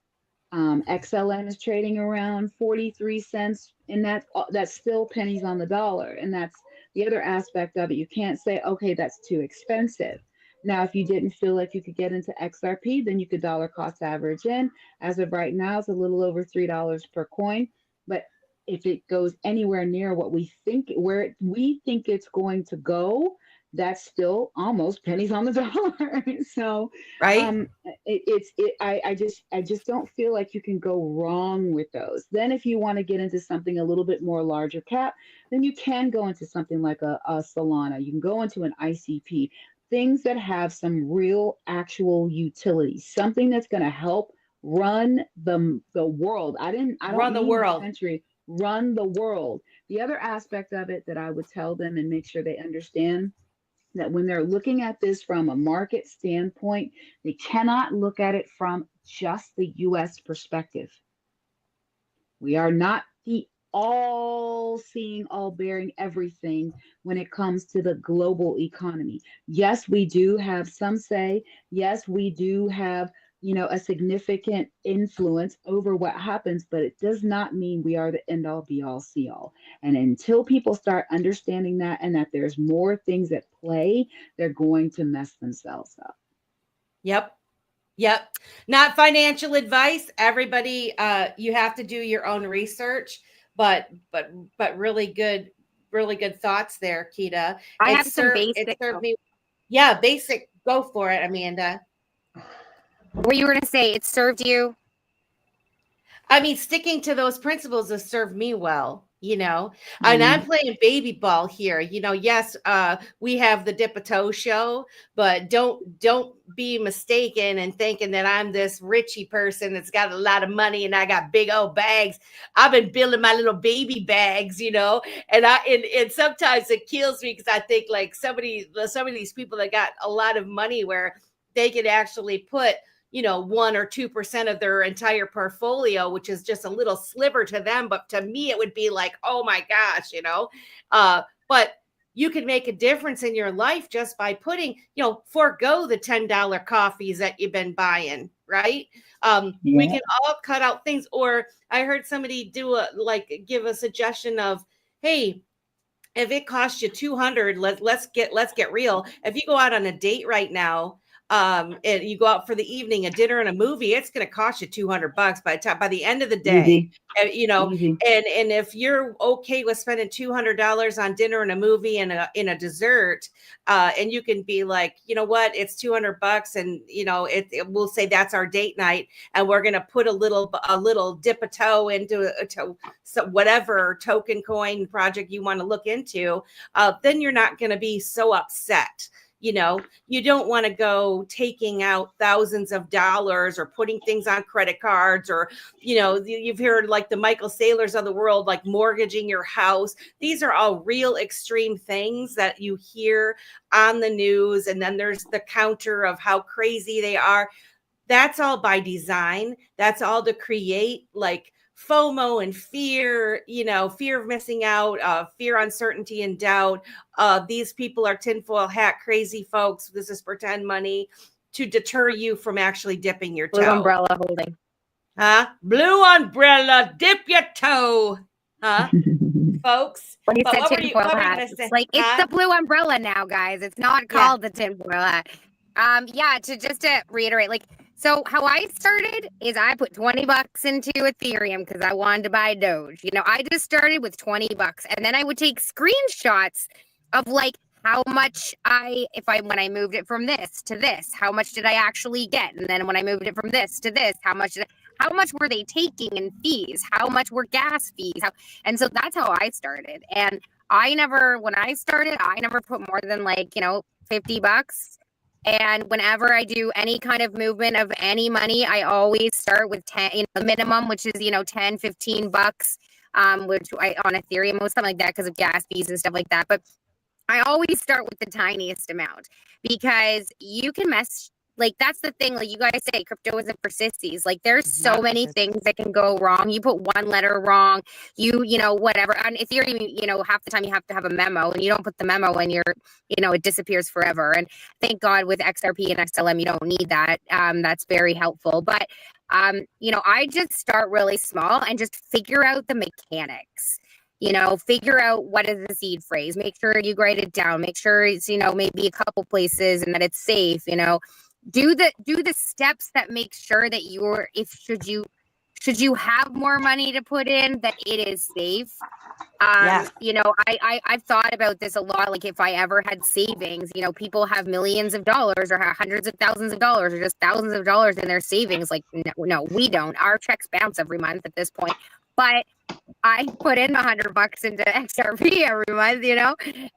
XLM is trading around 43 cents, and that's still pennies on the dollar. And that's the other aspect of it. You can't say, okay, that's too expensive. Now, if you didn't feel like you could get into XRP, then you could dollar cost average in. As of right now, it's a little over $3 per coin. But if it goes anywhere near what we think, where we think it's going to go, that's still almost pennies on the dollar. So, right. I just don't feel like you can go wrong with those. Then if you want to get into something a little bit more larger cap, then you can go into something like a Solana. You can go into an ICP, things that have some real actual utility, something that's going to help run the world. I don't run the world. Country, run the world. The other aspect of it that I would tell them and make sure they understand, that when they're looking at this from a market standpoint, they cannot look at it from just the US perspective. We are not the all seeing, all bearing everything when it comes to the global economy. Yes, we do have some say. Yes, we do have, you know, a significant influence over what happens, but it does not mean we are the end all be all see all. And until people start understanding that and that there's more things at play, they're going to mess themselves up. Yep. Not financial advice. Everybody, you have to do your own research, but really good thoughts there, Kita. I have some basic. Basic. Go for it, Amanda. What you were going to say, it served you? I mean, sticking to those principles has served me well, you know, and I'm playing baby ball here. You know, yes, we have the Dipito show, but don't be mistaken and thinking that I'm this richy person that's got a lot of money and I got big old bags. I've been building my little baby bags, you know, and sometimes it kills me because I think like some of these people that got a lot of money where they could actually put, you know, 1 or 2% of their entire portfolio, which is just a little sliver to them. But to me, it would be like, oh my gosh, you know, but you can make a difference in your life just by putting, you know, forego the $10 coffees that you've been buying, right? We can all cut out things. Or I heard somebody give a suggestion of, hey, if it costs you 200, let's get real. If you go out on a date right now, and you go out for the evening, a dinner and a movie, it's going to cost you $200 by the end of the day. Easy. And if you're okay with spending $200 on dinner and a movie and a dessert, and you can be like, you know what, it's $200, and we'll say that's our date night, and we're going to put a little dip a toe into so whatever token coin project you want to look into, then you're not going to be so upset. You don't want to go taking out thousands of dollars or putting things on credit cards, or, you've heard like the Michael Saylors of the world, like mortgaging your house. These are all real extreme things that you hear on the news. And then there's the counter of how crazy they are. That's all by design. That's all to create like FOMO and fear, fear of missing out, fear, uncertainty, and doubt. These people are tinfoil hat crazy folks. This is pretend money to deter you from actually dipping your toe. Blue umbrella holding. Huh? Blue umbrella, dip your toe. Huh? Folks. When you But said what were you tinfoil hat, gonna say? it's like, it's the blue umbrella now, guys. It's not called the tinfoil hat. To reiterate, like, so how I started is I put $20 into Ethereum because I wanted to buy Doge. I just started with $20, and then I would take screenshots of like how much when I moved it from this to this, how much did I actually get? And then when I moved it from this to this, how much were they taking in fees? How much were gas fees? And so that's how I started. And when I started, I never put more than like, $50. And whenever I do any kind of movement of any money, I always start with 10, the minimum, which is, $10, $15, which on Ethereum or something like that because of gas fees and stuff like that. But I always start with the tiniest amount because you can mess. Like, that's the thing. Like you guys say, crypto isn't for sissies. Like, there's so many things that can go wrong. You put one letter wrong, whatever. On Ethereum, half the time you have to have a memo, and you don't put the memo in it disappears forever. And thank God with XRP and XLM, you don't need that. That's very helpful. But, I just start really small and just figure out the mechanics. Figure out what is the seed phrase. Make sure you write it down. Make sure it's, maybe a couple places and that it's safe, Do the steps that make sure that should you have more money to put in, that it is safe. I've thought about this a lot. Like if I ever had savings, people have millions of dollars or hundreds of thousands of dollars or just thousands of dollars in their savings. Like, no, we don't. Our checks bounce every month at this point. But I put in $100 into XRP every month,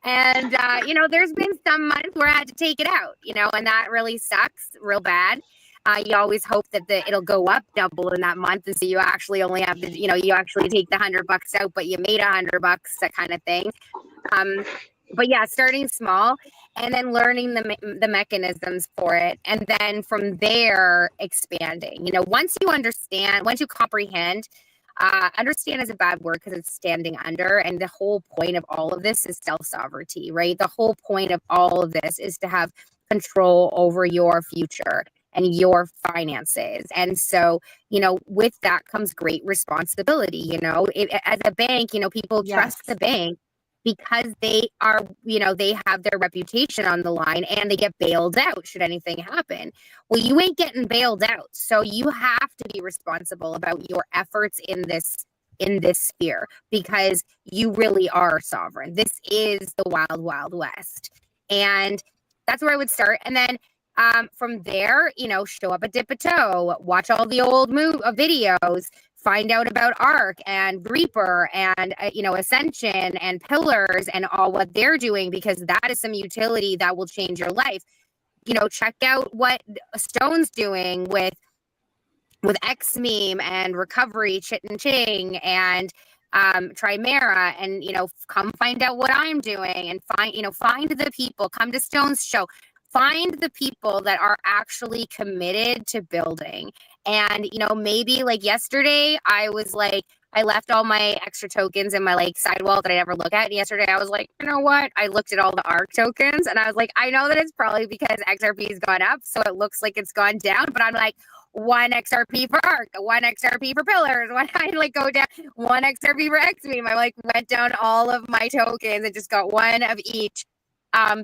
and, there's been some months where I had to take it out, and that really sucks real bad. You always hope that it'll go up double in that month. And so you actually only have to, you actually take the $100 out, but you made $100, that kind of thing. But yeah, starting small and then learning the mechanisms for it. And then from there, expanding, once you comprehend. Understand is a bad word because it's standing under. And the whole point of all of this is self-sovereignty, right? The whole point of all of this is to have control over your future and your finances. And so, with that comes great responsibility. As a bank, people trust the bank because they are, they have their reputation on the line and they get bailed out should anything happen. Well, you ain't getting bailed out. So you have to be responsible about your efforts in this sphere because you really are sovereign. This is the wild, wild west. And that's where I would start. And then from there, show up at Dip a Toe, watch all the old videos, find out about ARC and Reaper and, Ascension and Pillars and all what they're doing, because that is some utility that will change your life. Check out what Stone's doing with XMeme and Recovery, Chit and Ching and Trimera, and, come find out what I'm doing and find the people, come to Stone's show. Find the people that are actually committed to building. And, maybe like yesterday, I I left all my extra tokens in my like sidewall that I never look at. And yesterday I was like, you know what? I looked at all the ARC tokens and I was like, I know that it's probably because XRP has gone up, so it looks like it's gone down. But I'm like, 1 XRP for ARC, 1 XRP for pillars. When I like go down, 1 XRP for XMeme, I like went down all of my tokens and just got one of each.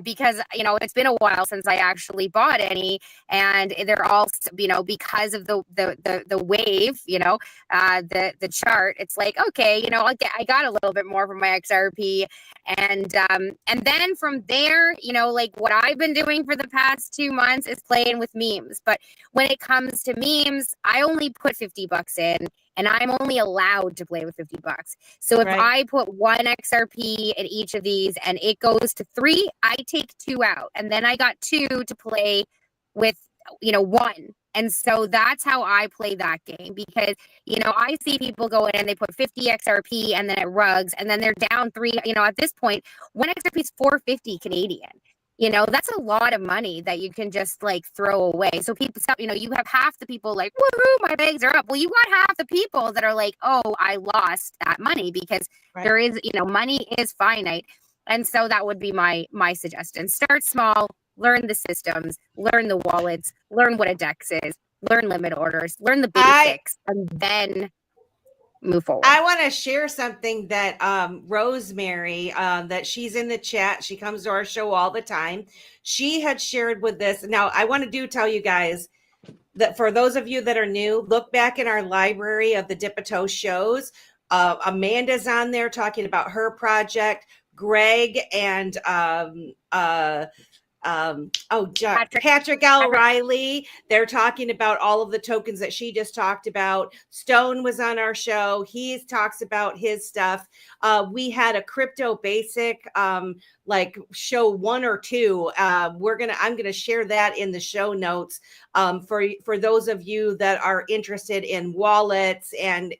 Because it's been a while since I actually bought any, and they're all because of the wave, the chart. It's like, okay, I got a little bit more from my XRP, and then from there, like what I've been doing for the past 2 months is playing with memes. But when it comes to memes, I only put $50 in. And I'm only allowed to play with $50. So if I put 1 XRP in each of these and it goes to 3, I take 2 out. And then I got 2 to play with, 1. And so that's how I play that game, because, I see people go in and they put 50 XRP and then it rugs and then they're down 3. At this point, 1 XRP is 450 Canadian. That's a lot of money that you can just like throw away. So people, you have half the people like, woohoo, my bags are up. Well, you got half the people that are like, oh, I lost that money, because there is, money is finite. And so that would be my suggestion. Start small, learn the systems, learn the wallets, learn what a DEX is, learn limit orders, learn the basics, and then move forward. I want to share something that Rosemary, that she's in the chat. She comes to our show all the time. She had shared with this. Now, I want to tell you guys that for those of you that are new, look back in our library of the Dip a Toe shows. Amanda's on there talking about her project. Greg and Patrick L. Riley, they're talking about all of the tokens that she just talked about. Stone was on our show. He talks about his stuff. We had a crypto basic, like show 1 or 2. I'm gonna share that in the show notes for those of you that are interested in wallets, and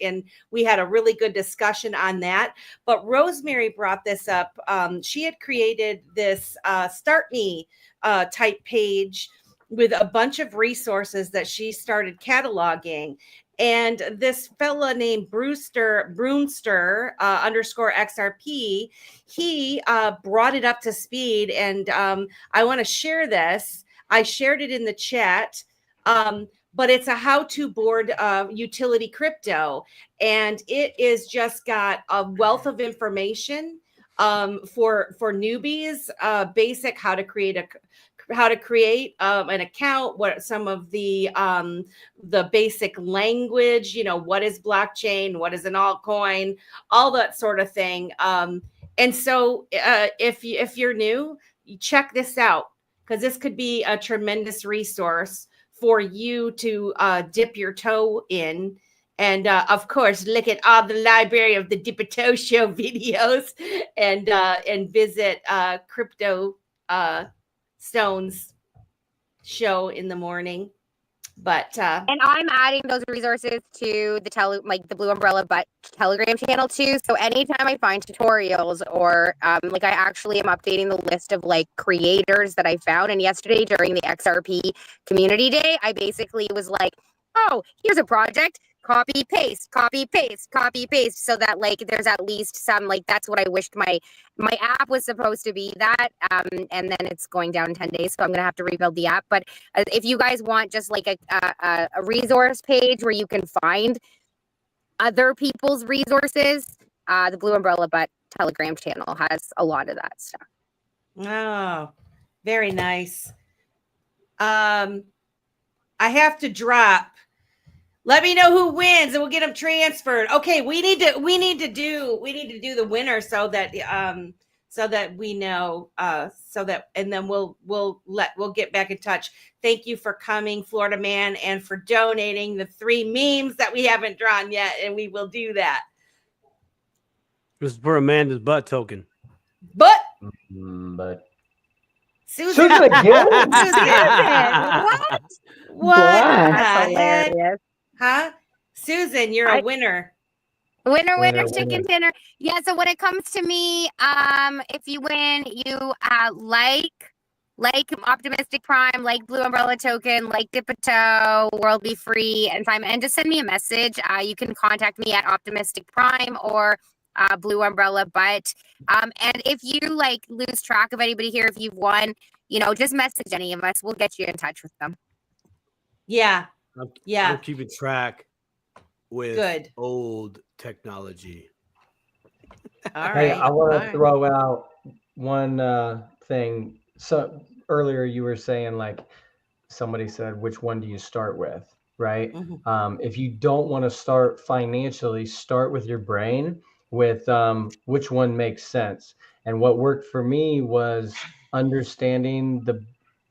we had a really good discussion on that. But Rosemary brought this up. She had created this Start Me type page with a bunch of resources that she started cataloging. And this fella named Brewster underscore XRP, he brought it up to speed. And I want to share this. I shared it in the chat. But it's a how-to board utility crypto. And it is just got a wealth of information for newbies, basic how to create an account, what some of the basic language, what is blockchain, what is an altcoin, all that sort of thing. And so if you're new, you check this out, because this could be a tremendous resource for you to dip your toe in. And of course, look at all the library of the Dip a Toe show videos, and visit Crypto Stone's show in the morning. But and I'm adding those resources to the Blue Umbrella but Telegram channel too. So anytime I find tutorials or I actually am updating the list of like creators that I found. And yesterday during the XRP community day, I basically was like, oh, here's a project. Copy, paste, copy, paste, copy, paste. So that like there's at least some, like that's what I wished my app was supposed to be, that. And then it's going down in 10 days. So I'm going to have to rebuild the app. But if you guys want just like a resource page where you can find other people's resources, the Blue Umbrella but Telegram channel has a lot of that stuff. Oh, very nice. I have to drop. Let me know who wins and we'll get them transferred. Okay, we need to do the winner so that we know, and then we'll get back in touch. Thank you for coming, Florida Man, and for donating the 3 memes that we haven't drawn yet, and we will do that. This is for Amanda's butt token. But Susan again? What? That's hilarious. Huh? Susan, you're a winner. Winner, chicken dinner. Yeah, so when it comes to me, if you win, you like, like Optimistic Prime, like Blue Umbrella Token, like Dip a Toe, World Be Free, and Simon. And just send me a message. You can contact me at Optimistic Prime or Blue Umbrella. But and if you like lose track of anybody here, if you've won, just message any of us. We'll get you in touch with them. Yeah. I'm keeping track with Good. old technology. All Hey, right. I want All to right. throw out one thing. So earlier you were saying, like, somebody said, which one do you start with, right? Mhm. If you don't want to start financially, start with your brain, with which one makes sense. And what worked for me was understanding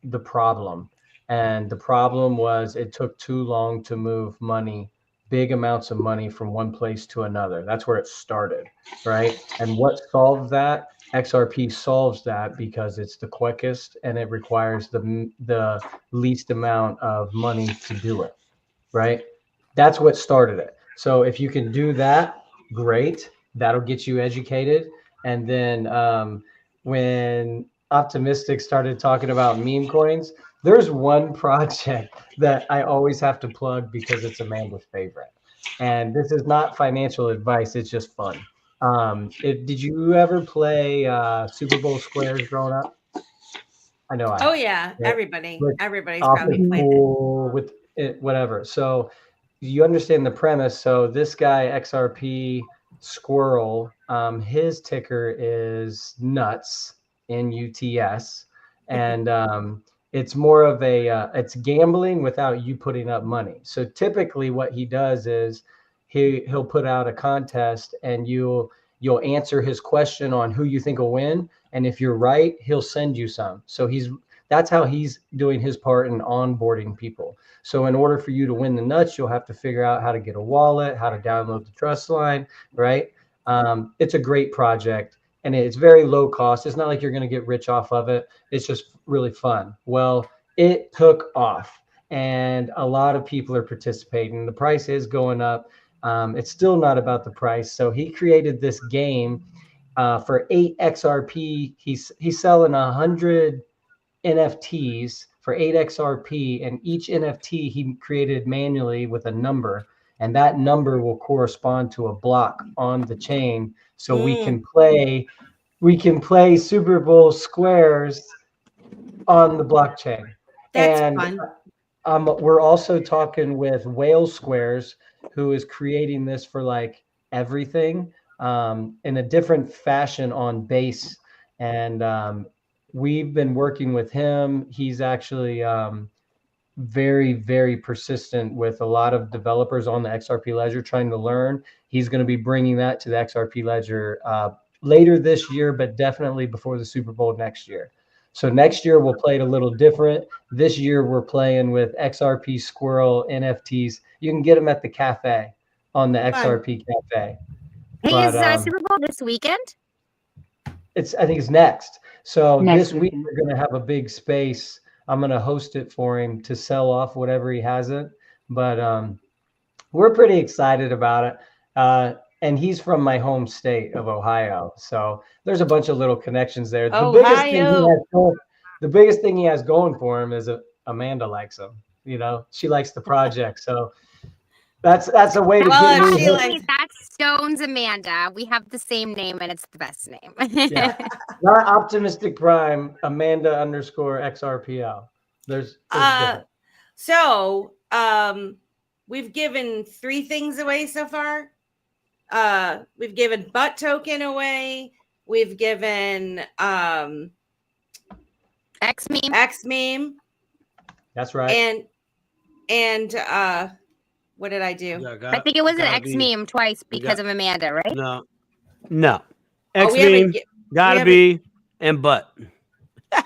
the problem. And the problem was it took too long to move money, big amounts of money from one place to another. That's where it started, right? And what solved that? XRP solves that because it's the quickest and it requires the least amount of money to do it, right? That's what started it. So if you can do that, great. That'll get you educated. And then when Optimistic started talking about meme coins, there's one project that I always have to plug because it's Amanda's favorite. And this is not financial advice, it's just fun. Did you ever play Super Bowl squares growing up? I know I Oh have. yeah, Right? everybody's Off probably the played it. pool with it, whatever. So you understand the premise. So this guy XRP Squirrel, his ticker is nuts, NUTS, and it's more of it's gambling without you putting up money. So typically, what he does is he'll put out a contest, and you'll answer his question on who you think will win, and if you're right, he'll send you some. So that's how he's doing his part in onboarding people. So in order for you to win the nuts, you'll have to figure out how to get a wallet, how to download the trust line, right? It's a great project and it's very low cost. It's not like you're going to get rich off of it. It's just really fun. Well, it took off and a lot of people are participating. The price is going up. It's still not about the price. So he created this game for 8 XRP. He's selling 100 NFTs for 8 XRP, and each NFT he created manually with a number, and that number will correspond to a block on the chain. So we can play Super Bowl squares on the blockchain. That's And fun. we're also talking with Whale Squares, who is creating this for like everything in a different fashion on base. And we've been working with him. He's actually very, very persistent with a lot of developers on the XRP Ledger trying to learn. He's going to be bringing that to the XRP Ledger later this year, but definitely before the Super Bowl next year. So next year we'll play it a little different. This year we're playing with XRP Squirrel NFTs. You can get them at the cafe on the XRP cafe. Hey, is Super Bowl this weekend? I think it's next. So Next this week weekend. we're going to have a big space. I'm going to host it for him to sell off whatever he hasn't. But we're pretty excited about it. And he's from my home state of Ohio. So there's a bunch of little connections there. The biggest thing he has going for him is Amanda likes him. She likes the project. So that's a way to get me. That's Stone's Amanda. We have the same name and it's the best name. Yeah. Not Optimistic Prime, Amanda _XRPL. There's so we've given 3 things away so far. We've given butt token away. We've given X meme. That's right. And what did I do? I think it was an X meme twice because of Amanda, right? No. X meme gotta be and butt.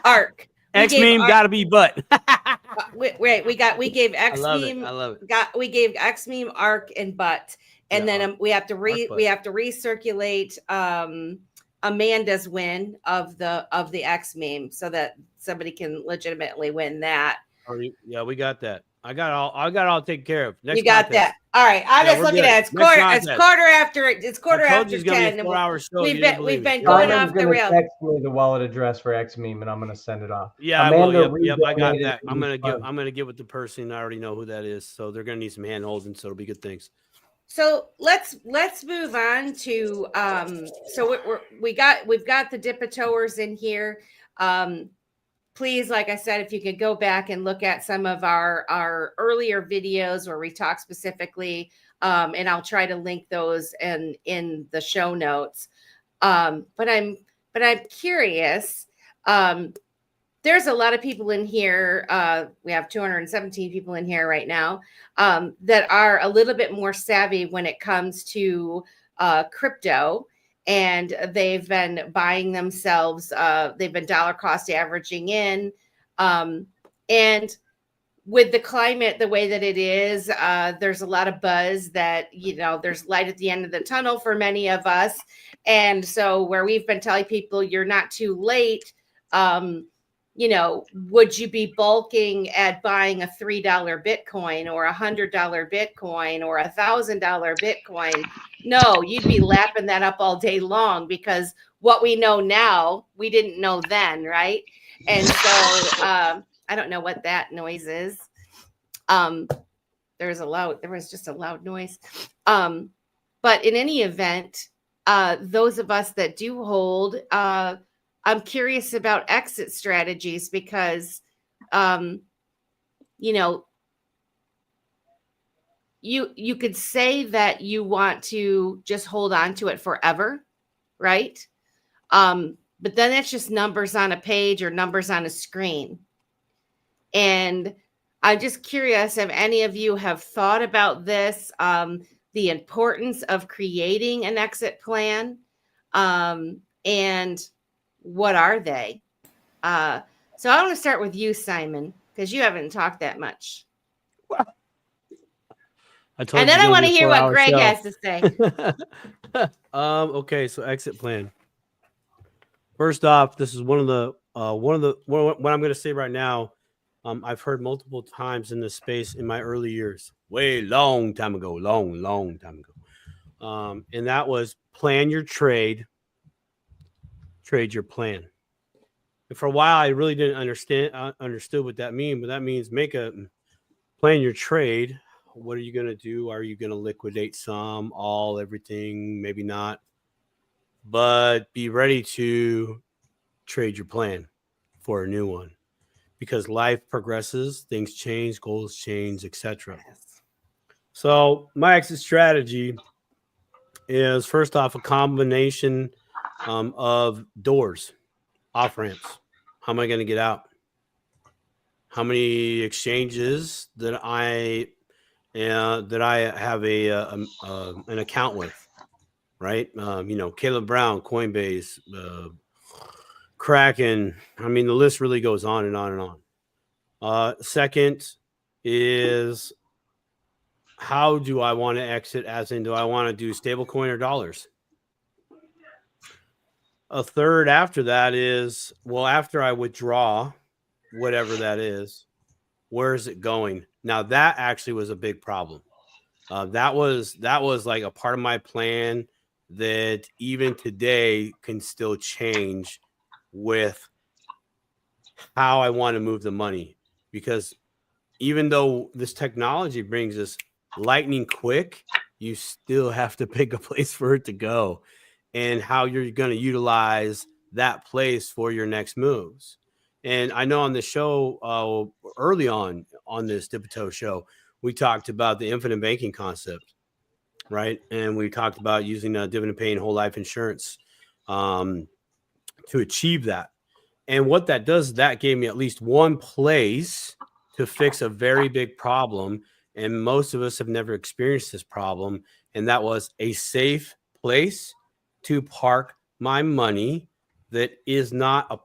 Arc. X meme gotta be butt. Wait, we gave X meme. I love it. We gave X meme, arc, and butt, and then we have to recirculate Amanda's win of the X meme so that somebody can legitimately win that. Yeah, we got that. I got all taken care of. Next You got contest. that. All right. I'm Yeah, just we're looking good. at it. It's Next quarter I told you after it's gonna be 10. a 4-hour show. We've been me. going Simon's off the gonna rails. text me the wallet address for X meme, and I'm gonna send it off. Yeah, I will. Amanda Yep, I got redonated that. I'm each month. gonna get with the person. I already know who that is, so they're gonna need some hand holding. So it'll be good things. So let's move on to so we've got the dip-a-toers in here. Please, like I said, if you could go back and look at some of our earlier videos where we talk specifically, and I'll try to link those in the show notes. But I'm curious. There's a lot of people in here. We have 217 people in here right now that are a little bit more savvy when it comes to crypto. And they've been buying themselves, they've been dollar cost averaging in. And with the climate the way that it is, there's a lot of buzz that, there's light at the end of the tunnel for many of us. And so where we've been telling people you're not too late, would you be bulking at buying a $3 Bitcoin or $100 Bitcoin or $1,000 Bitcoin? No, you'd be lapping that up all day long, because what we know now, we didn't know then, right? And so I don't know what that noise is. There was just a loud noise. But in any event, those of us that do hold, I'm curious about exit strategies, because, you could say that you want to just hold on to it forever, right? But then it's just numbers on a page or numbers on a screen. And I'm just curious if any of you have thought about this, the importance of creating an exit plan, and what are they? So I want to start with you, Simon, because you haven't talked that much. And then I want to hear what Greg has to say. Okay, so exit plan. First off, this is one of the what I'm going to say right now. I've heard multiple times in this space in my early years, long time ago, and that was plan your trade your plan. And for a while, I really didn't understood what that means, but that means plan your trade. What are you going to do? Are you going to liquidate some, all, everything? Maybe not. But be ready to trade your plan for a new one, because life progresses, things change, goals change, etc. Yes. So my exit strategy is, first off, a combination of doors, off ramps. How am I going to get out? How many exchanges that I have an account with, right? Caleb Brown, Coinbase, Kraken. I mean, the list really goes on and on and on. Second is, how do I want to exit? As in, do I want to do stablecoin or dollars? A third after that is, well, after I withdraw, whatever that is, where is it going? Now that actually was a big problem. That was like a part of my plan that even today can still change with how I want to move the money, because even though this technology brings us lightning quick, you still have to pick a place for it to go, and how you're going to utilize that place for your next moves. And I know on the show, early on this Dip-a-Toe show, we talked about the infinite banking concept, right? And we talked about using dividend paying whole life insurance to achieve that. And what that does, that gave me at least one place to fix a very big problem. And most of us have never experienced this problem. And that was a safe place to park my money that is not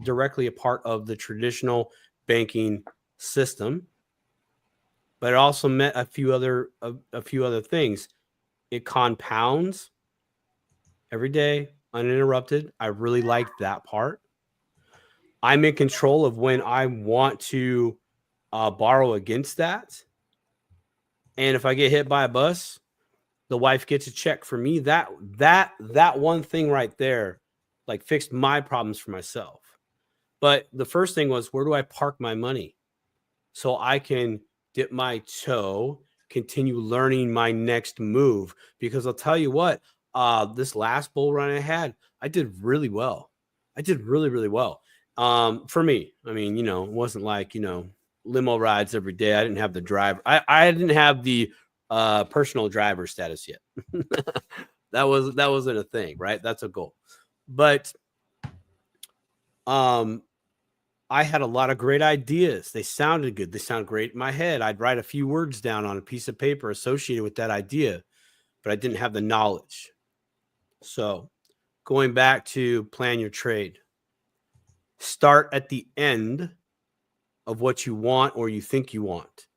directly a part of the traditional banking system. But it also meant a few other things. It compounds every day, uninterrupted. I really liked that part. I'm in control of when I want to borrow against that. And if I get hit by a bus, the wife gets a check for me. That one thing right there, like, fixed my problems for myself. But the first thing was, where do I park my money so I can dip my toe, continue learning my next move? Because I'll tell you what, this last bull run I had, I did really well. I did really, really well. For me, I mean, it wasn't like, limo rides every day. I didn't have the driver. I didn't have the personal driver status yet. that wasn't a thing, right? That's a goal. But I had a lot of great ideas. They sounded good. They sound great in my head. I'd write a few words down on a piece of paper associated with that idea, but I didn't have the knowledge. So going back to plan your trade, start at the end of what you want or you think you want,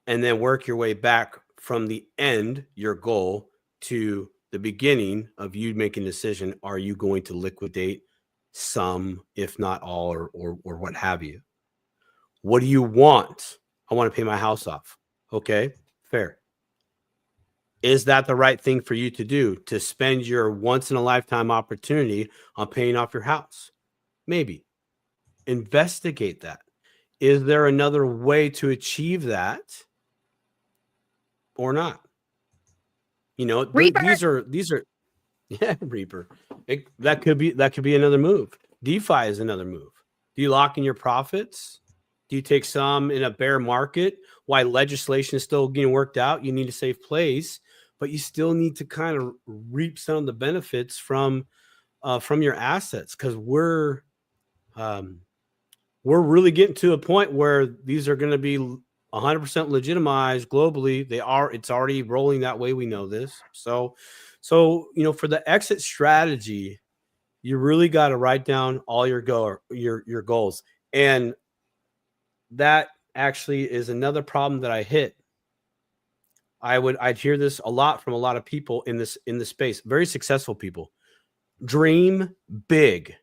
and then work your way back from the end, your goal, to the beginning of you making a decision. Are you going to liquidate some, if not all, or what have you? What do you want? I want to pay my house off. Okay, fair. Is that the right thing for you to do, to spend your once in a lifetime opportunity on paying off your house? Maybe. Investigate that. Is there another way to achieve that or not? These are yeah, Reaper. That could be another move. DeFi is another move. Do you lock in your profits? Do you take some in a bear market? Why legislation is still getting worked out? You need a safe place, but you still need to kind of reap some of the benefits from your assets, because we're really getting to a point where these are going to be 100% legitimized globally. It's already rolling that way. We know this. So, for the exit strategy, you really got to write down all your goals. And that actually is another problem that I hit. I'd hear this a lot from a lot of people in this space, very successful people. Dream big.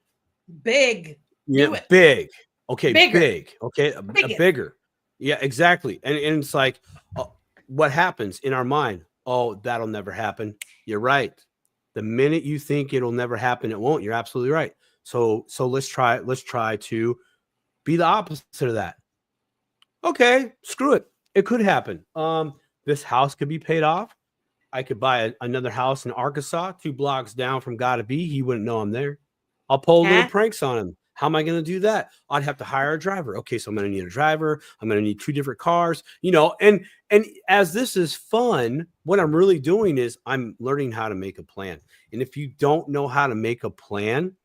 Big. Yeah, big. Okay, Bigger. big. Okay, bigger. Yeah, exactly. And it's like, what happens in our mind? Oh, that'll never happen. You're right. The minute you think it'll never happen, it won't. You're absolutely right. So let's try to be the opposite of that. Okay, screw it. It could happen. This house could be paid off. I could buy another house in Arkansas, 2 blocks down from Gotta Be. He wouldn't know I'm there. I'll pull little pranks on him. How am I going to do that? I'd have to hire a driver. Okay, so I'm going to need a driver. I'm going to need 2 different cars, and as this is fun, what I'm really doing is I'm learning how to make a plan. And if you don't know how to make a plan,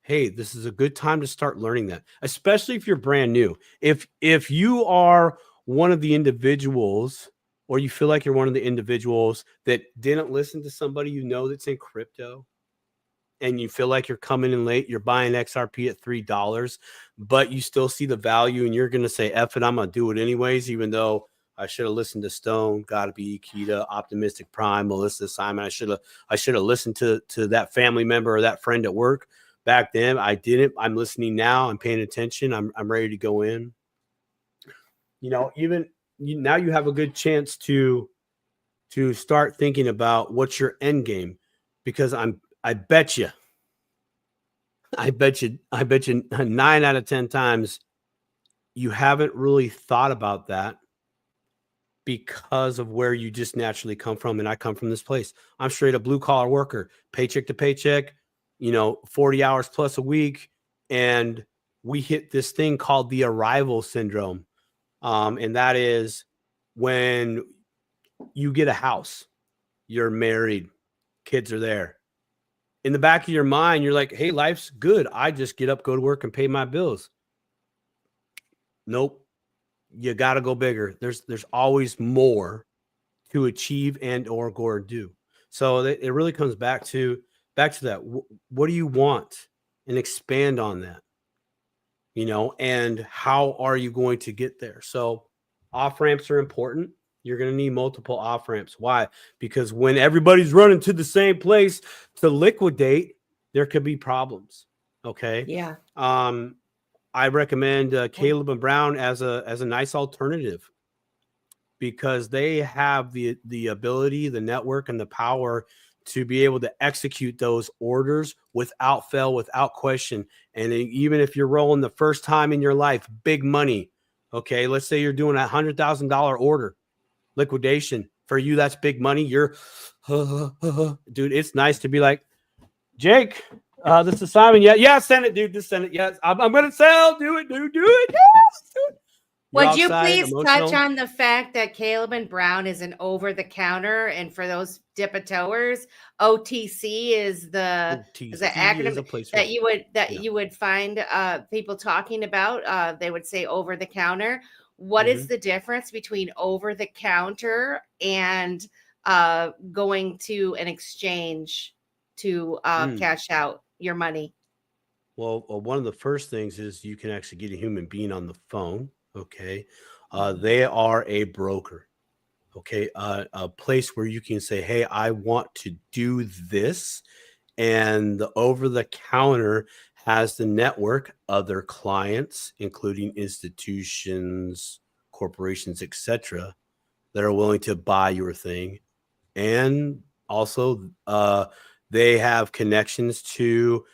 hey, this is a good time to start learning that, especially if you're brand new. If you are one of the individuals, or you feel like you're one of the individuals that didn't listen to somebody that's in crypto, and you feel like you're coming in late, you're buying XRP at $3, but you still see the value, and you're going to say, F it, I'm going to do it anyways, even though I should have listened to Stone, Gotta Be, Kita, Optimistic Prime, Melissa Simon. I should have listened to that family member or that friend at work back then. I didn't. I'm listening now. I'm paying attention. I'm ready to go in. Now you have a good chance to start thinking about what's your end game, because I bet you 9 out of 10 times you haven't really thought about that, because of where you just naturally come from. And I come from this place. I'm straight up blue collar worker, paycheck to paycheck, 40 hours plus a week. And we hit this thing called the arrival syndrome. And that is when you get a house, you're married, kids are there. In the back of your mind, you're like, hey, life's good. I just get up, go to work, and pay my bills. Nope. You got to go bigger. There's always more to achieve and or go or do. So it really comes back to that. What do you want? And expand on that, and how are you going to get there? So off ramps are important. You're going to need multiple off ramps. Why? Because when everybody's running to the same place to liquidate, there could be problems. Okay. Yeah. I recommend Caleb and Brown as a nice alternative, because they have the ability, the network, and the power to be able to execute those orders without fail, without question. And even if you're rolling the first time in your life, big money. Okay, let's say you're doing a $100,000 order liquidation. For you, that's big money. You're, dude, it's nice to be like, Jake, this is Simon. Yeah, send it, dude. Just send it. Yes, I'm going to sell. Do it, dude. Do it. Yes, do it. Would you please touch on the fact that Caleb and Brown is an over-the-counter, and for those dip-a-toers, OTC is the acronym that you would find people talking about. They would say over-the-counter. What is the difference between over-the-counter and going to an exchange to cash out your money? Well, one of the first things is you can actually get a human being on the phone. Okay. They are a broker. Okay. A place where you can say, hey, I want to do this. And the over the counter has the network, other clients, including institutions, corporations, etc., that are willing to buy your thing. And also they have connections to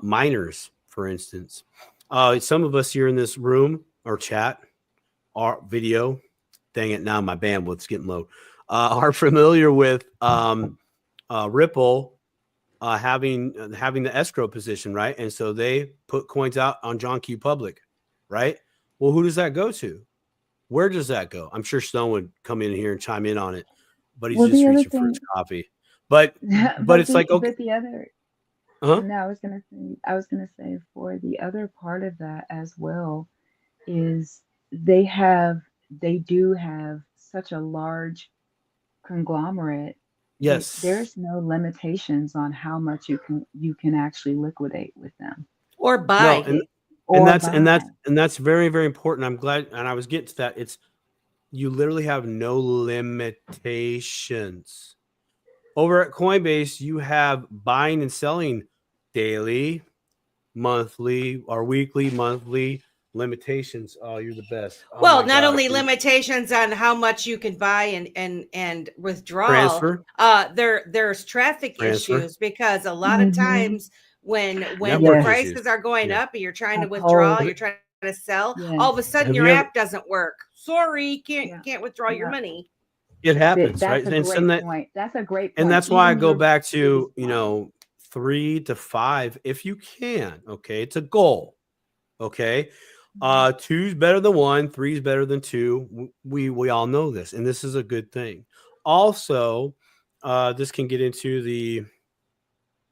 miners, for instance. Some of us here in this room or chat, our video, dang it, now my bandwidth's getting low, are familiar with Ripple having the escrow position, right? And so they put coins out on John Q Public, right? Well, who does that go to? Where does that go? I'm sure Stone would come in here and chime in on it, but he's just reaching for his coffee. But it's like, okay. But the other, no, I was gonna say for the other part of that as well is they do have such a large conglomerate. Yes, there's no limitations on how much you can actually liquidate with them or buy. No, and that's very, very important. I'm glad, and I was getting to that. It's you literally have no limitations. Over at Coinbase, you have buying and selling daily, monthly, or weekly, monthly limitations. Oh, you're the best. Oh, well, not only limitations on how much you can buy and withdraw. Transfer. There's traffic issues, because a lot of times when the prices are going up and you're trying to withdraw, you're trying to sell, all of a sudden your app doesn't work. Sorry, can't withdraw your money. It happens, right? That's a great point. That's a great point. And that's why I go back to 3 to 5 if you can. Okay, it's a goal. Okay, 2's better than 1, 3's better than 2. We all know this, and this is a good thing. Also, this can get into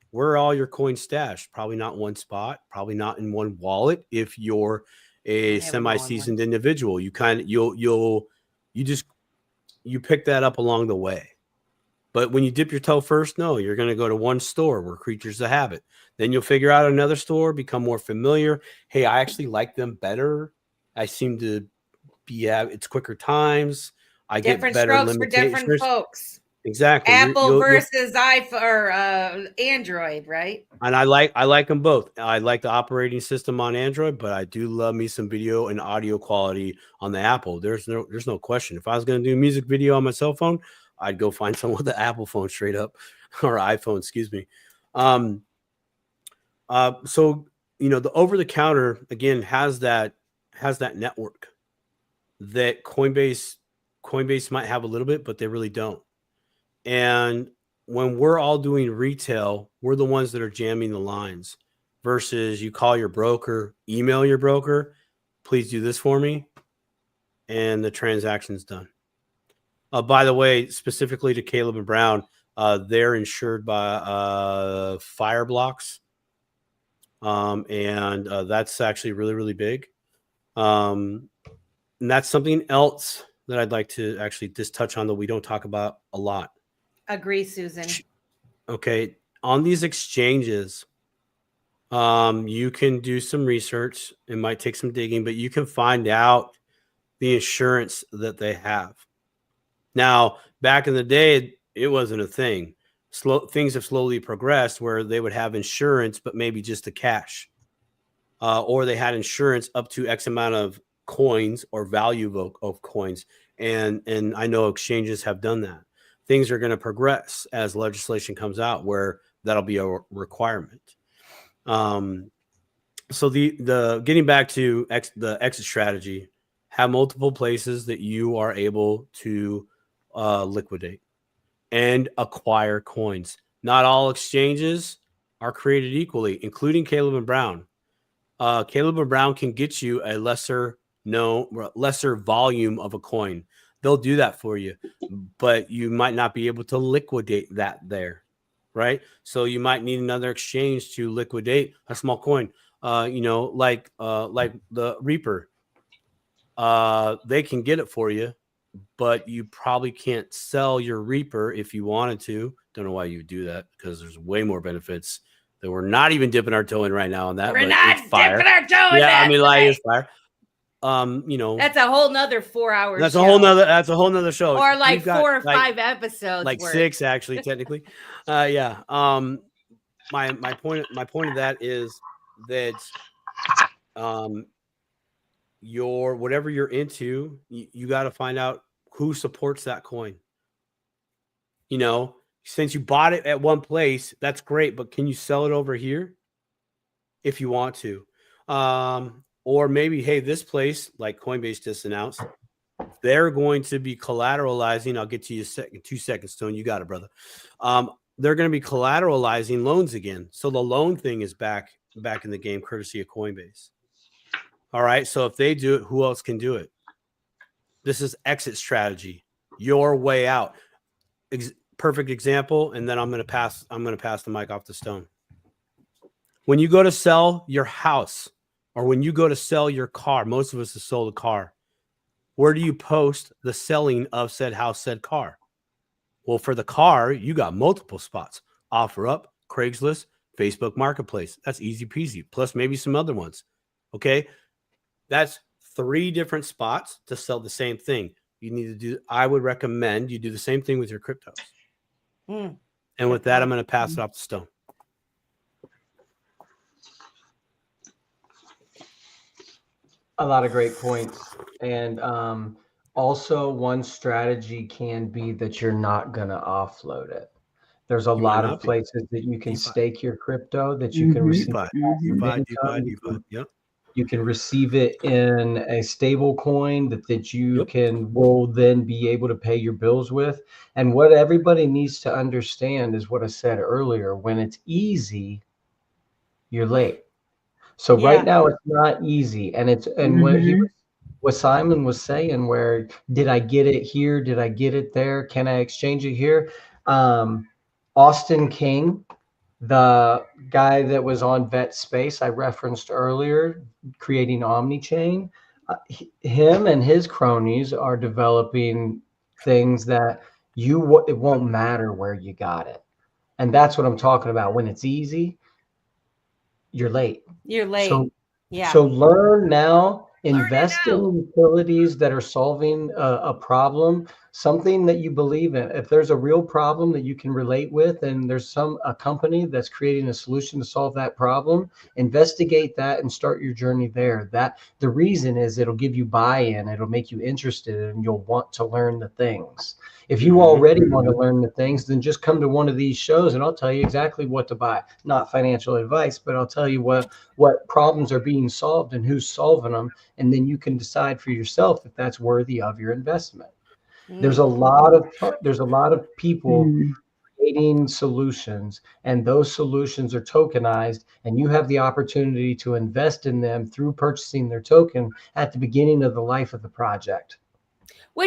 where are all your coins stashed? Probably not one spot, probably not in one wallet. If you're a semi-seasoned individual, you pick that up along the way. But when you dip your toe first, no, you're going to go to one store. We're creatures of habit. Then you'll figure out another store, become more familiar. Hey, I actually like them better. I seem to be it's quicker times. I different get better strokes for different folks. Exactly. Apple versus iPhone or Android, right? And I like them both. I like the operating system on Android, but I do love me some video and audio quality on the Apple. There's no question. If I was going to do music video on my cell phone, I'd go find someone with the Apple phone straight up, or iPhone, excuse me. So the over the counter again has that network that Coinbase might have a little bit, but they really don't. And when we're all doing retail, we're the ones that are jamming the lines versus you call your broker, email your broker, please do this for me, and the transaction's done. By the way, specifically to Caleb and Brown, they're insured by Fireblocks, and that's actually really, really big. And that's something else that I'd like to actually just touch on that we don't talk about a lot. Agree, Susan. Okay. On these exchanges, you can do some research. It might take some digging, but you can find out the insurance that they have. Now, back in the day, it wasn't a thing. Things have slowly progressed where they would have insurance, but maybe just the cash. or they had insurance up to X amount of coins or value of coins. And I know exchanges have done that. Things are going to progress as legislation comes out where that'll be a requirement. So the getting back to the exit strategy, have multiple places that you are able to liquidate and acquire coins. Not all exchanges are created equally, including Caleb and Brown. Caleb and Brown can get you a lesser volume of a coin. They'll do that for you, but you might not be able to liquidate that there, right? So you might need another exchange to liquidate a small coin. Like the Reaper. They can get it for you, but you probably can't sell your Reaper if you wanted to. Don't know why you would do that, because there's way more benefits that we're not even dipping our toe in right now on that. We're not dipping our toe in that. I mean, like, it's fire. That's a whole nother 4 hours. That's a whole nother show. Or like 4 or 5 episodes. Like worth. 6, actually, technically. Yeah. My point of that is that whatever you're into, you got to find out who supports that coin. Since you bought it at one place, that's great, but can you sell it over here if you want to? Or maybe, hey, this place, like Coinbase just announced, they're going to be collateralizing. I'll get to you in 2 seconds, Stone. You got it, brother. They're going to be collateralizing loans again. So the loan thing is back in the game, courtesy of Coinbase. All right. So if they do it, who else can do it? This is exit strategy, your way out. Perfect example. And then I'm going to pass the mic off to Stone. When you go to sell your house, or when you go to sell your car, most of us have sold a car. Where do you post the selling of said house, said car? Well, for the car, you got multiple spots. OfferUp, Craigslist, Facebook Marketplace. That's easy peasy. Plus maybe some other ones. Okay. That's 3 different spots to sell the same thing. I would recommend you do the same thing with your cryptos. And with that, I'm going to pass it off to Stone. A lot of great points. And also, one strategy can be that you're not going to offload it. There's a lot of places that you can stake your crypto, that you can receive. Yep. You can receive it in a stable coin that you will then be able to pay your bills with. And what everybody needs to understand is what I said earlier. When it's easy, you're late. So right now it's not easy. And what Simon was saying, where did I get it here? Did I get it there? Can I exchange it here? Austin King, the guy that was on Vet Space I referenced earlier, creating OmniChain, him and his cronies are developing things that it won't matter where you got it. And that's what I'm talking about. When it's easy, you're late. So learn now. Invest in utilities that are solving a problem, something that you believe in. If there's a real problem that you can relate with, and there's a company that's creating a solution to solve that problem, investigate that and start your journey there. That the reason is it'll give you buy-in, it'll make you interested, and you'll want to learn the things. If you already want to learn the things, then just come to one of these shows and I'll tell you exactly what to buy. Not financial advice, but I'll tell you what problems are being solved and who's solving them. And then you can decide for yourself if that's worthy of your investment. There's a lot of people creating solutions, and those solutions are tokenized, and you have the opportunity to invest in them through purchasing their token at the beginning of the life of the project.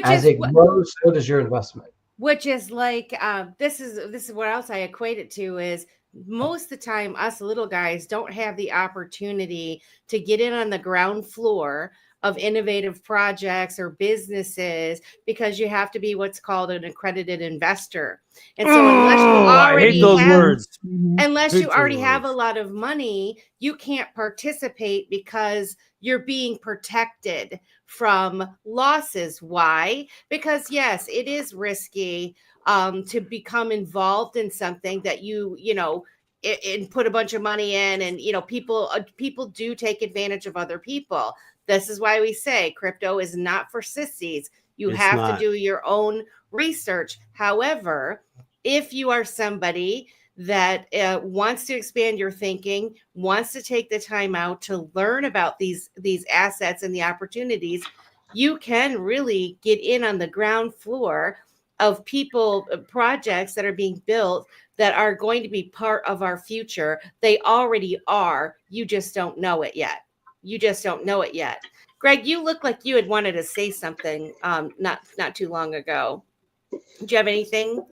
As it grows, so does your investment. Which is like this is what else I equate it to is most of the time us little guys don't have the opportunity to get in on the ground floor of innovative projects or businesses because you have to be what's called an accredited investor. And so unless you already have a lot of money, you can't participate because you're being protected from losses. Why? Because yes, it is risky to become involved in something that you and put a bunch of money in, and people do take advantage of other people. This is why we say crypto is not for sissies. You have to do your own research. However, if you are somebody that wants to expand your thinking, wants to take the time out to learn about these assets and the opportunities, you can really get in on the ground floor of projects that are being built that are going to be part of our future. They already are. You just don't know it yet. Greg, you look like you had wanted to say something not too long ago. Do you have anything?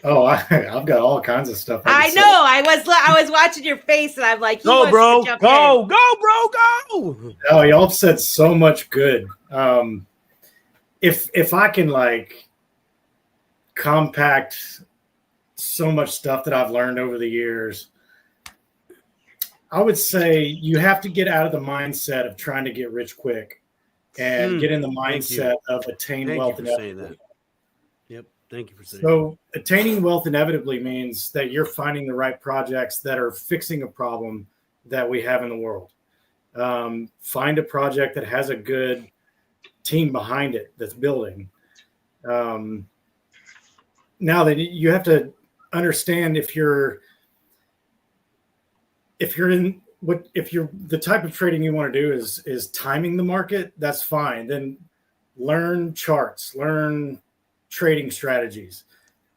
Oh, I've got all kinds of stuff. I know. I was watching your face, and I'm like, go, bro. Go, bro. Oh, y'all have said so much good. If I can like compact so much stuff that I've learned over the years, I would say you have to get out of the mindset of trying to get rich quick and get in the mindset of attaining wealth inevitably. Yep. Thank you for saying So attaining wealth inevitably means that you're finding the right projects that are fixing a problem that we have in the world. Find a project that has a good team behind it that's building. Now that you have to understand if you're the type of trading you want to do is timing the market, that's fine. Then learn charts, learn trading strategies.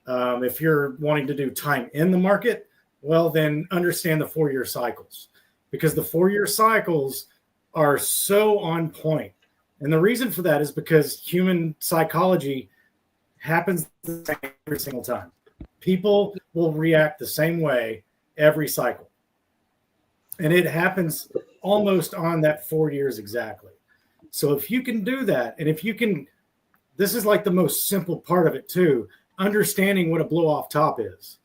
If you're wanting to do time in the market, well, then understand the 4-year cycles, because the 4-year cycles are so on point. And the reason for that is because human psychology happens the same every single time. People will react the same way every cycle. And it happens almost on that 4 years exactly. So if you can do that, and if you can, this is like the most simple part of it too, understanding what a blow off top is.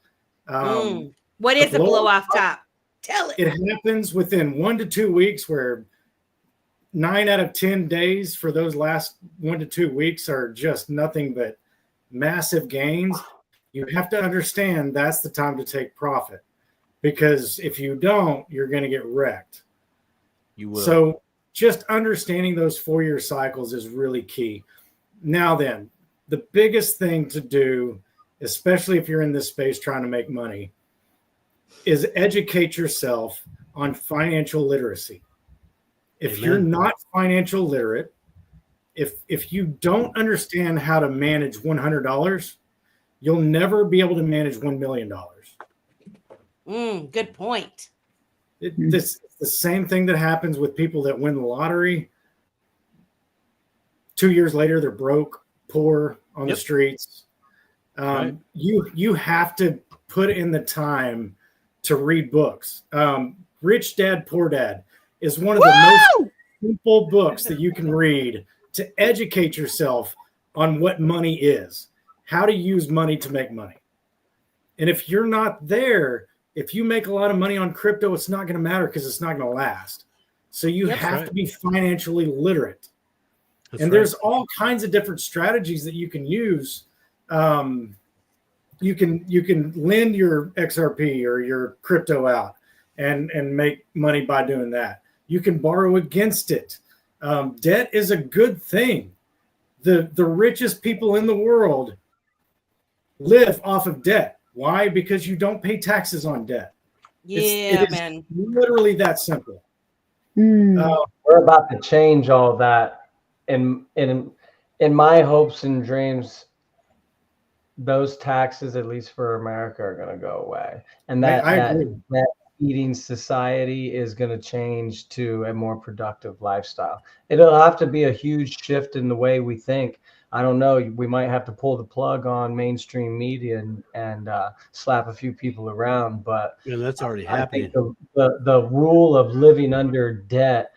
What is a blow off top? Tell it. It happens within 1 to 2 weeks, where 9 out of 10 days for those last 1 to 2 weeks are just nothing but massive gains. You have to understand that's the time to take profit, because if you don't, you're going to get wrecked. You will. So just understanding those 4-year cycles is really key. Now then, the biggest thing to do, especially if you're in this space trying to make money, is educate yourself on financial literacy. If you're not financial literate, if you don't understand how to manage $100, you'll never be able to manage $1 million. Good point. It's the same thing that happens with people that win the lottery. 2 years later, they're broke, poor, on the streets. Right. You have to put in the time to read books. Rich Dad, Poor Dad is one of the most simple books that you can read to educate yourself on what money is, how to use money to make money. And if you're not there, if you make a lot of money on crypto, it's not going to matter, because it's not going to last. So you have to be financially literate. There's all kinds of different strategies that you can use. You can lend your XRP or your crypto out and make money by doing that. You can borrow against it. Debt is a good thing. The richest people in the world live off of debt. Why? Because you don't pay taxes on debt. Yeah, man. Literally that simple. We're about to change all that. In my hopes and dreams, those taxes, at least for America, are going to go away. And that eating society is going to change to a more productive lifestyle. It'll have to be a huge shift in the way we think. I don't know. We might have to pull the plug on mainstream media and slap a few people around. But that's already happening. I think the rule of living under debt,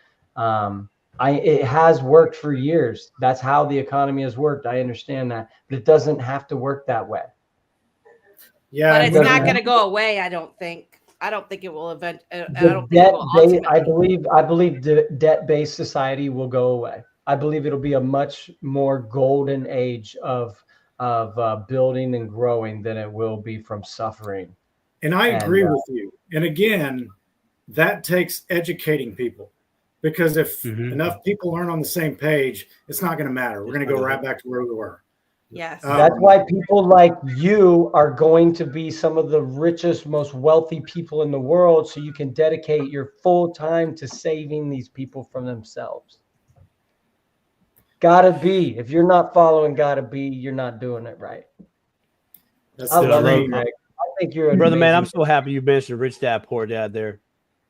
it has worked for years. That's how the economy has worked. I understand that, but it doesn't have to work that way. Yeah, but it's not going to go away. I don't think it will I believe the debt-based society will go away. I believe it'll be a much more golden age of building and growing than it will be from suffering. And I And, agree with you. And again, that takes educating people, because if enough people aren't on the same page, it's not going to matter. We're going to go right back to where we were. Yes. That's why people like you are going to be some of the richest, most wealthy people in the world, so you can dedicate your full time to saving these people from themselves. Gotta be. If you're not following gotta be, you're not doing it right. I love you, Greg. I think you're an brother, man. I'm amazing so happy you mentioned Rich Dad Poor Dad there,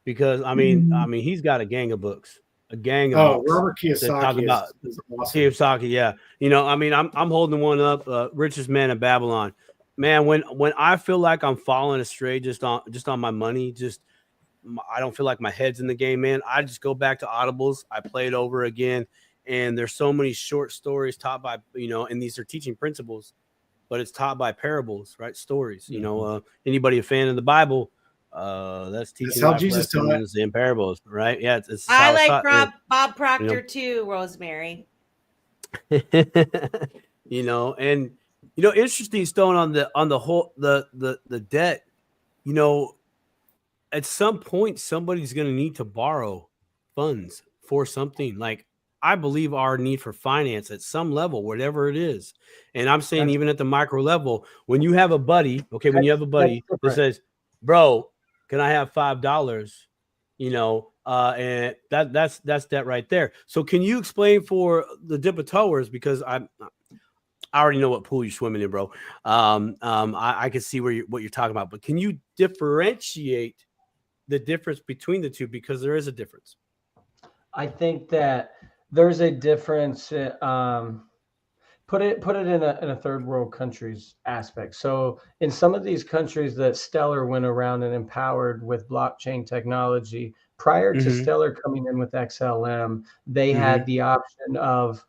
because I mean, he's got a gang of books, a gang of books. Robert Kiyosaki is awesome. Kiyosaki, yeah. You know, I mean, I'm holding one up, Richest Man in Babylon. Man, when I feel like I'm falling astray just on my money, I don't feel like my head's in the game, man. I just go back to Audibles. I play it over again, and there's so many short stories taught by, you know, and these are teaching principles, but it's taught by parables, right? Stories. You know, anybody a fan of the Bible, that's teaching how Jesus taught lessons in parables, right? Yeah, it's I like Bob Proctor too, Rosemary. You know, and you know, interesting, Stone, on the whole the debt. You know, at some point somebody's going to need to borrow funds for something. Like, I believe our need for finance at some level, whatever it is. And I'm saying even at the micro level, when you have a buddy, that says, bro, can I have $5? You know, and that's that right there. So can you explain for the dip-a-toers, because I already know what pool you're swimming in, bro. I can see what you're talking about, but can you differentiate the difference between the two? Because there is a difference. I think that there's a difference. Put it in a third world countries aspect. So in some of these countries that Stellar went around and empowered with blockchain technology, prior to Stellar coming in with XLM, they had the option of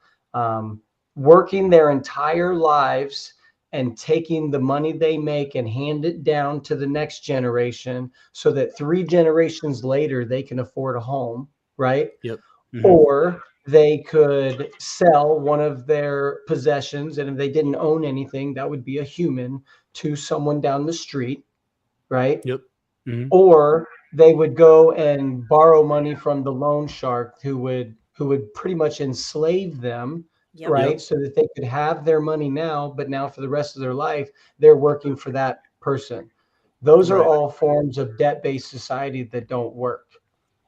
working their entire lives and taking the money they make and hand it down to the next generation, so that 3 generations later they can afford a home, right? Yep. Or they could sell one of their possessions, and if they didn't own anything, that would be a human, to someone down the street, right? Yep. Or they would go and borrow money from the loan shark, who would pretty much enslave them, right? So that they could have their money now, but now for the rest of their life, they're working for that person. Those are all forms of debt-based society that don't work.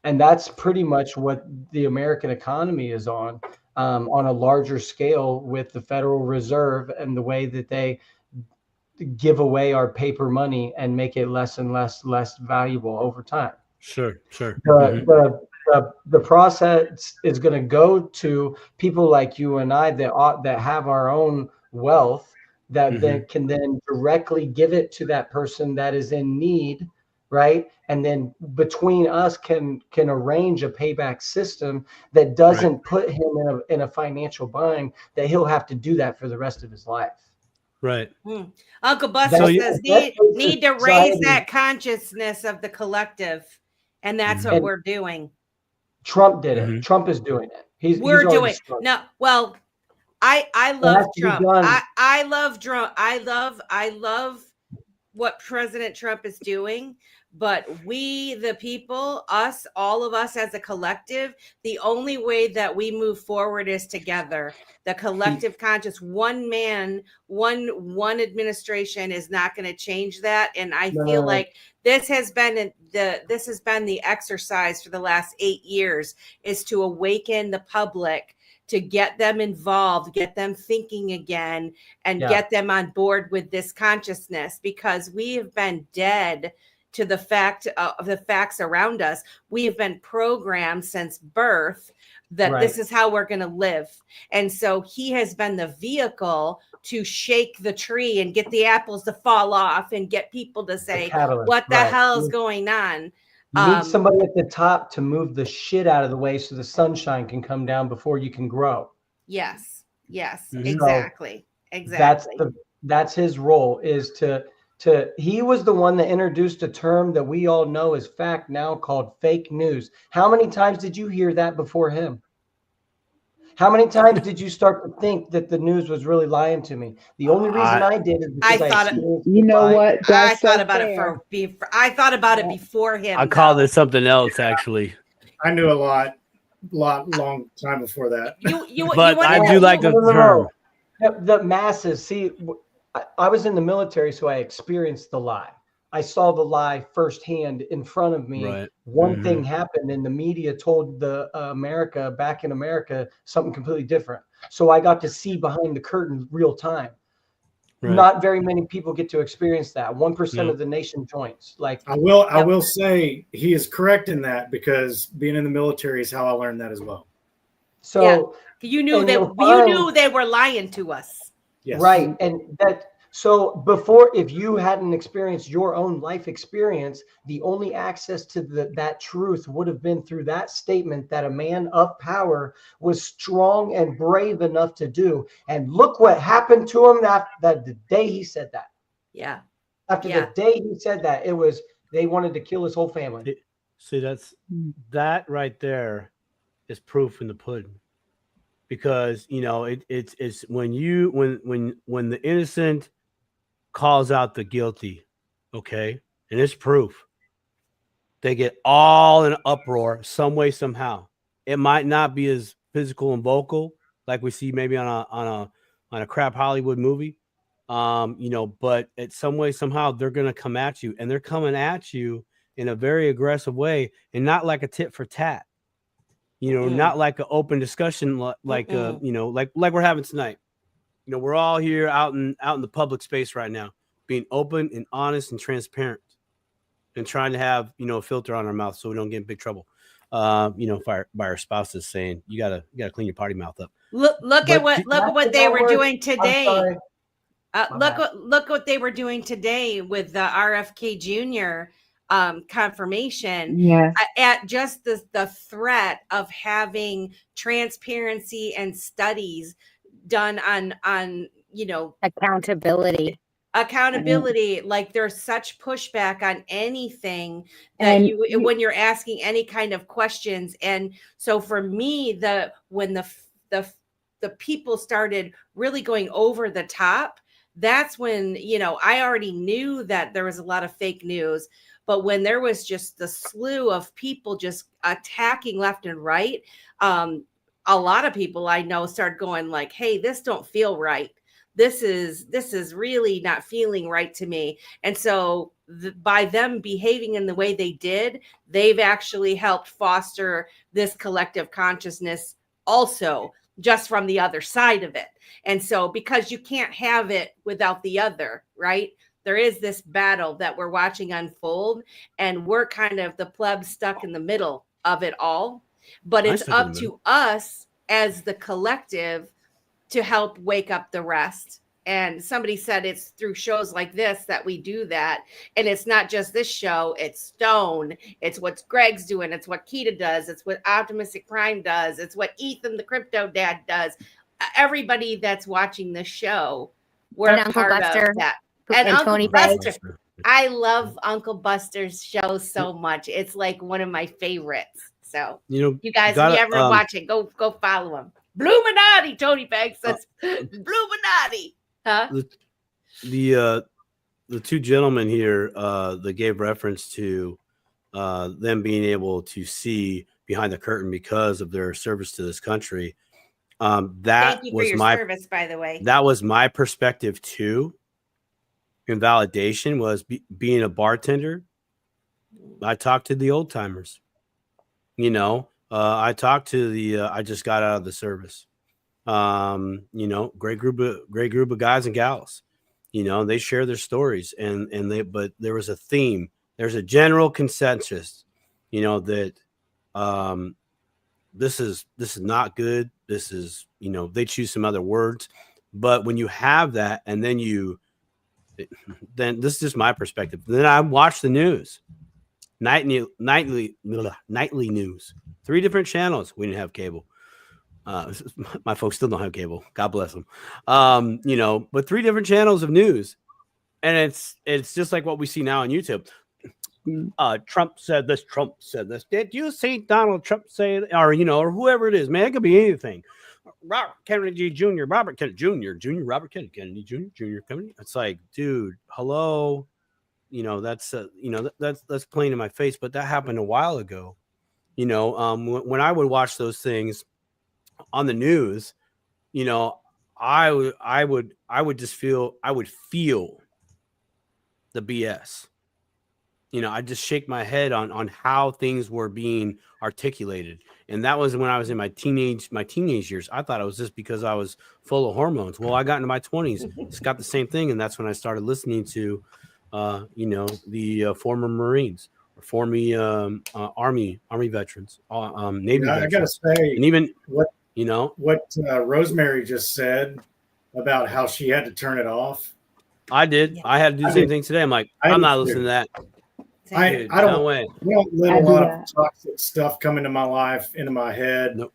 And that's pretty much what the American economy is on a larger scale, with the Federal Reserve and the way that they give away our paper money and make it less and less valuable over time. Sure. The process is going to go to people like you and I that have our own wealth, that then can then directly give it to that person that is in need, right? And then between us can arrange a payback system that doesn't put him in a financial bind that he'll have to do that for the rest of his life. Right. Uncle Buster says need to raise that consciousness of the collective, and that's what we're doing. Trump did it. Trump is doing it. We're doing it. No, well, I love Trump. I love Trump. I love what President Trump is doing. But we, the people, all of us as a collective, the only way that we move forward is together. The collective conscious, one man, one administration is not going to change that. And I feel like this has been the exercise for the last 8 years, is to awaken the public, to get them involved, get them thinking again, and get them on board with this consciousness, because we have been dead to the fact of the facts around us. We have been programmed since birth that this is how we're going to live. And so he has been the vehicle to shake the tree and get the apples to fall off and get people to say, what the hell is going on? You need somebody at the top to move the shit out of the way so the sunshine can come down before you can grow. Yes, exactly. That's his role, is to he was the one that introduced a term that we all know is fact now, called fake news. How many times did you hear that before him? How many times did you start to think that the news was really lying to me? The only reason I did is because I thought it- experienced You the know lie. what? I That's thought so about fair. I thought about it Yeah. before him. I call though. this something else, actually. I knew a long time before that. You But wanna- I do like the term. The masses. See, I was in the military, so I experienced the lie. I saw the lie firsthand in front of me. Right. One thing happened, and the media told the America back in America something completely different. So I got to see behind the curtain real time. Right. Not very many people get to experience that. 1% Yeah. of the nation joins. Like I will say he is correct in that, because being in the military is how I learned that as well. so. you knew and that you'll you find- knew they were lying to us. Yes. Right. And that, so before, if you hadn't experienced your own life experience, the only access to that truth would have been through that statement that a man of power was strong and brave enough to do. And look what happened to him that the day he said that. Yeah. After Yeah. the day he said that, it was, they wanted to kill his whole family. See, that right there is proof in the pudding. Because it's when the innocent calls out the guilty, okay, and it's proof, they get all in an uproar some way, somehow. It might not be as physical and vocal like we see maybe on a crap Hollywood movie, but in some way, somehow they're gonna come at you, and they're coming at you in a very aggressive way, and not like a tit for tat. Not like an open discussion, like we're having tonight. We're all here out in the public space right now, being open and honest and transparent, and trying to have a filter on our mouth so we don't get in big trouble. By our spouses saying you gotta clean your potty mouth up. Look at what they were doing today. My Look what they were doing today with the RFK Jr. Confirmation. Yes. At just the threat of having transparency and studies done on Accountability. Like there's such pushback on anything that when you're asking any kind of questions. And so for me, when the people started really going over the top, that's when I already knew that there was a lot of fake news. But when there was just the slew of people just attacking left and right, a lot of people I know started going like, hey, this don't feel right. This is really not feeling right to me. And so by them behaving in the way they did, they've actually helped foster this collective consciousness also, just from the other side of it. And so because you can't have it without the other, right? There is this battle that we're watching unfold, and we're kind of the plebs stuck in the middle of it all. But it's up to us as the collective to help wake up the rest. And somebody said it's through shows like this that we do that. And it's not just this show, it's Stone. It's what Greg's doing. It's what Keita does. It's what Optimistic Prime does. It's what Ethan, the crypto dad, does. Everybody that's watching this show, we're part of that. And Uncle Tony Buster. I love Uncle Buster's show so much. It's like one of my favorites. So you guys, if you ever watch it, go follow him. Bluminati, Tony Banks says Bluminati. Huh? The two gentlemen here that gave reference to them being able to see behind the curtain because of their service to this country. That Thank you was for your my service, by the way. That was my perspective too. In validation was being a bartender. I talked to the old timers. I talked to the I just got out of the service. Great group of guys and gals. They share their stories, but there was a theme. There's a general consensus, that this is not good. This is, they choose some other words, but when you have that, and then this is just my perspective. Then I watch the news, nightly news, 3 different channels. We didn't have cable. My folks still don't have cable. God bless them. But 3 different channels of news, and it's just like what we see now on YouTube. Trump said this. Trump said this. Did you see Donald Trump say, or whoever it is, man, it could be anything. Robert Kennedy Jr., Robert Kennedy Jr., Robert Kennedy Jr. Kennedy. It's like, dude, hello. You know, that's that's playing in my face, but that happened a while ago. You know, when I would watch those things on the news, you know, I would just feel the BS. You know, I just shake my head on how things were being articulated. And that was when I was in my teenage years. I thought it was just because I was full of hormones. Well, I got into my 20s. It's got the same thing. And that's when I started listening to, you know, the former Marines or former Army veterans, Navy veterans. I got to say, and even what, you know, what Rosemary just said about how she had to turn it off. I did. I had to do the same thing today. I'm like, I'm not listening to that. I don't let a lot of toxic stuff come into my life, into my head. Nope.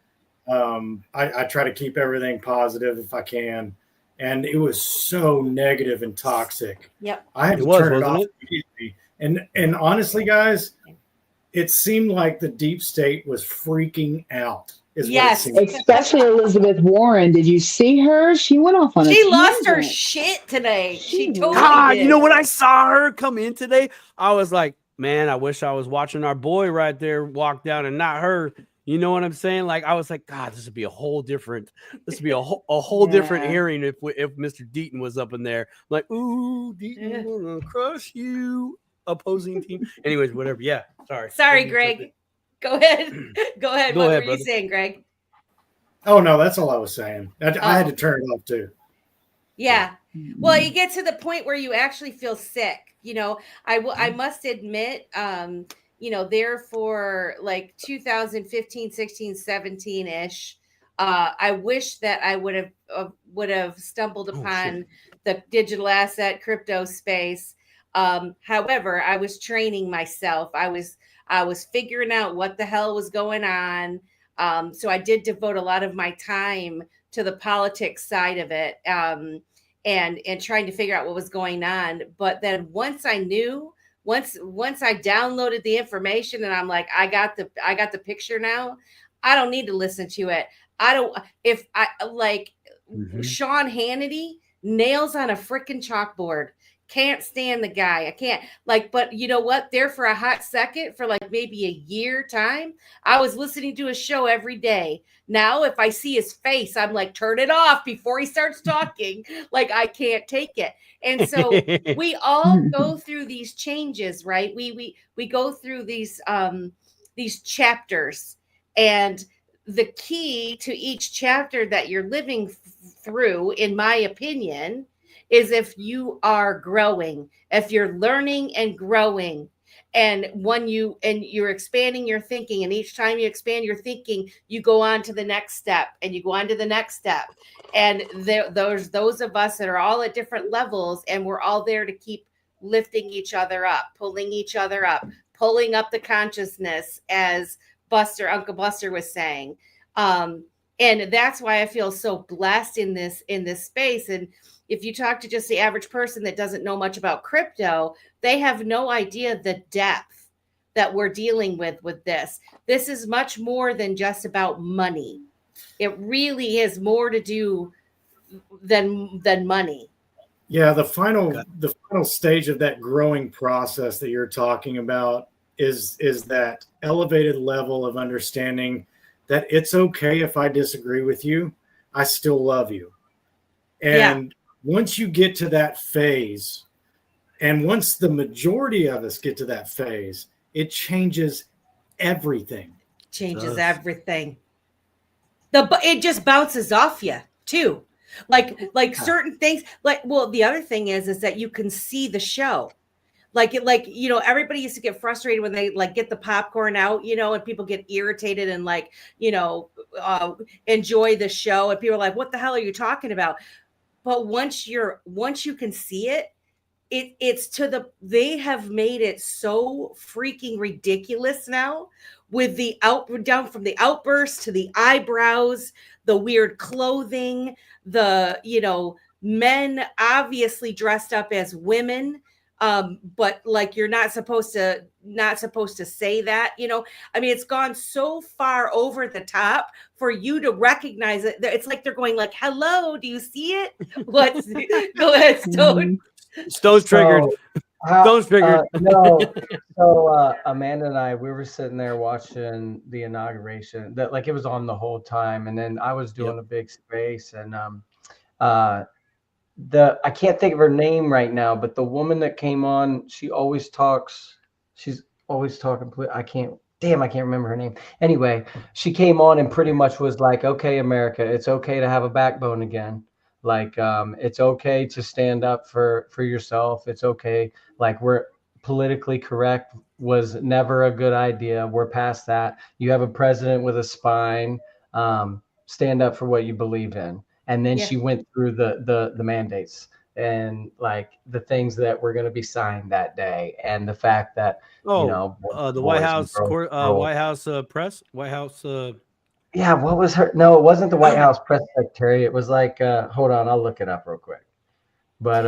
I try to keep everything positive if I can. And it was so negative and toxic. Yep. I had to turn it off immediately. And honestly, guys, it seemed like the deep state was freaking out. Yes. Especially Elizabeth Warren. Did you see her? She went off on She lost her shit today. She totally God, did. you know, when I saw her come in today, I was like, man, I wish I was watching our boy right there walk down and not her. You know what I'm saying? Like, I was like, God, this would be a whole different different hearing if Mr. Deaton was up in there. Like, ooh, Deaton, gonna crush you, opposing team. Anyways, whatever. Yeah, sorry, Greg. Go ahead. Go ahead. What were you saying, Greg? Oh no, that's all I was saying. I had to turn it off too. Yeah. Well, you get to the point where you actually feel sick. You know, I must admit, you know, there for like 2015, 16, 17 ish. I wish that I would have stumbled upon the digital asset crypto space. However, I was training myself. I was figuring out what the hell was going on. So I did devote a lot of my time to the politics side of it. And trying to figure out what was going on. But then once I knew, once I downloaded the information and I'm like, I got the picture now, I don't need to listen to it. Sean Hannity, nails on a freaking chalkboard. Can't stand the guy. I can't but you know what? There for a hot second, for like maybe a year time, I was listening to his show every day. Now, if I see his face, I'm like, turn it off before he starts talking. Like, I can't take it. And so we all go through these changes, right? We go through these chapters, and the key to each chapter that you're living through, in my opinion, is if you are growing, if you're learning and growing, and you're expanding your thinking, and each time you expand your thinking, you go on to the next step, and you go on to the next step. And those of us that are all at different levels, and we're all there to keep lifting each other up, pulling each other up, pulling up the consciousness, as Uncle Buster was saying. And that's why I feel so blessed in this space. And if you talk to just the average person that doesn't know much about crypto, they have no idea the depth that we're dealing with this. This is much more than just about money. It really is more to do than money. Yeah, the final stage of that growing process that you're talking about is that elevated level of understanding that it's okay if I disagree with you, I still love you. And once you get to that phase, and once the majority of us get to that phase, it changes everything. Changes everything. It just bounces off you too. Like certain things, the other thing is that you can see the show. You know, everybody used to get frustrated when they get the popcorn out, you know, and people get irritated and enjoy the show, and people are like, what the hell are you talking about? But once you can see it, they have made it so freaking ridiculous now, with down from the outbursts to the eyebrows, the weird clothing, the, you know, men obviously dressed up as women, But like, you're not supposed to say that, you know. I mean, it's gone so far over the top for you to recognize it. It's like they're going like, hello, do you see it? What's go ahead, Stone. Stone's triggered. Stone's triggered. No. So Amanda and I, we were sitting there watching the inauguration. That, like, it was on the whole time, and then I was doing a big space, and I can't think of her name right now, but the woman that came on, she's always talking. I can't remember her name. Anyway, she came on and pretty much was like, okay, America, it's okay to have a backbone again. Like, it's okay to stand up for yourself. It's okay. Like, we're politically correct was never a good idea. We're past that. You have a president with a spine. Stand up for what you believe in. And then she went through the mandates and like the things that were going to be signed that day, and the fact that the White House press, White House. Yeah, what was her? No, it wasn't the White House press secretary. It was like, hold on, I'll look it up real quick. But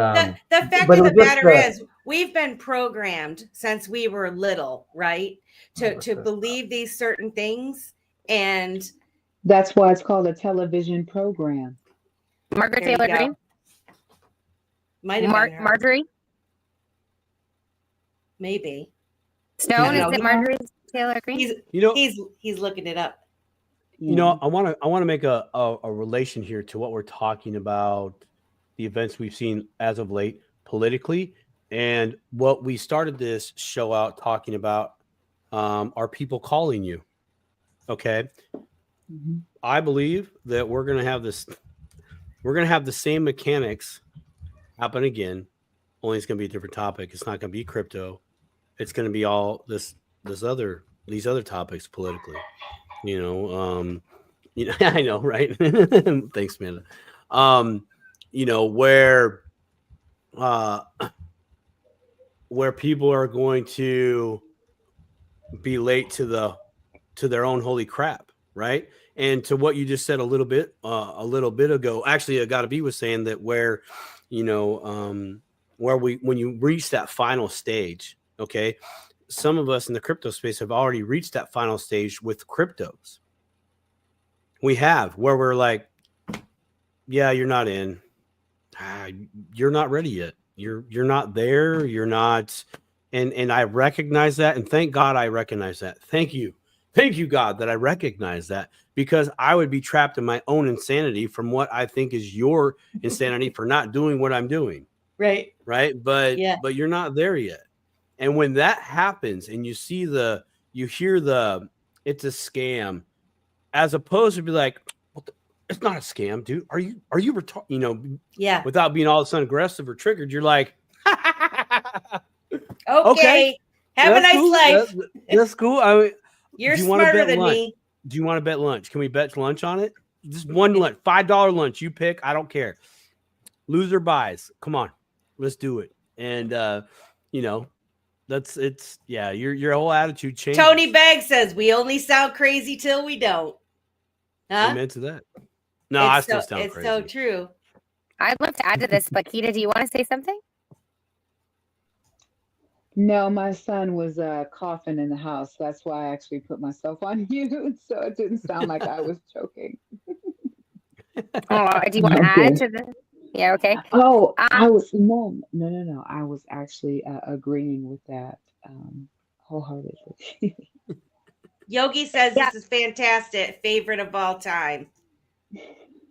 the fact of the matter is, we've been programmed since we were little, right, to believe these certain things, and that's why it's called a television program. Margaret Taylor Greene. Marjorie. Maybe. Stone, is it Marjorie Taylor Greene? He's looking it up. You know, I want to make a relation here to what we're talking about, the events we've seen as of late politically, and what we started this show out talking about. Are people calling you? Okay. Mm-hmm. I believe that we're going to have the same mechanics happen again. Only it's going to be a different topic. It's not going to be crypto. It's going to be all these other topics politically. I know, right? Thanks, Amanda. Where people are going to be late to their own holy crap, right? And to what you just said a little bit ago, actually, Gotta Be was saying that when you reach that final stage, okay, some of us in the crypto space have already reached that final stage with cryptos. We have, where we're like, yeah, you're not in. You're not ready yet. You're not there. You're not. And I recognize that. And thank God I recognize that. Thank you. Thank you, God, that I recognize that, because I would be trapped in my own insanity from what I think is your insanity for not doing what I'm doing. Right. Right. But you're not there yet. And when that happens and you hear it's a scam, as opposed to be like, it's not a scam, dude. Are you retarded? Without being all of a sudden aggressive or triggered, you're like, okay. Have a nice life. That's cool. You're smarter than me. Do you want to bet lunch? Can we bet lunch on it? Just one lunch, $5 lunch. You pick. I don't care. Loser buys. Come on, let's do it. And your whole attitude changes. Tony Bagg says we only sound crazy till we don't. Huh? Amen to that. No, I still sound crazy. It's so true. I'd love to add to this, but Keita, do you want to say something? No, my son was coughing in the house. That's why I actually put myself on mute, so it didn't sound like I was choking. Oh, do you want to add to this? Yeah, okay. Oh, I was no. I was actually agreeing with that wholeheartedly. Yogi says this is fantastic. Favorite of all time.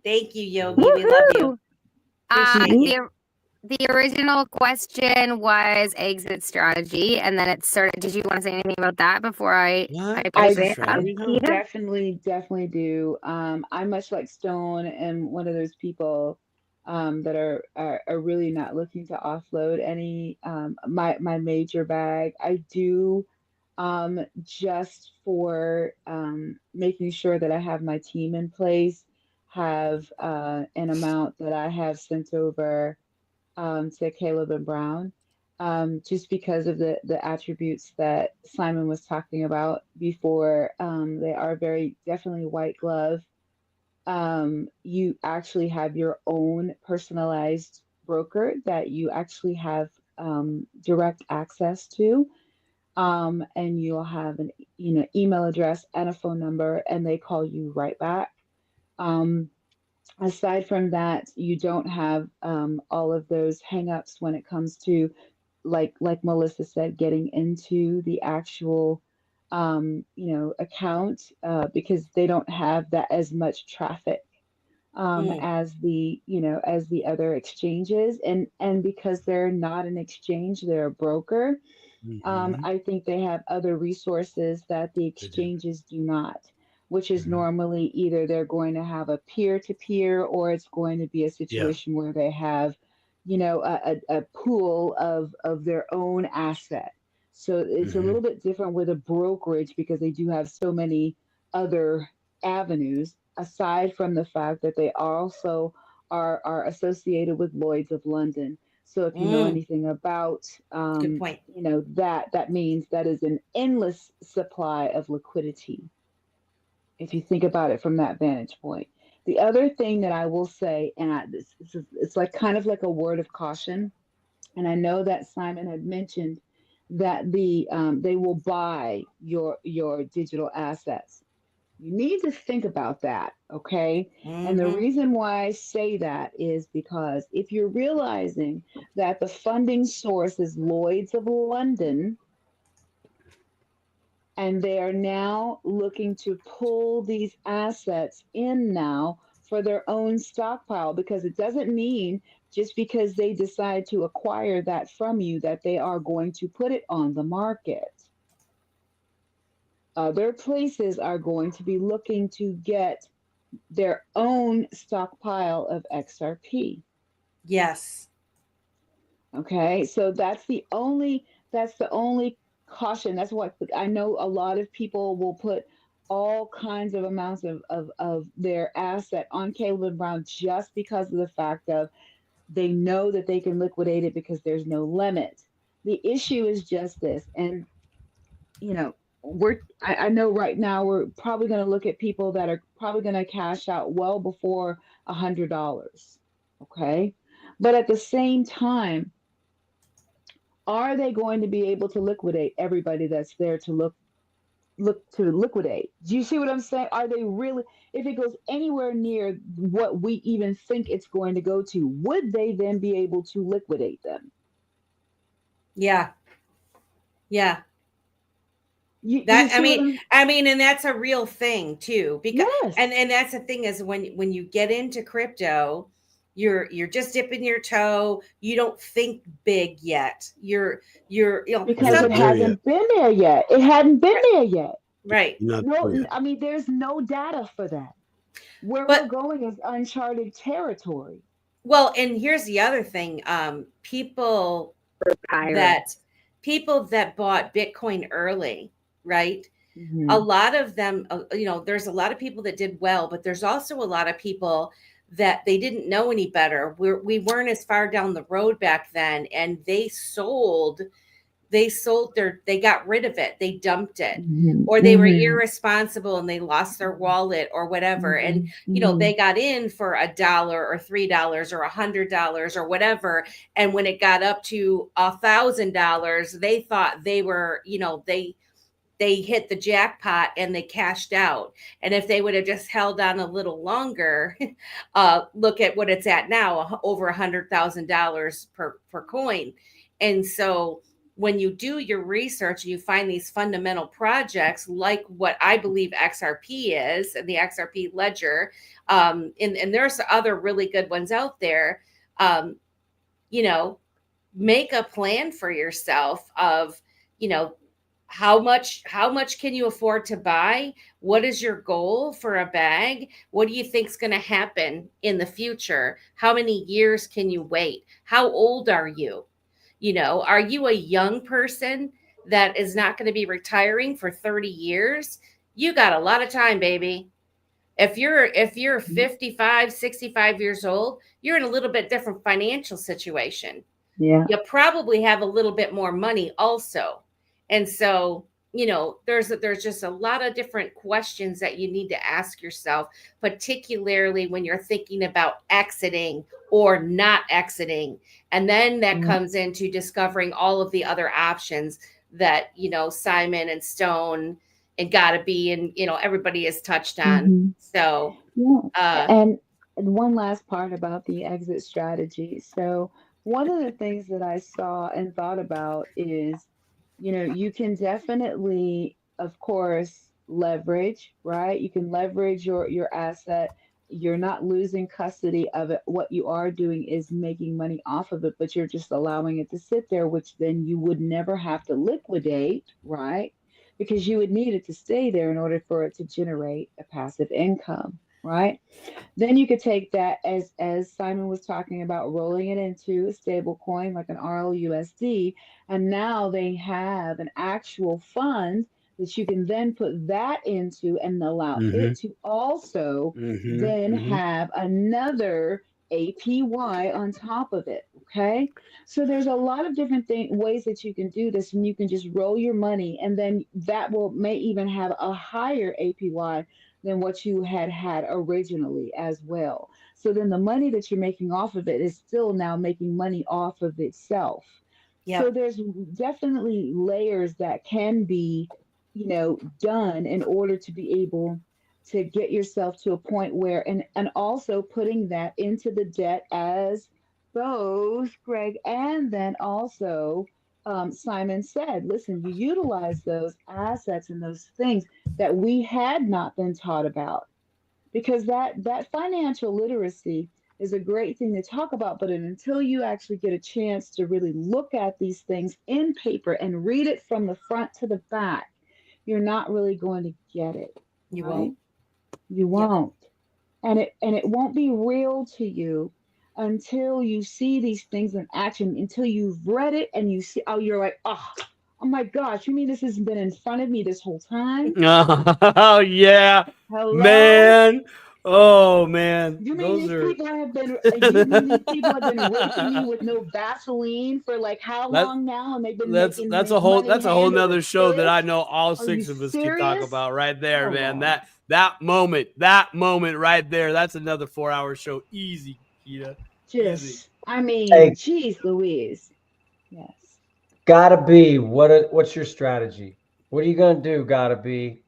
Thank you, Yogi. We love you. The original question was exit strategy, and then it started. Did you want to say anything about that before I definitely do. I'm much like Stone, and one of those people that are really not looking to offload any my major bag. I do just for making sure that I have my team in place, have an amount that I have sent over to Caleb and Brown, just because of the attributes that Simon was talking about before. They are very definitely white glove. You actually have your own personalized broker that you actually have direct access to. And you'll have an email address and a phone number, and they call you right back. Aside from that, you don't have all of those hangups when it comes to, like Melissa said, getting into the actual account, because they don't have that as much traffic as the other exchanges, and because they're not an exchange, they're a broker. I think they have other resources that the exchanges do not, which is normally either they're going to have a peer-to-peer, or it's going to be a situation where they have, a pool of their own asset. So it's a little bit different with a brokerage, because they do have so many other avenues, aside from the fact that they also are associated with Lloyd's of London. So if you know anything about, Good point. that means that is an endless supply of liquidity, if you think about it from that vantage point. The other thing that I will say, and it's like kind of like a word of caution, and I know that Simon had mentioned that they will buy your digital assets. You need to think about that, okay? And the reason why I say that is because if you're realizing that the funding source is Lloyd's of London, and they are now looking to pull these assets in now for their own stockpile, because it doesn't mean just because they decide to acquire that from you that they are going to put it on the market. Other places are going to be looking to get their own stockpile of XRP. Yes. Okay, so that's the only caution. That's what I know. A lot of people will put all kinds of amounts of their asset on Caleb Brown just because of the fact of they know that they can liquidate it because there's no limit. The issue is just this, and I know right now we're probably going to look at people that are probably going to cash out well before $100. Okay, but at the same time, are they going to be able to liquidate everybody that's there to look to liquidate? Do you see what I'm saying? Are they really, if it goes anywhere near what we even think it's going to go to, would they then be able to liquidate them? Yeah. You That see what I mean, and that's a real thing too, because Yes. and that's the thing is when you get into crypto, you're just dipping your toe. You don't think big yet. You're because Not it there yet. hasn't been there yet. It hadn't been there yet. right. Not No, there yet. I mean, there's no data for that. Where But we're going is uncharted territory. well, and here's the other thing. People that bought Bitcoin early, right? Mhm. A lot of them, there's a lot of people that did well, but there's also a lot of people that they didn't know any better. We weren't as far down the road back then, and they got rid of it. They dumped it, Mhm. or they were Mhm. irresponsible and they lost their wallet or whatever. And, Mhm. they got in for $1 or $3 or $100 or whatever. And when it got up to $1,000, they thought they were, they hit the jackpot and they cashed out. And if they would have just held on a little longer, look at what it's at now, over $100,000 per coin. And so when you do your research and you find these fundamental projects, like what I believe XRP is, and the XRP ledger, and there's other really good ones out there, make a plan for yourself of, how much can you afford to buy? What is your goal for a bag? What do you think is going to happen in the future? How many years can you wait? How old are you? Are you a young person that is not going to be retiring for 30 years? You got a lot of time, baby. If you're 55, 65 years old, you're in a little bit different financial situation. Yeah. You probably have a little bit more money also. And so, you know, there's just a lot of different questions that you need to ask yourself, particularly when you're thinking about exiting or not exiting. And then that comes into discovering all of the other options that, you know, Simon and Stone and Gotta Be, and, you know, everybody has touched on. So, and one last part about the exit strategy. So one of the things that I saw and thought about is, you know, you can definitely, of course, leverage, right? You can leverage your asset. You're not losing custody of it. What you are doing is making money off of it, but you're just allowing it to sit there, which then you would never have to liquidate, right? Because you would need it to stay there in order for it to generate a passive income, right? Then you could take that, as Simon was talking about, rolling it into a stable coin like an RLUSD, and now they have an actual fund that you can then put that into and allow it to also then have another APY on top of it. Okay. So there's a lot of different ways that you can do this, and you can just roll your money, and then that may even have a higher APY than what you had originally as well. So then the money that you're making off of it is still now making money off of itself. So there's definitely layers that can be, you know, done in order to be able to get yourself to a point where, and also putting that into the debt as both Greg and then also Simon said, listen, you utilize those assets and those things that we had not been taught about, because that financial literacy is a great thing to talk about, but until you actually get a chance to really look at these things in paper and read it from the front to the back, you're not really going to get it. you right? won't. You won't. And it won't be real to you until you see these things in action, until you've read it and you see, oh, you're like, oh my gosh, you mean this has been in front of me this whole time? Oh yeah. Hello? Man. Oh man. You mean Those these are people have been you mean these people have been raping me with no Vaseline for like how that, long now, and they've been that's making a whole money hand over nother show that I fist? know all Are you six of us can talk serious? about right there, Come man. on. That moment right there, that's another 4-hour show. Easy, Keita. Easy. Just, I mean, Hey, geez Louise. Yes. Gotta Be, what's your strategy? What are you gonna do, Gotta Be?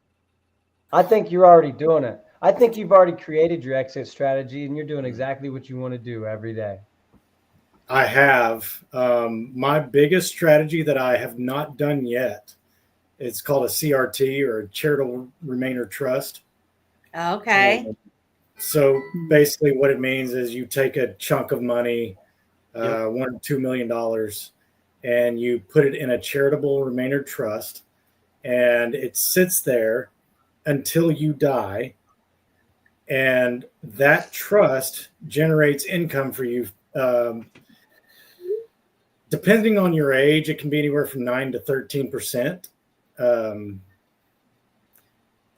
I think you're already doing it. I think you've already created your exit strategy, and you're doing exactly what you want to do every day. I have. My biggest strategy that I have not done yet, it's called a CRT, or a charitable remainder trust. Okay. So basically what it means is you take a chunk of money, $1 or $2 million, and you put it in a charitable remainder trust, and it sits there until you die. And that trust generates income for you. Depending on your age, it can be anywhere from 9 to 13%.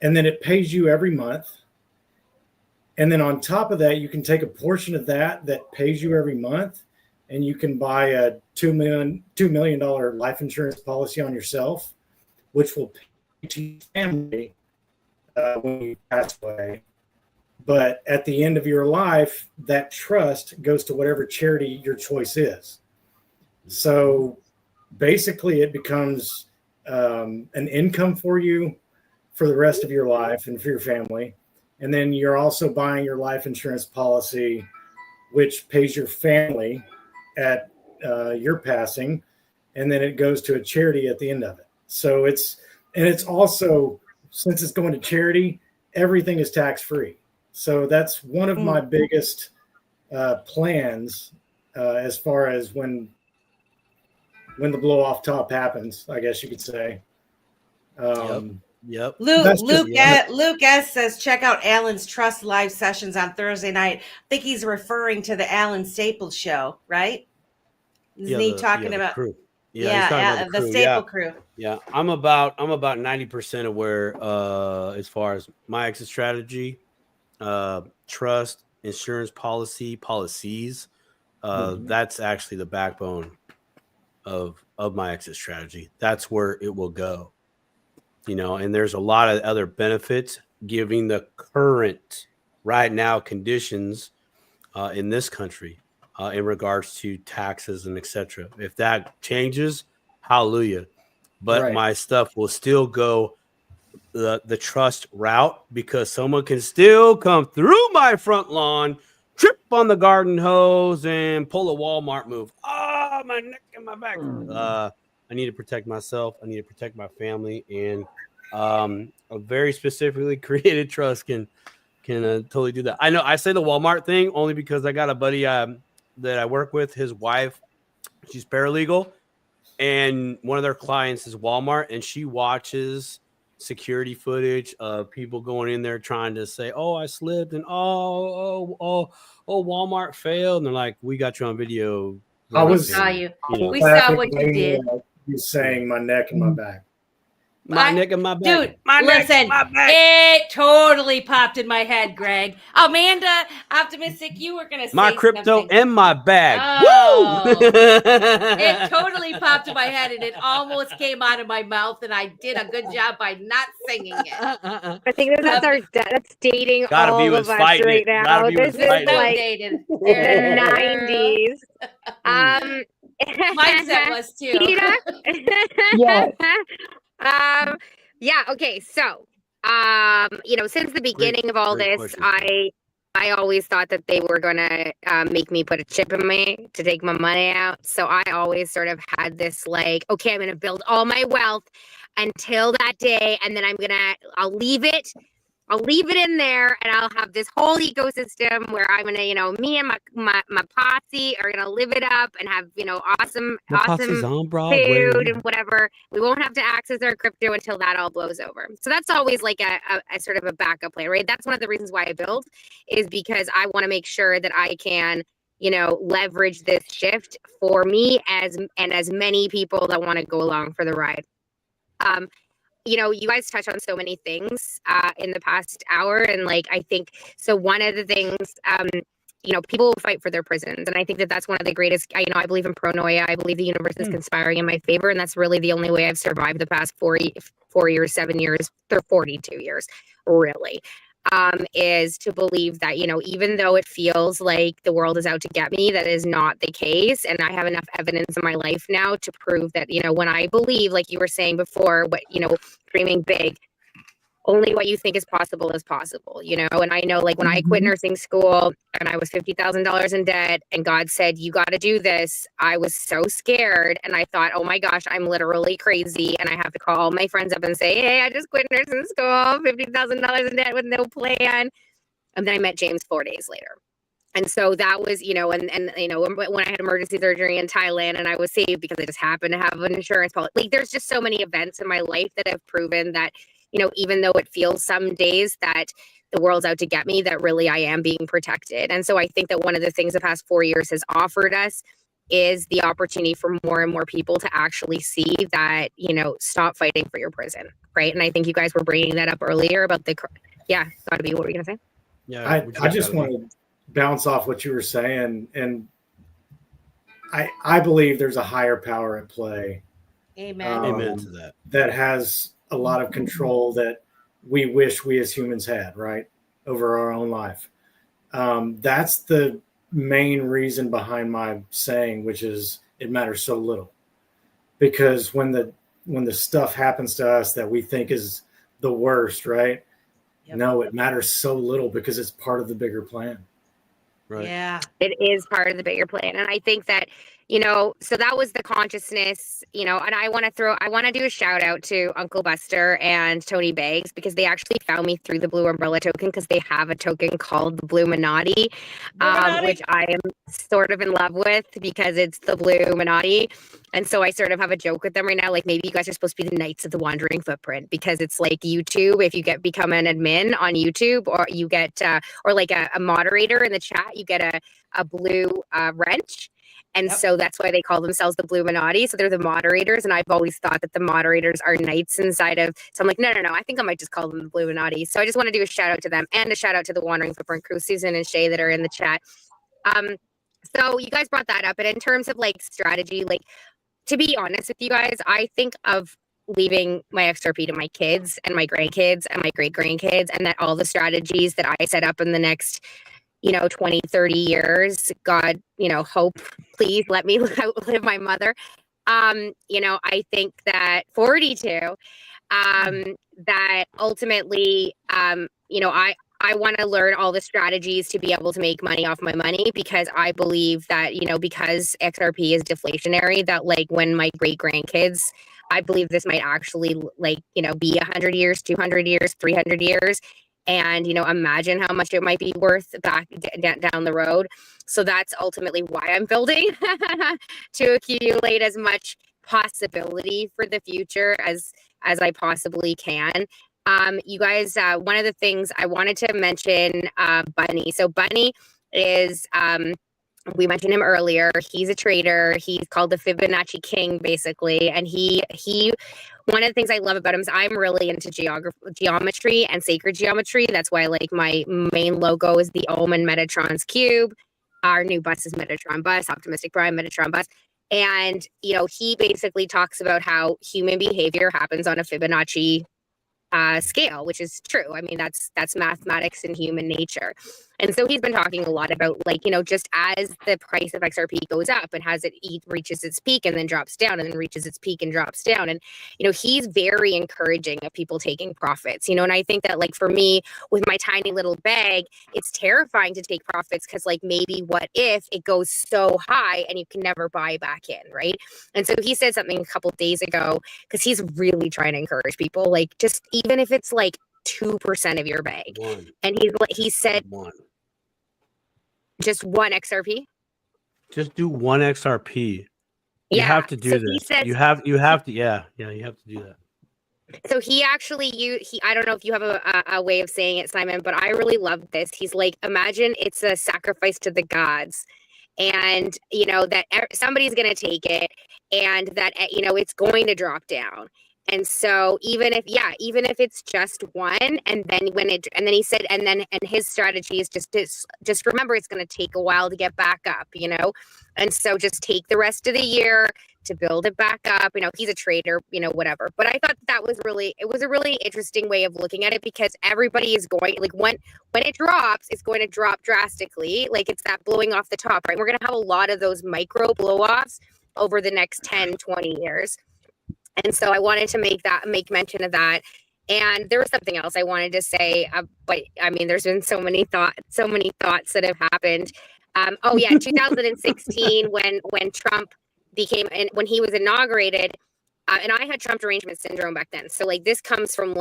And then it pays you every month. And then on top of that, you can take a portion of that pays you every month, and you can buy a $2 million life insurance policy on yourself, which will pay to your family when you pass away. But at the end of your life, that trust goes to whatever charity your choice is. So basically, it becomes an income for you for the rest of your life and for your family. And then you're also buying your life insurance policy, which pays your family at your passing. And then it goes to a charity at the end of it. So it's also, since it's going to charity, everything is tax free. So that's one of my biggest plans as far as when the blow off top happens, I guess you could say. Yep. Luke S says, check out Alan's Trust live sessions on Thursday night. I think he's referring to the Alan Staples show, right? Isn't he talking about crew? the Staple crew. Yeah, I'm about 90% aware as far as my exit strategy, trust, insurance policies. That's actually the backbone of my exit strategy. That's where it will go. and there's a lot of other benefits given the current right now conditions in this country in regards to taxes and etc. If that changes, hallelujah. But my stuff will still go the trust route, because someone can still come through my front lawn, trip on the garden hose, and pull a Walmart move. Oh, my neck and my back. I need to protect myself. I need to protect my family, and a very specifically created trust can totally do that. I know I say the Walmart thing only because I got a buddy that I work with. His wife, she's paralegal, and one of their clients is Walmart, and she watches security footage of people going in there trying to say, "Oh, I slipped," and oh, Walmart failed, and they're like, "We got you on video." We saw you. We saw what you did. He's saying my neck and my back. My neck and my back. Dude, listen, it totally popped in my head, Greg. Amanda, optimistic, you were going to say my crypto something. and my bag. Oh, Woo! it totally popped in my head, and it almost came out of my mouth, and I did a good job by not singing it. I think that's dating Gotta all be of with us fighting right it. now. Gotta be This with is fighting it. like Dated. the 90s. Mindset was too. Yes. Yeah, okay, so since the beginning of all great this, question. I always thought that they were gonna make me put a chip in me to take my money out. So I always sort of had this like, okay, I'm gonna build all my wealth until that day, and then I'll leave it in there, and I'll have this whole ecosystem where I'm gonna, me and my posse are gonna live it up and have, awesome on Broadway. food and whatever. We won't have to access our crypto until that all blows over. So that's always like a sort of a backup plan, right? That's one of the reasons why I build, is because I want to make sure that I can, leverage this shift for me as many people that want to go along for the ride. You guys touch on so many things in the past hour. And like, I think, so one of the things, people fight for their prisons. And I think that that's one of the greatest, I believe in pronoia. I believe the universe is conspiring in my favor. And that's really the only way I've survived the past 4 years, 7 years, or 42 years, really. Is to believe that, even though it feels like the world is out to get me, that is not the case. And I have enough evidence in my life now to prove that, when I believe, like you were saying before, dreaming big, only what you think is possible, and I know, like, when I quit nursing school and I was $50,000 in debt and God said, you got to do this, I was so scared. And I thought, oh my gosh, I'm literally crazy. And I have to call my friends up and say, hey, I just quit nursing school, $50,000 in debt with no plan. And then I met James 4 days later. And so that was, when I had emergency surgery in Thailand and I was saved because I just happened to have an insurance policy. Like, there's just so many events in my life that have proven that, even though it feels some days that the world's out to get me, that really I am being protected. And so I think that one of the things the past 4 years has offered us is the opportunity for more and more people to actually see that, stop fighting for your prison, right? And I think you guys were bringing that up earlier about gotta be, what were you going to say? Yeah, I just want to bounce off what you were saying, and I believe there's a higher power at play. Amen. Amen to that. That has a lot of control that we wish we as humans had, right, over our own life. That's the main reason behind my saying, which is it matters so little, because when the stuff happens to us that we think is the worst, right? Yep. No, it matters so little because it's part of the bigger plan. Right. Yeah. It is part of the bigger plan. And I think that, so that was the consciousness, and I want to do a shout out to Uncle Buster and Tony Baggs, because they actually found me through the Blue Umbrella token, because they have a token called the Bluminati, which I am sort of in love with because it's the Bluminati. And so I sort of have a joke with them right now. Like, maybe you guys are supposed to be the Knights of the Wandering Footprint, because it's like YouTube. If you become an admin on YouTube, or you get, or like a moderator in the chat, you get a blue wrench. And so that's why they call themselves the Bluminati. So they're the moderators. And I've always thought that the moderators are knights inside of. So I'm like, no. I think I might just call them the Bluminati. So I just want to do a shout out to them, and a shout out to the Wandering Footprint crew, Susan and Shay, that are in the chat. So you guys brought that up. And in terms of like strategy, like, to be honest with you guys, I think of leaving my XRP to my kids and my grandkids and my great grandkids, and that all the strategies that I set up in the next 20, 30 years, God, hope, please let me live my mother. I think that 42, that ultimately, I want to learn all the strategies to be able to make money off my money, because I believe that, because XRP is deflationary, that like when my great grandkids, I believe this might actually be 100 years, 200 years, 300 years. And, imagine how much it might be worth back down the road. So that's ultimately why I'm building to accumulate as much possibility for the future as I possibly can. You guys, one of the things I wanted to mention, Bunny. So Bunny is, we mentioned him earlier. He's a trader. He's called the Fibonacci King, basically. And he one of the things I love about him is I'm really into geometry and sacred geometry. That's why my main logo is the Ohm and Metatron's cube. Our new bus is Metatron bus, Optimistic Prime Metatron bus. And, he basically talks about how human behavior happens on a Fibonacci scale, which is true. I mean, that's mathematics and human nature. And so he's been talking a lot about just as the price of XRP goes up and reaches its peak and then drops down and then reaches its peak and drops down. And, he's very encouraging of people taking profits, and I think that for me with my tiny little bag, it's terrifying to take profits because maybe what if it goes so high and you can never buy back in, right? And so he said something a couple days ago, because he's really trying to encourage people, just even if it's 2% of your bag. And he said just one XRP. Just do one XRP. You have to do this. Says, you have to. Yeah, you have to do that. So he actually, I don't know if you have a way of saying it, Simon, but I really love this. He's imagine it's a sacrifice to the gods, and that somebody's going to take it, and that it's going to drop down. And so even if it's just one, and then he said, and his strategy is just remember, it's going to take a while to get back up, and so just take the rest of the year to build it back up. He's a trader, whatever. But I thought that was it was a really interesting way of looking at it, because everybody is going, when it drops, it's going to drop drastically. It's that blowing off the top, right? We're going to have a lot of those micro blow-offs over the next 10, 20 years. And so I wanted to make mention of that. And there was something else I wanted to say, but I mean, there's been so many thoughts that have happened. 2016 when Trump when he was inaugurated, and I had Trump derangement syndrome back then. So this comes from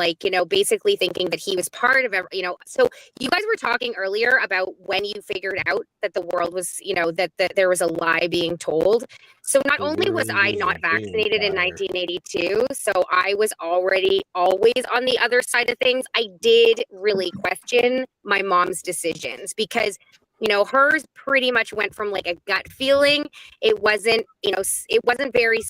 basically thinking that he was part of so you guys were talking earlier about when you figured out that the world was, that there was a lie being told. So not only was I not vaccinated in 1982, so I was already always on the other side of things. I did really question my mom's decisions, because hers pretty much went from a gut feeling. It wasn't, it wasn't very,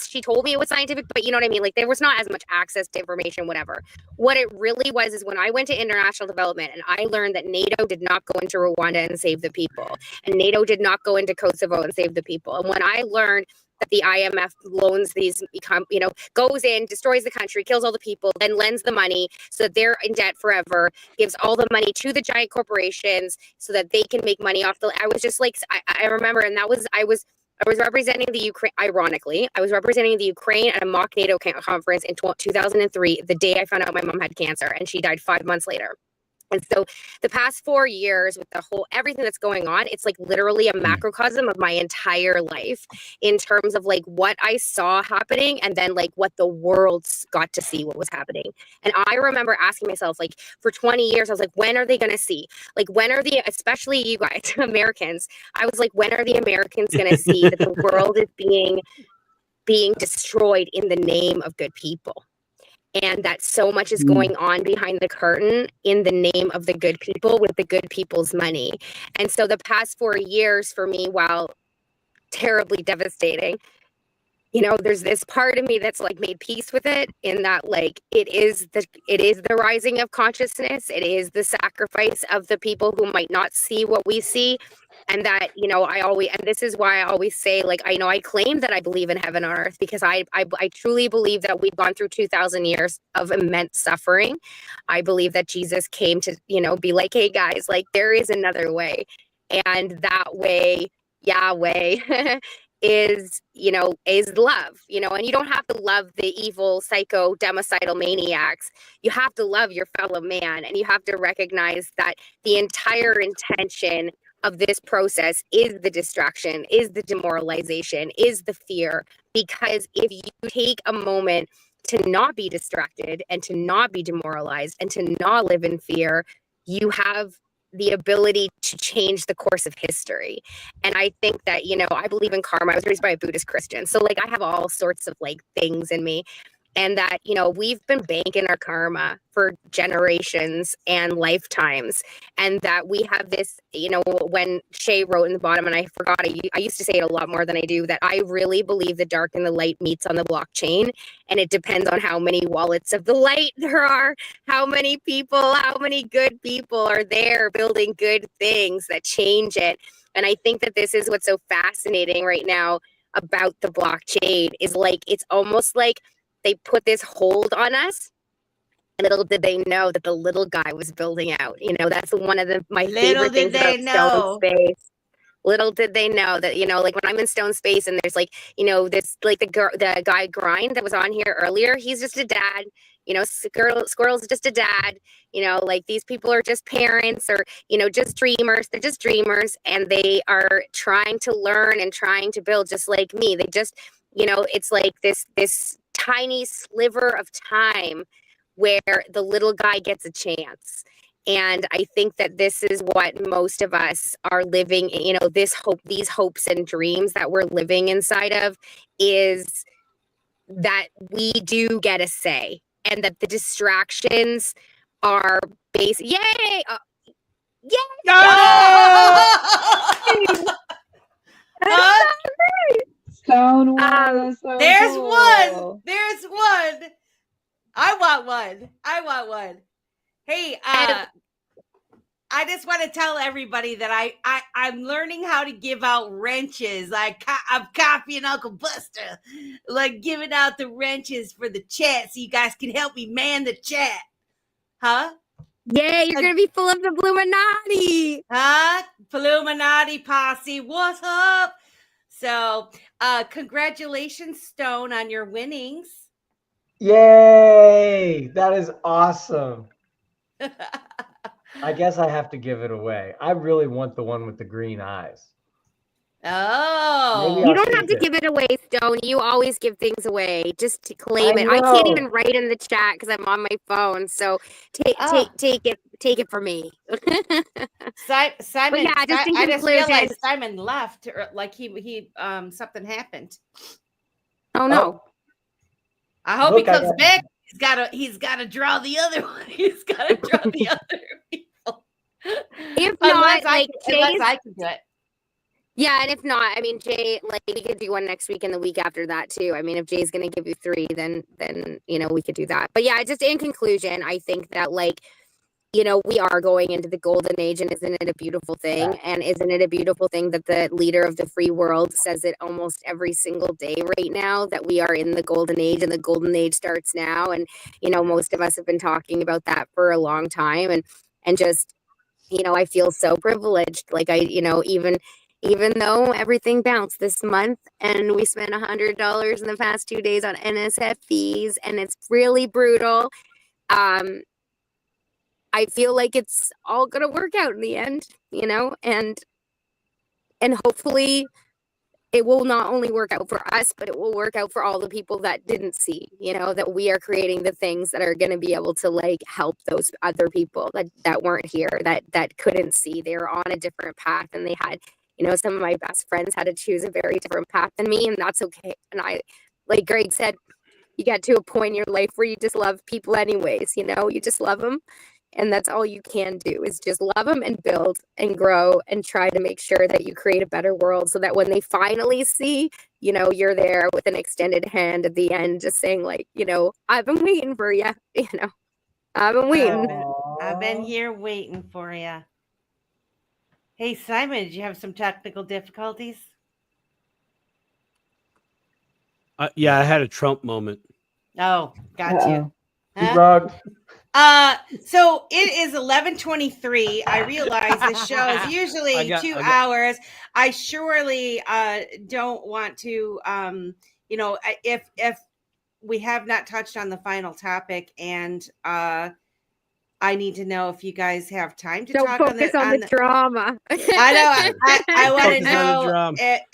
she told me it was scientific, but you know what I mean? There was not as much access to information, whatever. What it really was is when I went to international development and I learned that NATO did not go into Rwanda and save the people, and NATO did not go into Kosovo and save the people. And when I learned that the IMF loans these, goes in, destroys the country, kills all the people, then lends the money so that they're in debt forever, gives all the money to the giant corporations so that they can make money off I was just I remember, and I was representing the Ukraine, ironically, I was representing the Ukraine at a mock NATO conference in 2003, the day I found out my mom had cancer, and she died 5 months later. And so the past 4 years with everything that's going on, it's literally a macrocosm of my entire life in terms of what I saw happening, and then what the world got to see what was happening. And I remember asking myself, for 20 years, I was when are they going to see? When are especially you guys, Americans, I was when are the Americans going to see that the world is being destroyed in the name of good people? And that so much is going on behind the curtain in the name of the good people with the good people's money. And so the past 4 years for me, while terribly devastating, you know, there's this part of me that's like made peace with it, in that like it is the rising of consciousness. It is the sacrifice of the people who might not see what we see. And that, you know, and this is why I always say, like, I know I claim that I believe in heaven on earth, because I truly believe that we've gone through 2,000 years of immense suffering. I believe that Jesus came to, you know, be like, hey guys, like there is another way. And that way, Yahweh, is, you know, is love, you know, and you don't have to love the evil psycho democidal maniacs. You have to love your fellow man, and you have to recognize that the entire intention of this process is the distraction, is the demoralization, is the fear. Because if you take a moment to not be distracted and to not be demoralized and to not live in fear, you have the ability to change the course of history. And I think that, you know, I believe in karma. I was raised by a Buddhist Christian. So like I have all sorts of like things in me. And that, you know, we've been banking our karma for generations and lifetimes. And that we have this, you know, when Shay wrote in the bottom, and I forgot, I used to say it a lot more than I do, that I really believe the dark and the light meets on the blockchain. And it depends on how many wallets of the light there are, how many people, how many good people are there building good things that change it. And I think that this is what's so fascinating right now about the blockchain, is like, it's almost like they put this hold on us. And little did they know that the little guy was building out. You know, that's one of my favorite things about Stone Space. Little did they know that, you know, like when I'm in Stone Space and there's like, you know, this, like the guy Grind that was on here earlier, he's just a dad. You know, Squirrel's just a dad. You know, like these people are just parents, or, you know, just dreamers. They're just dreamers, and they are trying to learn and trying to build just like me. They just, you know, it's like this tiny sliver of time where the little guy gets a chance. And I think that this is what most of us are living, you know, these hopes and dreams that we're living inside of, is that we do get a say, and that the distractions are yay! Yay! Stonewall. There's cool. one. There's one. I want one. Hey, I just want to tell everybody that I'm learning how to give out wrenches. I'm copying Uncle Buster, like giving out the wrenches for the chat, so you guys can help me man the chat. Huh? Yeah, you're gonna be full of the Illuminati. Huh? Illuminati posse. What's up? So, congratulations, Stone, on your winnings. Yay! That is awesome. I guess I have to give it away. I really want the one with the green eyes. Oh. Maybe You don't have to give it away, Stone. You always give things away. Just to claim it. I know. can't even write in the chat because I'm on my phone. So take it from me. Simon, yeah, just in I just conclusion, realized Simon left, or like he something happened. Oh no. I hope he comes back. He's gotta draw the other one. He's gotta draw the other people. If not, unless I can do it. Yeah, and if not, I mean, Jay, like we could do one next week and the week after that too. I mean, if Jay's gonna give you 3, then you know we could do that. But yeah, just in conclusion, I think that like, you know, we are going into the golden age, and isn't it a beautiful thing? And isn't it a beautiful thing that the leader of the free world says it almost every single day right now, that we are in the golden age, and the golden age starts now? And, you know, most of us have been talking about that for a long time, and just, you know, I feel so privileged. Like you know, even though everything bounced this month and we spent $100 in the past 2 days on NSF fees, and it's really brutal. I feel like it's all going to work out in the end, you know, and hopefully it will not only work out for us, but it will work out for all the people that didn't see, you know, that we are creating the things that are going to be able to like help those other people that weren't here, that couldn't see. They were on a different path, and they had, you know, some of my best friends had to choose a very different path than me, and that's okay. And I, like Greg said, you get to a point in your life where you just love people anyways, you know, you just love them. And that's all you can do is just love them and build and grow and try to make sure that you create a better world so that when they finally see, you know, you're there with an extended hand at the end, just saying like, you know, I've been waiting for you, you know, I've been waiting. I've been here waiting for you. Hey, Simon, did you have some technical difficulties? Yeah, I had a Trump moment. Oh, got you. You bugged. So it is 11:23. I realize this show is usually 2 hours. I surely don't want to you know, if we have not touched on the final topic, and I need to know if you guys have time to Don't talk focus on the drama. I know. I want to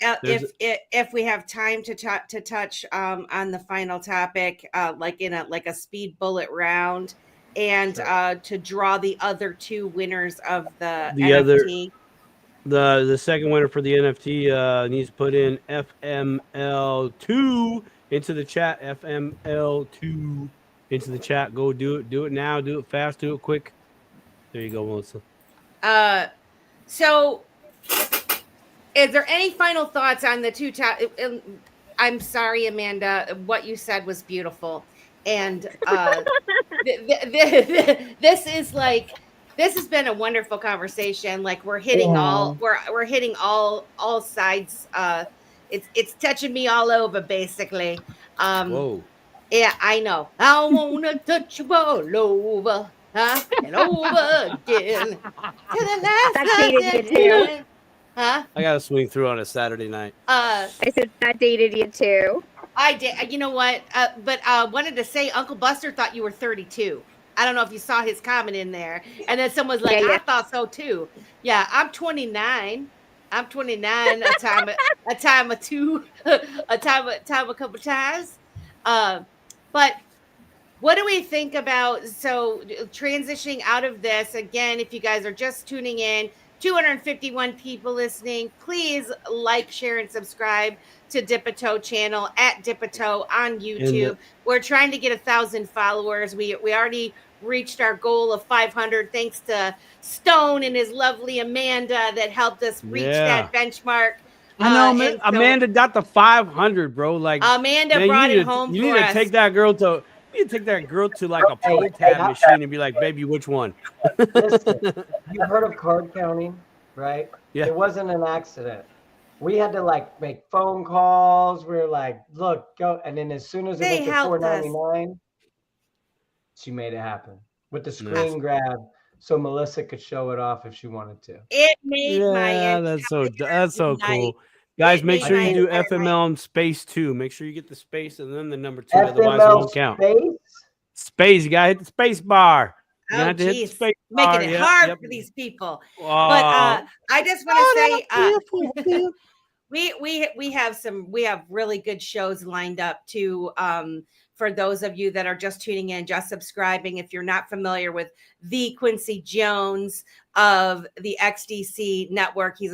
Focus know if we have time to touch on the final topic, like in a speed bullet round, and to draw the other two winners of the NFT. The second winner for the NFT needs to put in FML2 into the chat. FML2 into the chat. Go do it. Do it now. Do it fast. Do it quick. There you go, Melissa. So is there any final thoughts on the two I'm sorry, Amanda. What you said was beautiful. And this has been a wonderful conversation. Like we're hitting we're hitting all sides. It's touching me all over, basically. Whoa. Yeah, I know. I wanna touch you all over, and over again. To the last That dated you too. Huh? I gotta swing through on a Saturday night. I said that dated you too. I did. You know what? But wanted to say Uncle Buster thought you were 32. I don't know if you saw his comment in there. And then someone's like, I thought so too. Yeah, I'm 29. I'm 29. A time a couple times. But what do we think about transitioning out of this? Again, if you guys are just tuning in, 251 people listening, please like, share, and subscribe to Dipito channel at Dipito on YouTube. We're trying to get 1,000 followers. We already reached our goal of 500 thanks to Stone and his lovely Amanda that helped us reach that benchmark. I know, Amanda got the 500, bro. Like Amanda brought it home. You need to take that girl to. You need to take that girl to like a pull tab machine and be like, "Baby, which one?" Listen, you heard of card counting, right? Yeah. It wasn't an accident. We had to like make phone calls. We were like, "Look, go!" And then as soon as it went to $4.99, she made it happen with the screen grab, so Melissa could show it off if she wanted to. It made my that's so cool. Guys, make sure you do FML and space 2. Make sure you get the space and then the number 2. Otherwise, it won't count. Space. You gotta hit the space bar. You have to hit the space bar. Making it hard for these people. But I just want to say, we have really good shows lined up too. For those of you that are just tuning in, just subscribing, if you're not familiar with the Quincy Jones of the XDC network, he's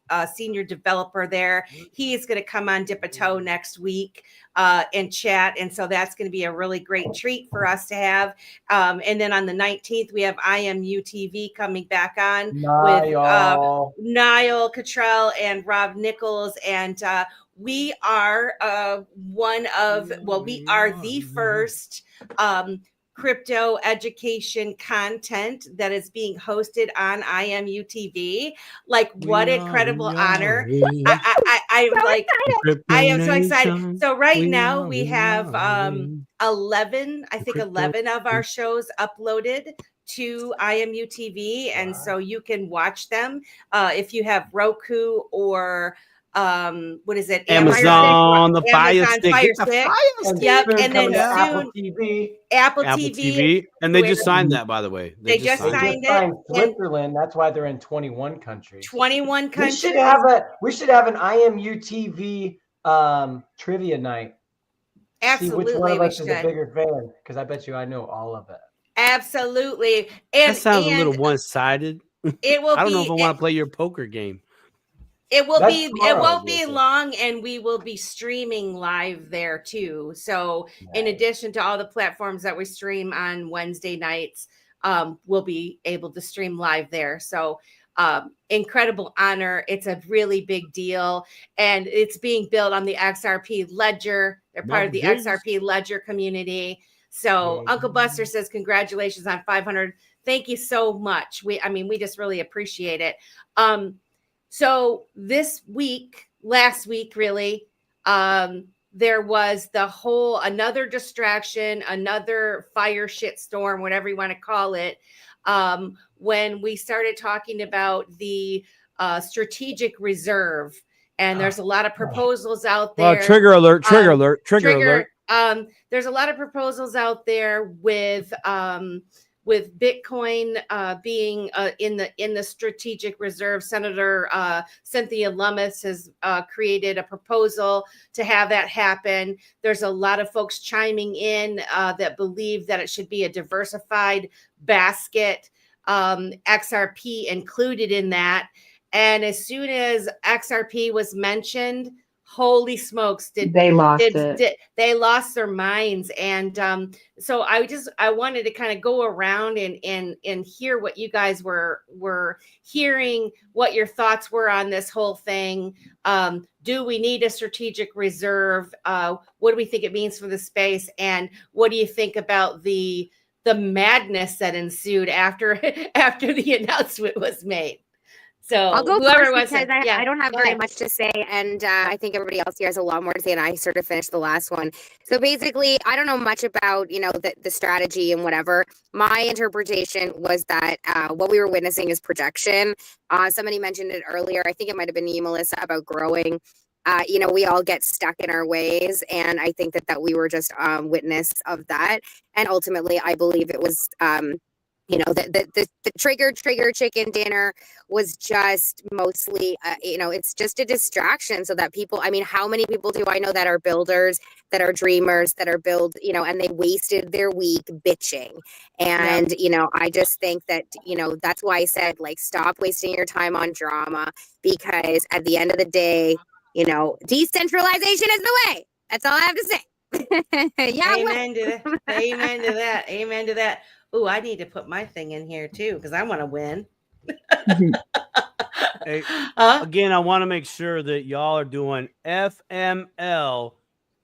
a senior developer there. He's going to come on Dipito next week and chat. And so that's going to be a really great treat for us to have. And then on the 19th, we have IMU TV coming back on with Niall Cottrell and Rob Nichols. And we are we are the first crypto education content that is being hosted on IMU TV. Like, what incredible honor. I am so excited. So right now we have 11 of our shows uploaded to IMU TV. And so you can watch them if you have Roku or what is it? Amazon, the Fire Stick. Yep, and then soon Apple TV. And they just signed that, by the way. They just signed it. Switzerland. That's why they're in 21 countries. 21 countries. We should have an IMU TV trivia night. Absolutely, see which one of us is a bigger fan, because I bet you I know all of it. Absolutely. And that sounds a little one-sided. It will. I don't know if I want to play your poker game. It won't be long, and we will be streaming live there too. So in addition to all the platforms that we stream on Wednesday nights, will be able to stream live there. So incredible honor. It's a really big deal. And it's being built on the XRP Ledger. They're part of the XRP Ledger community. So Uncle Buster says, congratulations on 500. Thank you so much. We just really appreciate it. So this week, last week, really, there was another distraction, another fire shit storm, whatever you want to call it. When we started talking about the strategic reserve, and there's a lot of proposals out there. Trigger alert, trigger alert, trigger alert. There's a lot of proposals out there with Bitcoin being in the strategic reserve. Senator Cynthia Lummis has created a proposal to have that happen. There's a lot of folks chiming in that believe that it should be a diversified basket, XRP included in that. And as soon as XRP was mentioned, holy smokes, they lost their minds. And so I wanted to kind of go around and hear what you guys were hearing, what your thoughts were on this whole thing. Do we need a strategic reserve? What do we think it means for the space? And what do you think about the madness that ensued after the announcement was made? So I'll go first because I don't have very much to say, and I think everybody else here has a lot more to say, and I sort of finished the last one. So basically, I don't know much about the strategy and whatever. My interpretation was that what we were witnessing is projection. Somebody mentioned it earlier. I think it might have been you, Melissa, about growing. We all get stuck in our ways, and I think that we were just witness of that. And ultimately, I believe it was. The trigger chicken dinner was just mostly, it's just a distraction so that people, how many people do I know that are builders, that are dreamers, that are and they wasted their week bitching. And, I just think that, that's why I said, stop wasting your time on drama, because at the end of the day, decentralization is the way. That's all I have to say. Amen to that. Amen to that. Oh, I need to put my thing in here too, because I want to win. Hey, again, I want to make sure that y'all are doing FML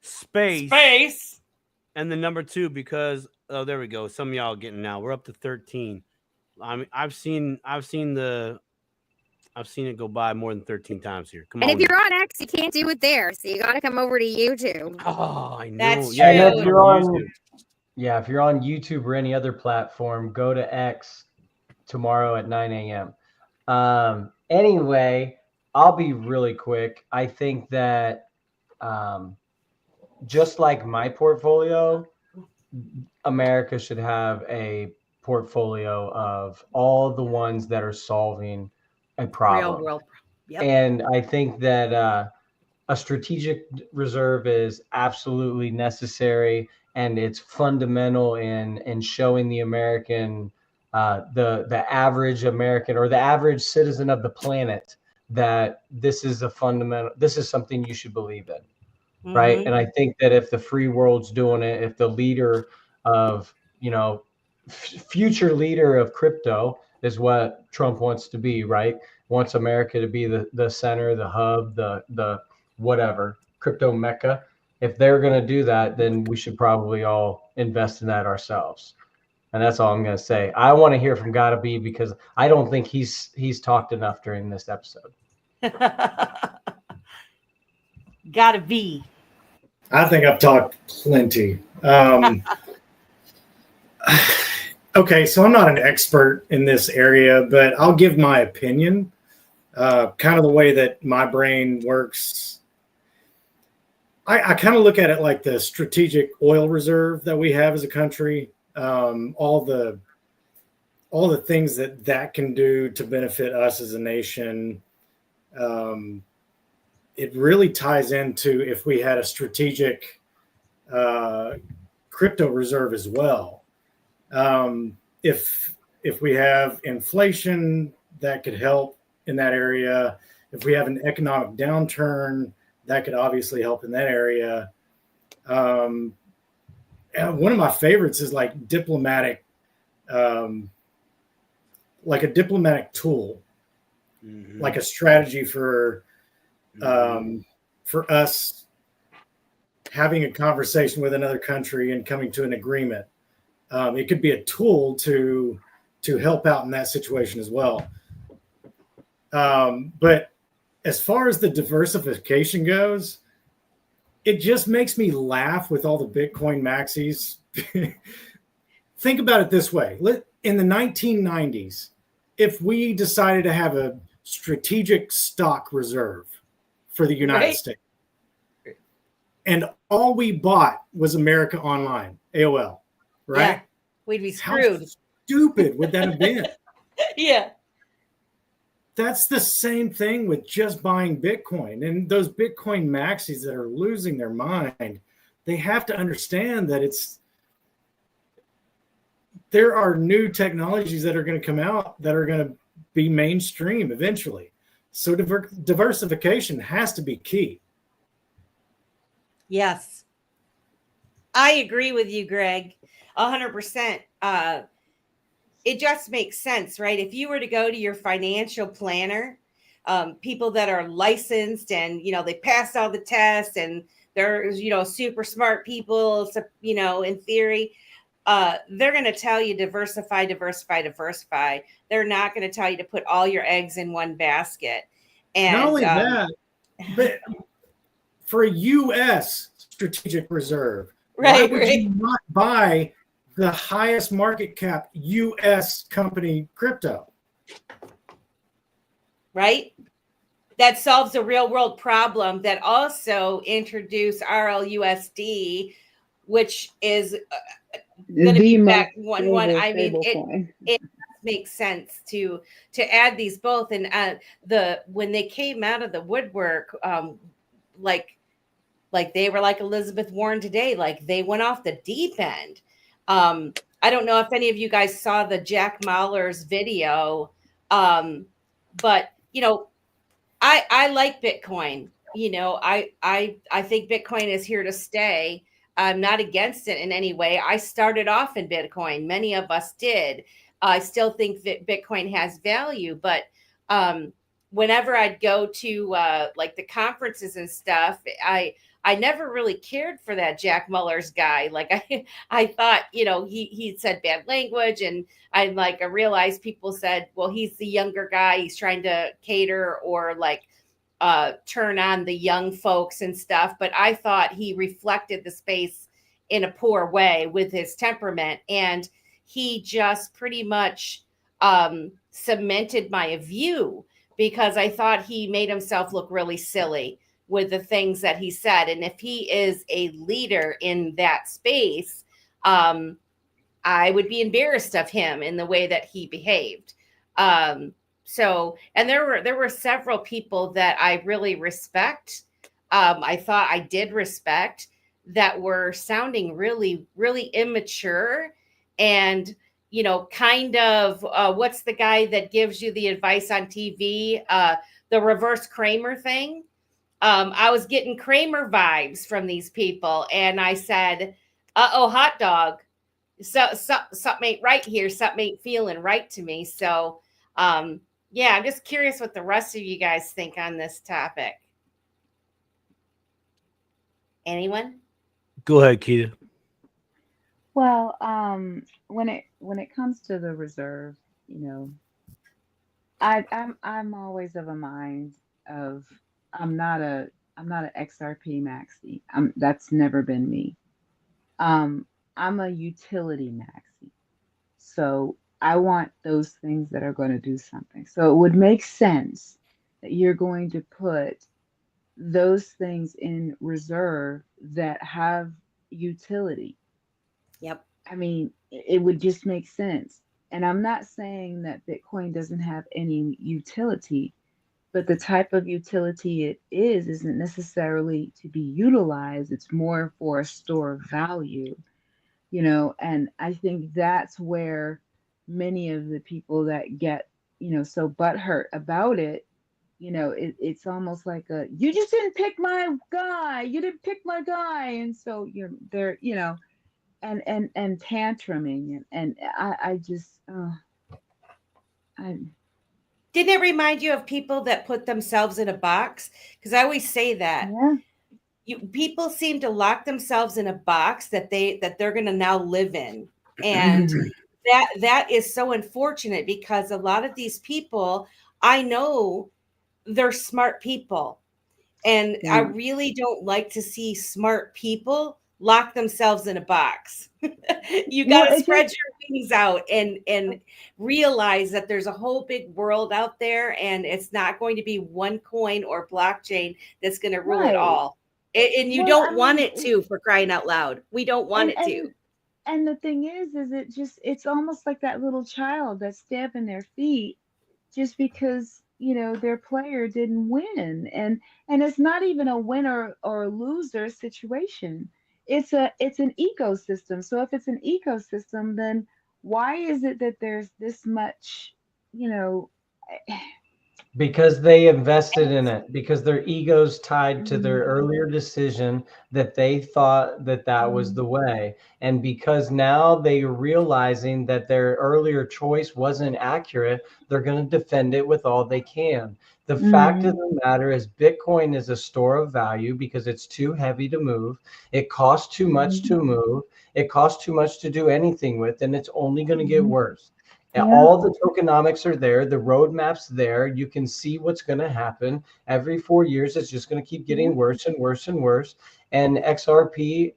space and the number 2, because there we go. Some of y'all are getting now. We're up to 13. I've seen it go by more than 13 times here. Come on. And if you're on X, you can't do it there, so you got to come over to YouTube. Oh, I know. That's true. If you're on if you're on YouTube or any other platform, go to X tomorrow at 9 a.m. Anyway, I'll be really quick. I think that just like my portfolio, America should have a portfolio of all the ones that are solving a problem. Real world. Yep. And I think that a strategic reserve is absolutely necessary, and it's fundamental in showing the American, the average American or the average citizen of the planet that this is something you should believe in, right? And I think that if the free world's doing it, if the leader of, future leader of crypto is what Trump wants to be, right? Wants America to be the center, the hub, the whatever, crypto mecca. If they're going to do that, then we should probably all invest in that ourselves. And that's all I'm going to say. I want to hear from Gotta Be, because I don't think he's talked enough during this episode. Gotta Be. I think I've talked plenty. Okay, so I'm not an expert in this area, but I'll give my opinion. Kind of the way that my brain works. I kind of look at it like the strategic oil reserve that we have as a country. All the things that can do to benefit us as a nation. It really ties into if we had a strategic crypto reserve as well. If we have inflation, that could help in that area. If we have an economic downturn, that could obviously help in that area. And one of my favorites is like diplomatic like a diplomatic tool, like a strategy for us having a conversation with another country and coming to an agreement. It could be a tool to help out in that situation as well. But as far as the diversification goes, it just makes me laugh with all the Bitcoin maxis. Think about it this way. In the 1990s, if we decided to have a strategic stock reserve for the United States, and all we bought was America Online, AOL, right? Yeah, we'd be screwed. How stupid would that have been? Yeah. That's the same thing with just buying Bitcoin. And those Bitcoin maxis that are losing their mind, they have to understand that there are new technologies that are going to come out that are going to be mainstream eventually. So diversification has to be key. Yes. I agree with you, Greg, 100%. It just makes sense, right? If you were to go to your financial planner, people that are licensed and, they passed all the tests and they're, super smart people, in theory, they're going to tell you diversify. They're not going to tell you to put all your eggs in one basket. And not only that, but for a U.S. strategic reserve, why would you not buy the highest market cap U.S. company crypto? Right? That solves a real world problem that also introduced RLUSD, which is going to be back one. I mean, it makes sense to add these both. And when they came out of the woodwork, like they were like Elizabeth Warren today, like they went off the deep end. I don't know if any of you guys saw the Jack Mahler's video, but I like Bitcoin. I think Bitcoin is here to stay. I'm not against it in any way. I started off in Bitcoin. Many of us did. I still think that Bitcoin has value, but whenever I'd go to like the conferences and stuff, I never really cared for that Jack Muller's guy. Like I thought, he said bad language, and I realized people said, well, he's the younger guy. He's trying to cater or turn on the young folks and stuff. But I thought he reflected the space in a poor way with his temperament. And he just pretty much cemented my view, because I thought he made himself look really silly with the things that he said. And if he is a leader in that space, I would be embarrassed of him in the way that he behaved. So, and there were several people that I really respect. I thought I did respect, that were sounding really, really immature and, kind of, what's the guy that gives you the advice on TV? The reverse Kramer thing. I was getting Kramer vibes from these people, and I said, "Uh-oh, hot dog. So something ain't right here. Something ain't feeling right to me." So, yeah, I'm just curious what the rest of you guys think on this topic. Anyone? Go ahead, Keita. Well, when it comes to the reserve, I'm always of a mind of I'm not an XRP maxi. That's never been me. I'm a utility maxi. So I want those things that are going to do something. So it would make sense that you're going to put those things in reserve that have utility. Yep. I mean, it would just make sense. And I'm not saying that Bitcoin doesn't have any utility, but the type of utility it isn't necessarily to be utilized. It's more for a store of value, and I think that's where many of the people that get, so butthurt about it, it's almost like you just didn't pick my guy. You didn't pick my guy. And so they're, and tantruming and I just I Didn't it remind you of people that put themselves in a box? Because I always say that people seem to lock themselves in a box that they're going to now live in, and that is so unfortunate because a lot of these people, I know they're smart people, and I really don't like to see smart people lock themselves in a box. You got to spread your wings out and realize that there's a whole big world out there, and it's not going to be one coin or blockchain that's going to rule it all. And you don't want it to, for crying out loud. We don't want it to. And the thing is it's almost like that little child that's stamping their feet just because, their player didn't win. And it's not even a winner or loser situation. It's an ecosystem. So if it's an ecosystem, then why is it that there's this much, Because they invested in it, because their ego's tied to their earlier decision that they thought that was the way. And because now they're realizing that their earlier choice wasn't accurate, they're going to defend it with all they can. The fact of the matter is Bitcoin is a store of value because it's too heavy to move. It costs too much to move. It costs too much to do anything with, and it's only going to get worse. And all the tokenomics are there. The roadmap's there. You can see what's going to happen. Every 4 years, it's just going to keep getting worse and worse and worse. And XRP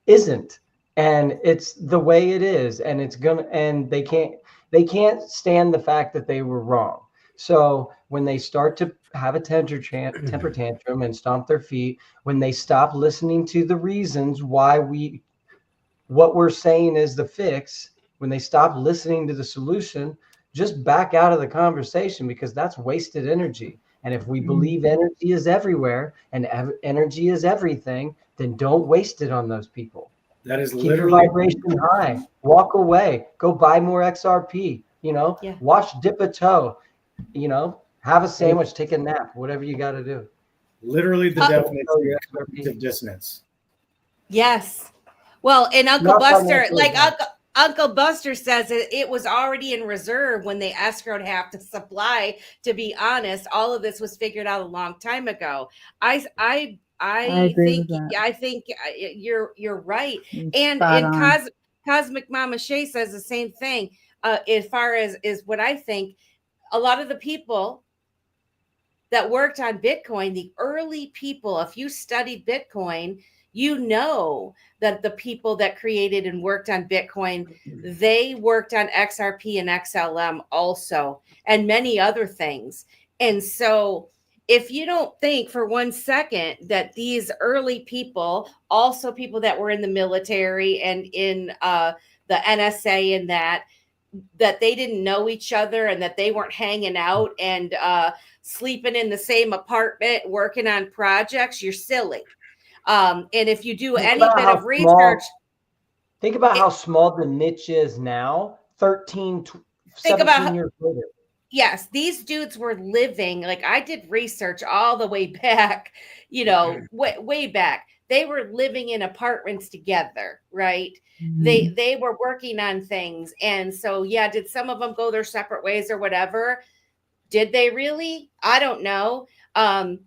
isn't. And it's the way it is. And it's going to, and they can't stand the fact that they were wrong. So when they start to have a temper tantrum and stomp their feet, when they stop listening to the reasons why what we're saying is the fix, when they stop listening to the solution, just back out of the conversation, because that's wasted energy. And if we believe energy is everywhere and energy is everything, then don't waste it on those people. That is Keep literally your vibration high. Walk away. Go buy more XRP. Watch dip a toe. Have a sandwich, take a nap, whatever you got to do. Literally the definition of cognitive dissonance. Yes. Well, and Uncle Buster, Uncle Buster says it was already in reserve when they escrowed half the supply. To be honest, all of this was figured out a long time ago. I think you're right. And Cosmic Mama Shay says the same thing. As far as is what I think, a lot of the people that worked on Bitcoin, the early people, if you studied Bitcoin, that the people that created and worked on Bitcoin, they worked on XRP and XLM also, and many other things. And so if you don't think for 1 second that these early people, also people that were in the military and in the NSA and that they didn't know each other and that they weren't hanging out and sleeping in the same apartment, working on projects, you're silly. And if you do any bit of research, think about how small the niche is now, 17 years later. Yes, these dudes were living, like I did research all the way back, way back. They were living in apartments together, right? They were working on things. And so, did some of them go their separate ways or whatever? Did they really? I don't know.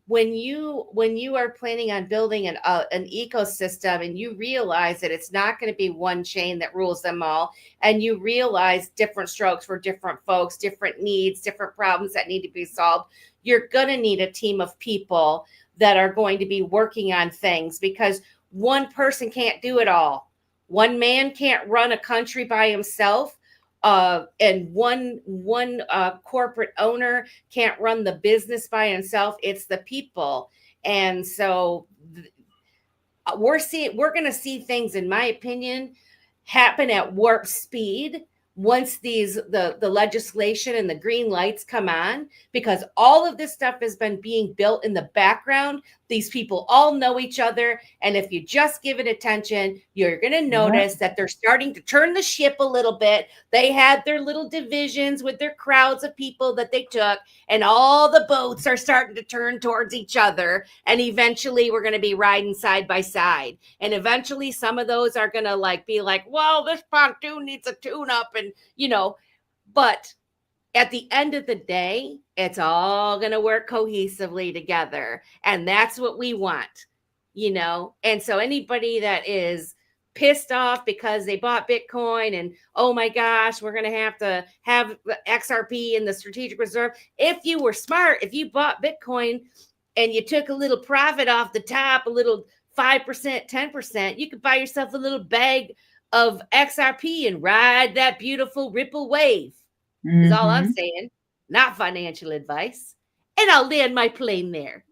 When you are planning on building an ecosystem and you realize that it's not going to be one chain that rules them all, and you realize different strokes for different folks, different needs, different problems that need to be solved, you're going to need a team of people that are going to be working on things, because one person can't do it all. One man can't run a country by himself. And one corporate owner can't run the business by himself. It's the people. And so we're going to see things, in my opinion, happen at warp speed once the legislation and the green lights come on, because all of this stuff has been being built in the background. These people all know each other, and if you just give it attention, you're going to notice that they're starting to turn the ship a little bit. They had their little divisions with their crowds of people that they took, and all the boats are starting to turn towards each other, and eventually we're going to be riding side by side, and eventually some of those are going to like be like, well, this pontoon needs a tune up, and but at the end of the day, it's all going to work cohesively together. And that's what we want, And so anybody that is pissed off because they bought Bitcoin and, oh my gosh, we're going to have the XRP in the strategic reserve. If you were smart, if you bought Bitcoin and you took a little profit off the top, a little 5%, 10%, you could buy yourself a little bag of XRP and ride that beautiful ripple wave. Is all I'm saying. Not financial advice. And I'll land my plane there.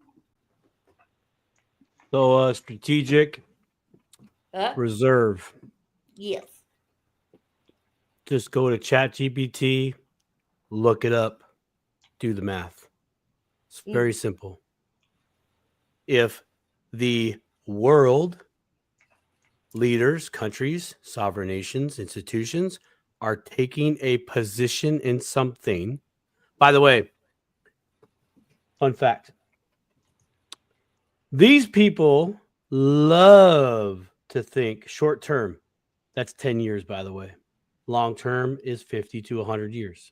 So strategic reserve. Yes. Just go to ChatGPT, look it up, do the math. It's very simple. If the world leaders, countries, sovereign nations, institutions are taking a position in something. By the way, fun fact. These people love to think short term. That's 10 years, by the way. Long term is 50 to 100 years.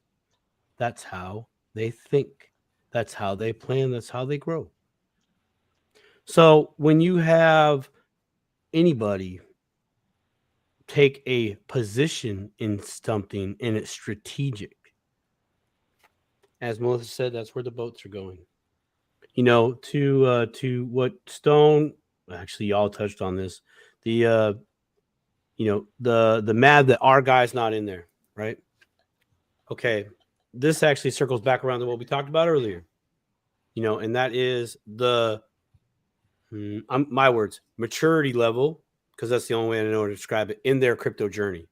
That's how they think. That's how they plan. That's how they grow. So when you have anybody take a position in something and it's strategic, as Melissa said, that's where the boats are going. To what Stone, actually y'all touched on this, the mad that our guy's not in there, right? Okay, this actually circles back around to what we talked about earlier, and that is my words, maturity level, because that's the only way I know to describe it, in their crypto journey.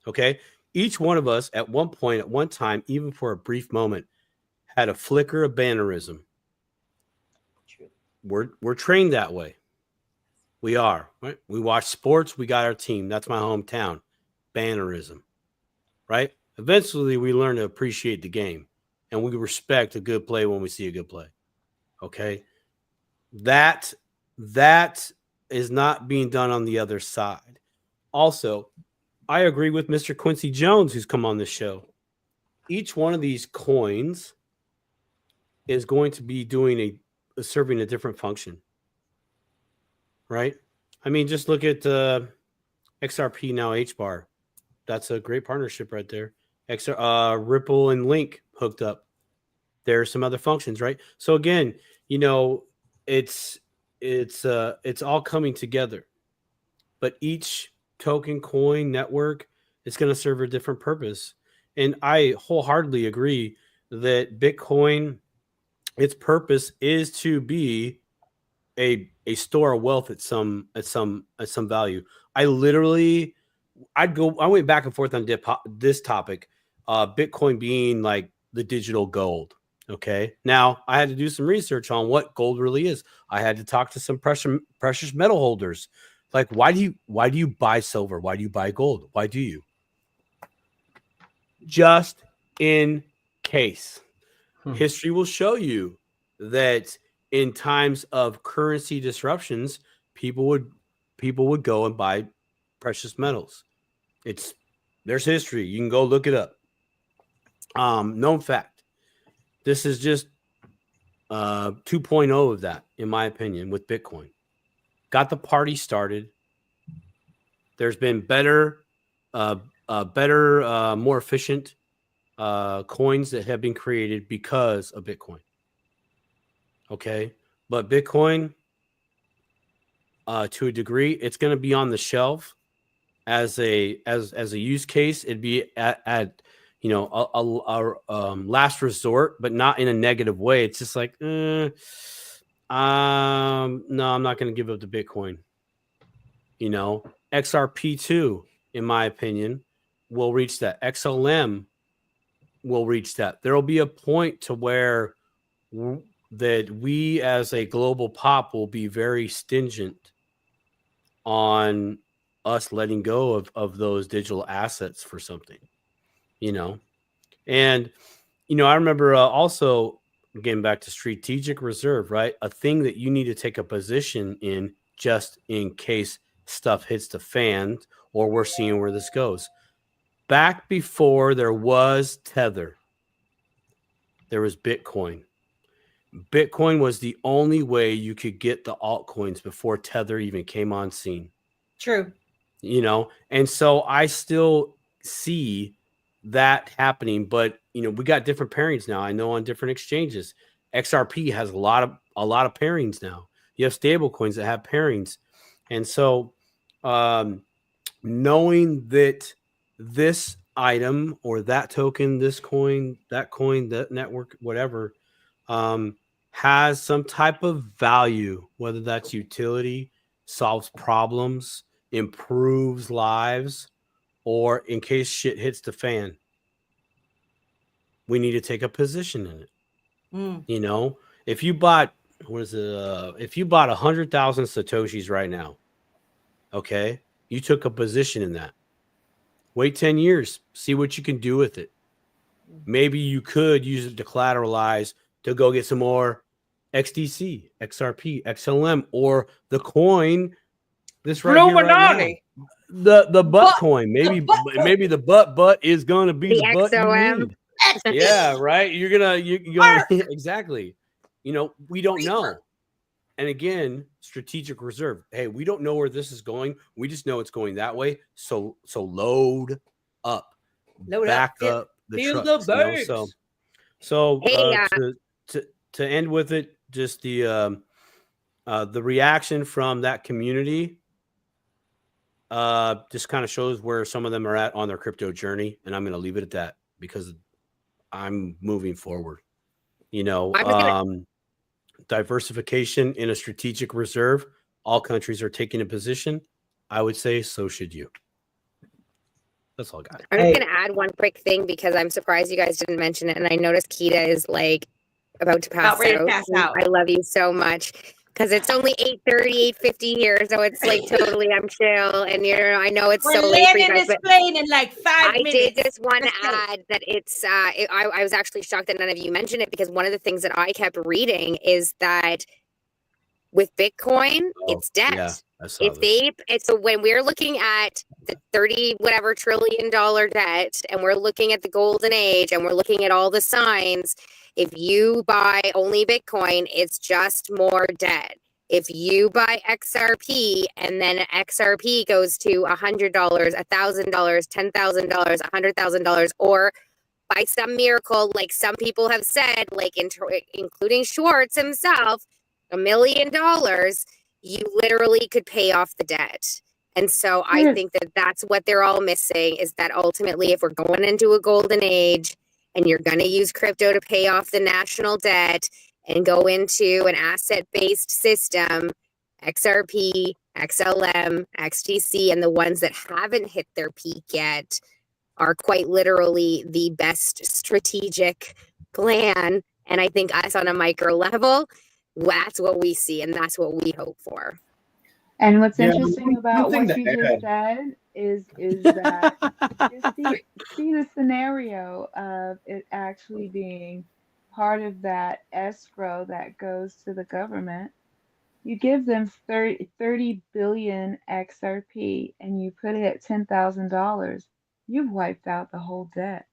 Okay. Each one of us at one point, at one time, even for a brief moment, had a flicker of bannerism. We're trained that way. We are, right? We watch sports. We got our team. That's my hometown. Bannerism, right? Eventually, we learn to appreciate the game, and we respect a good play when we see a good play. Okay. That is not being done on the other side. Also, I agree with Mr. Quincy Jones, who's come on this show. Each one of these coins is going to be doing serving a different function, right? I mean, just look at XRP, now HBAR. That's a great partnership right there. Ripple and Link hooked up. There are some other functions, right? So again, it's all coming together, but each token, coin, network is going to serve a different purpose. And I wholeheartedly agree that Bitcoin, its purpose is to be a store of wealth at some value. I went back and forth on this topic, Bitcoin being like the digital gold. Okay. Now I had to do some research on what gold really is. I had to talk to some precious metal holders. Like, why do you buy silver? Why do you buy gold? Why do you? Just in case. History will show you that in times of currency disruptions, people would go and buy precious metals. There's history. You can go look it up. Known fact. This is just 2.0 of that, in my opinion, with Bitcoin. Got the party started. There's been better, more efficient coins that have been created because of Bitcoin. Okay, but Bitcoin, to a degree, it's going to be on the shelf as a use case. It'd be at a last resort, but not in a negative way. It's just like, no, I'm not going to give up the Bitcoin. XRP2, in my opinion, will reach that. XLM will reach that. There will be a point to where that we as a global pop will be very stingent on us letting go of those digital assets for something, you know. And I remember also getting back to strategic reserve, right? A thing that you need to take a position in just in case stuff hits the fan or we're seeing where this goes. Back before there was Tether, there was Bitcoin. Bitcoin was the only way you could get the altcoins before Tether even came on scene. True. And so I still see that happening, but we got different pairings now. I know on different exchanges, XRP has a lot of pairings now. You have stable coins that have pairings. And so knowing that this item or that token, this coin, that network, whatever, has some type of value, whether that's utility, solves problems, improves lives, or in case shit hits the fan, we need to take a position in it. If you bought, if you bought 100,000 Satoshis right now, okay, you took a position in that. Wait 10 years, see what you can do with it. Maybe you could use it to collateralize to go get some more XDC, XRP, XLM, or the coin this right here right now. The butt coin. Maybe the butt is gonna be the butt XOM. you need. Yeah, right. You're gonna exactly. We don't know. And again, strategic reserve. Hey, we don't know where this is going. We just know it's going that way. So load up. Back up the trucks. So hey, to end with it, just the reaction from that community just kind of shows where some of them are at on their crypto journey, and I'm going to leave it at that because I'm moving forward. Diversification in a strategic reserve. All countries are taking a position. I would say so should you. That's all I got. I'm just going to add one quick thing because I'm surprised you guys didn't mention it, and I noticed Kita is like about to pass out. I love you so much. Because it's only 8:30, 8:50 here, so it's like totally I'm chill, and I know it's so late for you guys. This plane in like 5 minutes. I did just want to add that it's. I was actually shocked that none of you mentioned it because one of the things that I kept reading is that with Bitcoin, it's debt. Yeah, it's so when we're looking at the 30 whatever trillion dollar debt, and we're looking at the golden age, and we're looking at all the signs. If you buy only Bitcoin, it's just more debt. If you buy XRP and then XRP goes to $100, $1,000, $10,000, $100,000, or by some miracle, like some people have said, like including Schwartz himself, $1 million, you literally could pay off the debt. And so I think that that's what they're all missing is that ultimately, if we're going into a golden age, and you're going to use crypto to pay off the national debt and go into an asset-based system, XRP, XLM, XTC, and the ones that haven't hit their peak yet are quite literally the best strategic plan. And I think us on a micro level, that's what we see and that's what we hope for. And what's interesting about what you just said is that you see the scenario of it actually being part of that escrow that goes to the government. You give them 30 billion XRP and you put it at $10,000, you've wiped out the whole debt.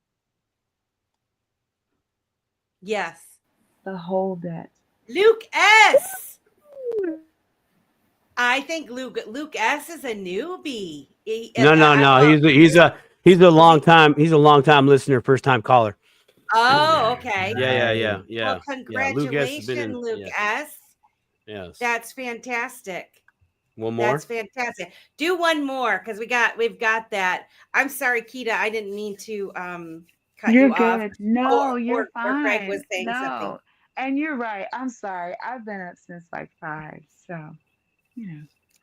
Yes. The whole debt. Luke S. I think Luke S is a newbie. No. He's a long time listener, first time caller. Oh, okay. Yeah. Well, congratulations, Luke S. Yes. That's fantastic. One more. That's fantastic. Do one more because we've got that. I'm sorry, Kita. I didn't mean to cut you off. You're good. No, you're fine. Or Greg was saying something. And you're right. I'm sorry. I've been up since like 5, so.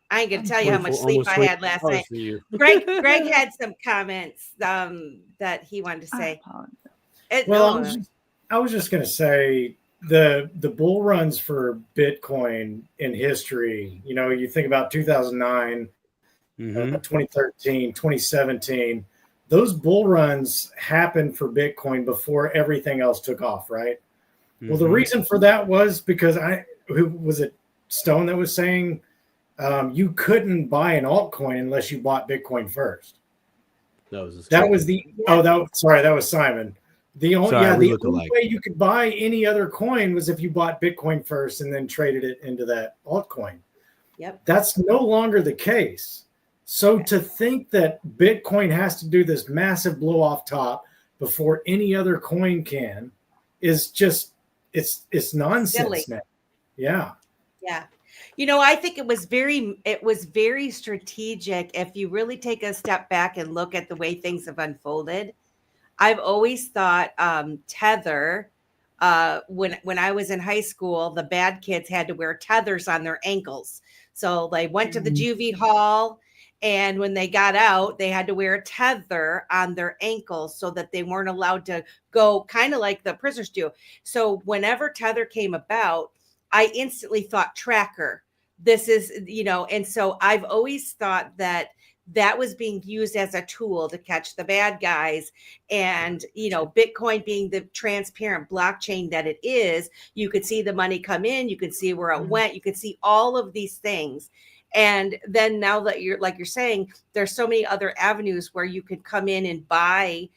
I ain't gonna tell you how much 24 sleep almost I 20 had last hours night. for you. Greg had some comments that he wanted to I say. apologize. Well, No, I was just going to say the bull runs for Bitcoin in history. You know, you think about 2009, 2013, 2017. Those bull runs happened for Bitcoin before everything else took off, right? Well, the reason for that was because who was it? Stone that was saying you couldn't buy an altcoin unless you bought Bitcoin first. That was Simon. The only way you could buy any other coin was if you bought Bitcoin first and then traded it into that altcoin. Yep. That's no longer the case. So to think that Bitcoin has to do this massive blow off top before any other coin can is just it's nonsense silly. now. Yeah. Yeah. You know, I think it was very strategic. If you really take a step back and look at the way things have unfolded, I've always thought Tether, when I was in high school, the bad kids had to wear tethers on their ankles. So they went to the juvie hall, and when they got out, they had to wear a tether on their ankles so that they weren't allowed to go, kind of like the prisoners do. So whenever Tether came about, I instantly thought tracker. This is, you know, and so I've always thought that was being used as a tool to catch the bad guys. And, you know, Bitcoin being the transparent blockchain that it is, you could see the money come in, you could see where it went, you could see all of these things. And then now that you're saying, there's so many other avenues where you could come in and buy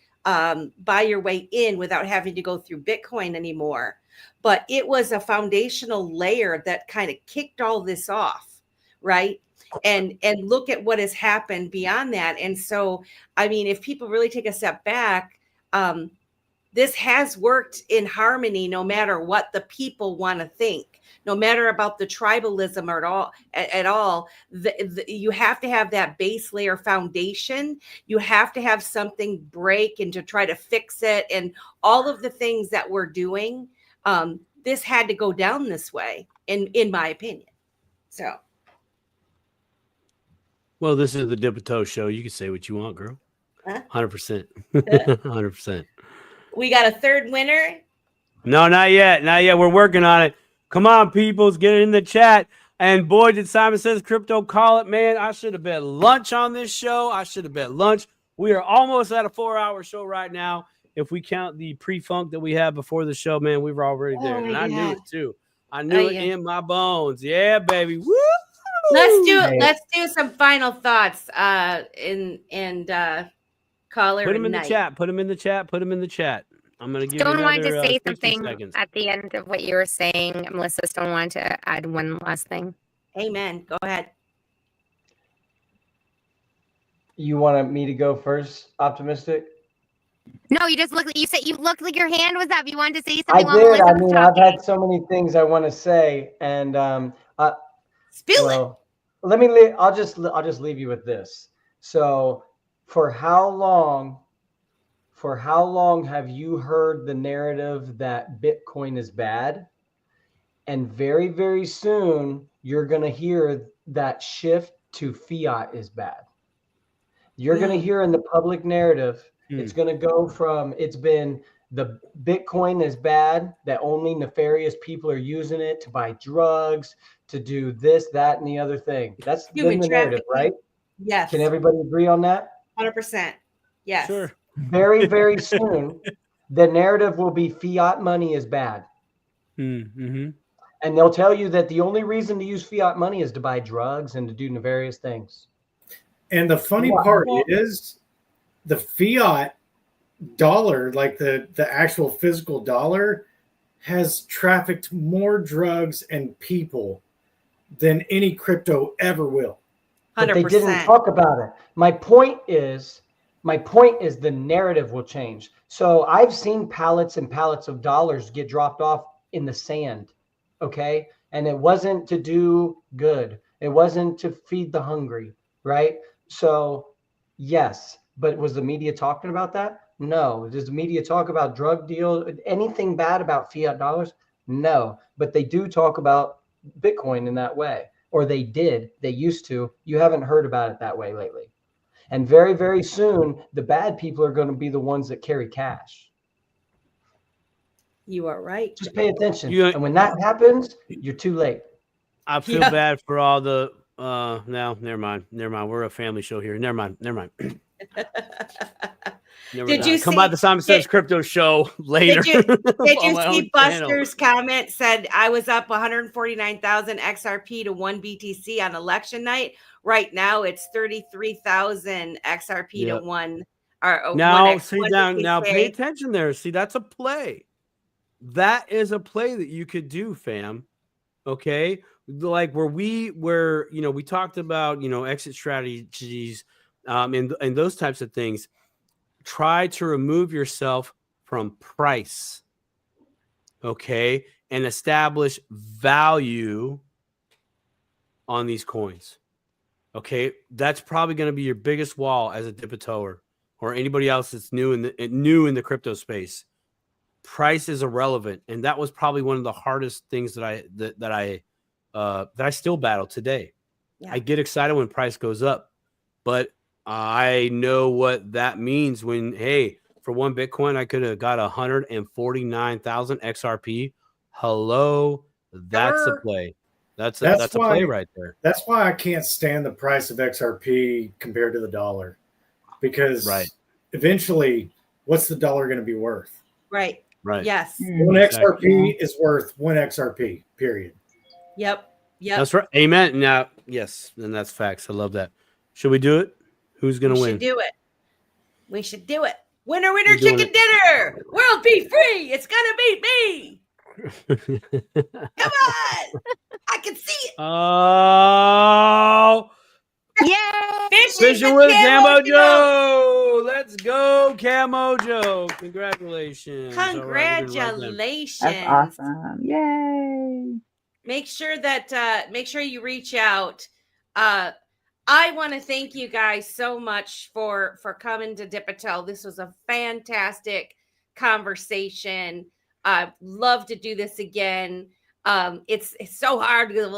your way in without having to go through Bitcoin anymore. But it was a foundational layer that kind of kicked all this off, right? And look at what has happened beyond that. And so, I mean, if people really take a step back, this has worked in harmony, no matter what the people want to think, no matter about the tribalism or at all. You have to have that base layer foundation. You have to have something break and to try to fix it. And all of the things that we're doing, this had to go down this way, in my opinion. So. Well, this is the Dip a Toe show. You can say what you want, girl. 100%. 100%. We got a third winner? No, not yet. Not yet. We're working on it. Come on, peoples. Get it in the chat. And boy, did Simon Says Crypto call it, man. I should have bet lunch on this show. I should have bet lunch. We are almost at a 4-hour show right now. If we count the pre-funk that we had before the show, man, we were already there. And I knew it, too. I knew it in my bones. Yeah, baby. Woo! Let's do some final thoughts. Caller. Put them in the chat. Put them in the chat. Put them in the chat. I'm gonna give. Stone wanted to say 60 something seconds. at the end of what you were saying. Melissa Stone wanted to add one last thing. Amen. Go ahead. You wanted me to go first, Optimistic? No, you just looked. You said you looked like your hand was up. You wanted to say I something. did. I mean, I've had so many things I want to say, and spill it. I'll just leave you with this. So, for how long have you heard the narrative that Bitcoin is bad? And very, very soon, you're going to hear that shift to fiat is bad. You're going to hear in the public narrative, it's going to go from, it's been the Bitcoin is bad, that only nefarious people are using it to buy drugs, to do this, that, and the other thing. That's been the narrative, right? Yes. Can everybody agree on that? 100%. Yes. Sure. Very, very soon, the narrative will be fiat money is bad. Mm-hmm. And they'll tell you that the only reason to use fiat money is to buy drugs and to do nefarious things. And the funny part is the fiat dollar, like the actual physical dollar, has trafficked more drugs and people than any crypto ever will. 100%. But they didn't talk about it. My point is the narrative will change. So I've seen pallets and pallets of dollars get dropped off in the sand. Okay. And it wasn't to do good. It wasn't to feed the hungry. Right. So yes, but was the media talking about that? No. Does the media talk about drug deal? Anything bad about fiat dollars? No. But they do talk about Bitcoin in that way. or they did, they used to. You haven't heard about it that way lately. And very, very soon, the bad people are going to be the ones that carry cash. You are right. Just pay attention. You- And when that happens, you're too late. I feel bad for all the no, never mind. We're a family show here. Never mind. Did you come see- by the Simon Says Crypto show later? Did you on my see own channel. Buster's comment said I was up 149,000 XRP to 1 BTC on election night. Right now it's 33,000 XRP to 1 or Now, 1 see down. Now, pay attention there. See, that's a play. That is a play that you could do, fam. Okay, like we talked about, exit strategies, and those types of things. Try to remove yourself from price, okay, and establish value on these coins. Okay, that's probably going to be your biggest wall as a dipitoer or anybody else that's new in the crypto space. Price is irrelevant, and that was probably one of the hardest things that I still battle today. Yeah. I get excited when price goes up, but I know what that means when, hey, for 1 Bitcoin, I could have got 149,000 XRP. Hello, that's a play. That's a play right there. That's why I can't stand the price of XRP compared to the dollar, because eventually, what's the dollar going to be worth? Right. Yes. One XRP is worth 1 XRP. Period. Yep. That's right. Amen. Now, yes, and that's facts. I love that. Should we do it? Who's going to win? We should do it. Winner, chicken dinner. World be free. It's going to be me. Come on. I can see it. Oh. Yeah. Fishing with Camo Joe. Let's go, Camo Joe. Congratulations. Congratulations. That's awesome. Yay. Make sure you reach out. I want to thank you guys so much for coming to Dipito. This was a fantastic conversation. I'd love to do this again. It's so hard to do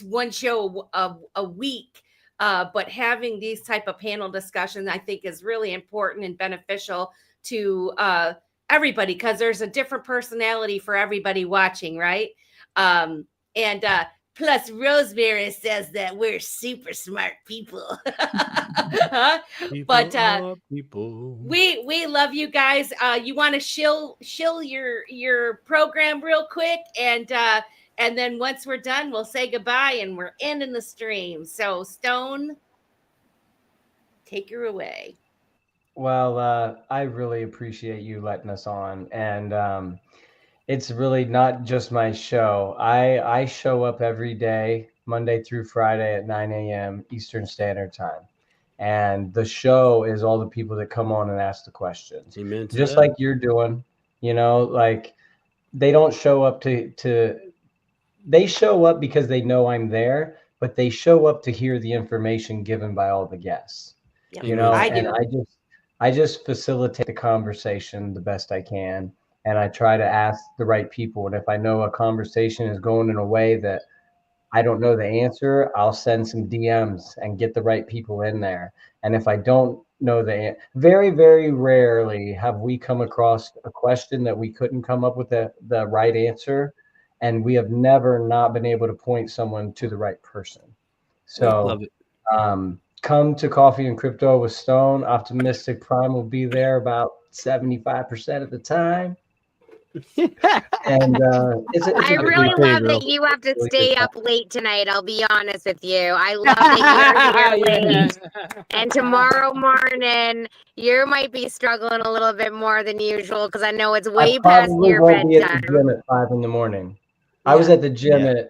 one show a week, but having these type of panel discussions, I think, is really important and beneficial to everybody, because there's a different personality for everybody watching, right? Plus, Rosemary says that we're super smart people. People. We love you guys. You want to shill your program real quick, and then once we're done, we'll say goodbye and we're ending the stream. So, Stone, take her away. Well, I really appreciate you letting us on, and it's really not just my show. I show up every day, Monday through Friday at 9 a.m. Eastern Standard Time. And the show is all the people that come on and ask the questions. Amen. Just like you're doing, like they don't show up they show up because they know I'm there, but they show up to hear the information given by all the guests. Yeah, I just facilitate the conversation the best I can. And I try to ask the right people. And if I know a conversation is going in a way that I don't know the answer, I'll send some DMs and get the right people in there. And if I don't know very, very rarely have we come across a question that we couldn't come up with the right answer. And we have never not been able to point someone to the right person. So love it. Come to Coffee and Crypto with Stone. Optimistic Prime will be there about 75% of the time. And I really love that you have to stay up late tonight. I'll be honest with you. I love that you're here late. And tomorrow morning, you might be struggling a little bit more than usual, because I know it's way past your bedtime. Be at the gym at 5 in the morning. I was at the gym I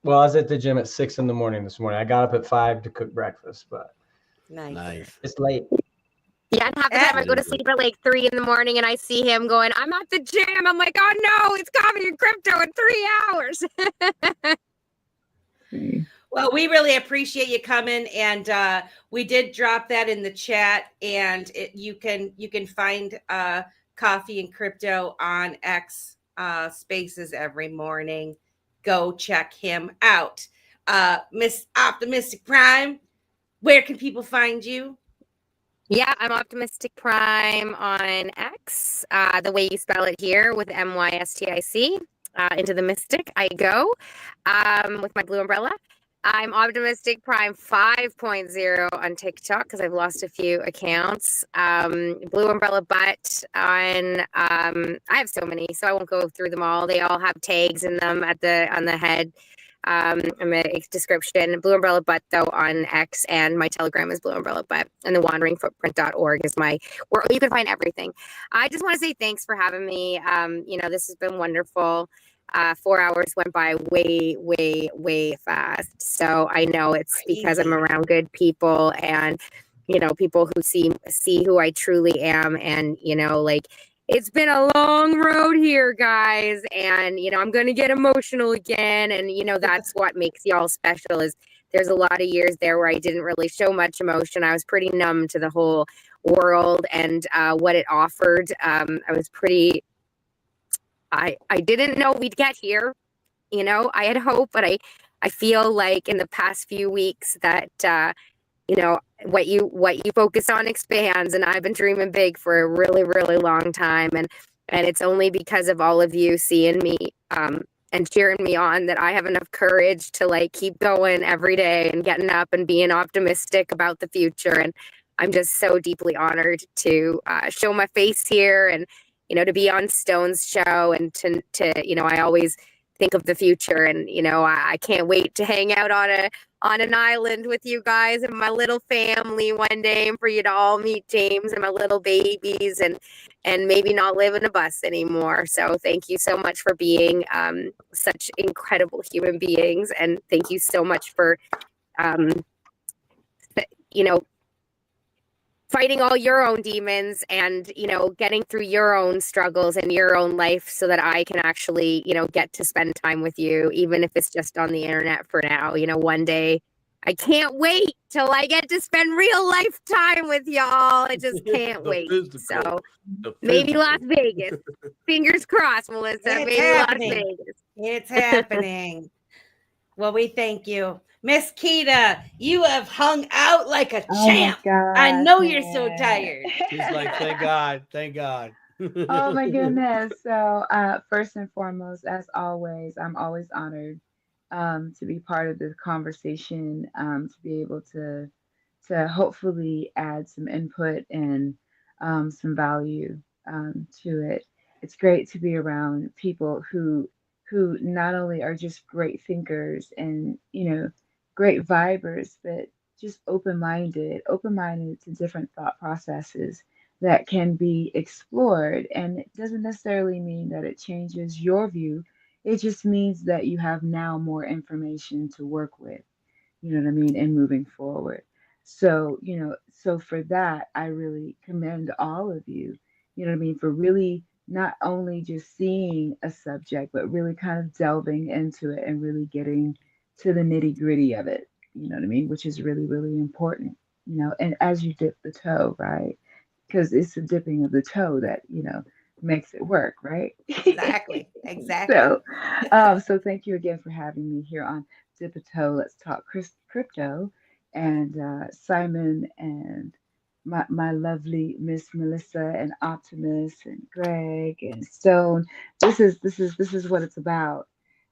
was at the gym at 6 in the morning this morning. I got up at 5 to cook breakfast, but nice. It's late. Yeah, and half the time I go to sleep at like 3 in the morning and I see him going, I'm at the gym. I'm like, oh no, it's Coffee and Crypto in 3 hours. Well, we really appreciate you coming, and we did drop that in the chat, and you can find Coffee and Crypto on X Spaces every morning. Go check him out. Miss Optimistic Prime, where can people find you? Yeah, I'm Optimistic Prime on X, the way you spell it here with MYSTIC. Into the mystic I go with my blue umbrella. I'm Optimistic Prime 5.0 on TikTok because I've lost a few accounts. Blue Umbrella Butt on I have so many, so I won't go through them all. They all have tags in them on the head. In the description. Blue Umbrella Butt though on X, and my Telegram is Blue Umbrella Butt, and the wanderingfootprint.org is where you can find everything. I just want to say thanks for having me. This has been wonderful. 4 hours went by way fast. So I know it's because I'm around good people and, people who see who I truly am. And, it's been a long road here, guys. And, I'm going to get emotional again. And, that's what makes y'all special is there's a lot of years there where I didn't really show much emotion. I was pretty numb to the whole world and what it offered. I didn't know we'd get here. I had hope, but I feel like in the past few weeks that, what you focus on expands, and I've been dreaming big for a really, really long time. And it's only because of all of you seeing me, and cheering me on that I have enough courage to keep going every day and getting up and being optimistic about the future. And I'm just so deeply honored to show my face here and, to be on Stone's show and to I always think of the future and, I can't wait to hang out on an island with you guys and my little family one day and for you to all meet James and my little babies and maybe not live in a bus anymore. So thank you so much for being such incredible human beings. And thank you so much for, fighting all your own demons and, getting through your own struggles and your own life so that I can actually, get to spend time with you, even if it's just on the internet for now. One day I can't wait till I get to spend real life time with y'all. I just can't wait. So maybe Las Vegas. Fingers crossed, Melissa. Maybe Las Vegas. It's happening. Well, we thank you. Miss Keita, you have hung out like a champ. I know you're so tired. She's like, thank God. Oh my goodness. So first and foremost, as always, I'm always honored to be part of this conversation, to be able to hopefully add some input and some value to it. It's great to be around people who not only are just great thinkers and great vibers, but just open-minded to different thought processes that can be explored. And it doesn't necessarily mean that it changes your view. It just means that you have now more information to work with, you know what I mean, and moving forward. So, so for that, I really commend all of you, you know what I mean, for really not only just seeing a subject, but really kind of delving into it and really getting to the nitty gritty of it, you know what I mean, which is really, really important, and as you dip the toe, right? Because it's the dipping of the toe that, makes it work, right? Exactly. So thank you again for having me here on Dip a Toe, Let's Talk Crypto, and Simon and my lovely Miss Melissa and Optimus and Greg and Stone. This is what it's about.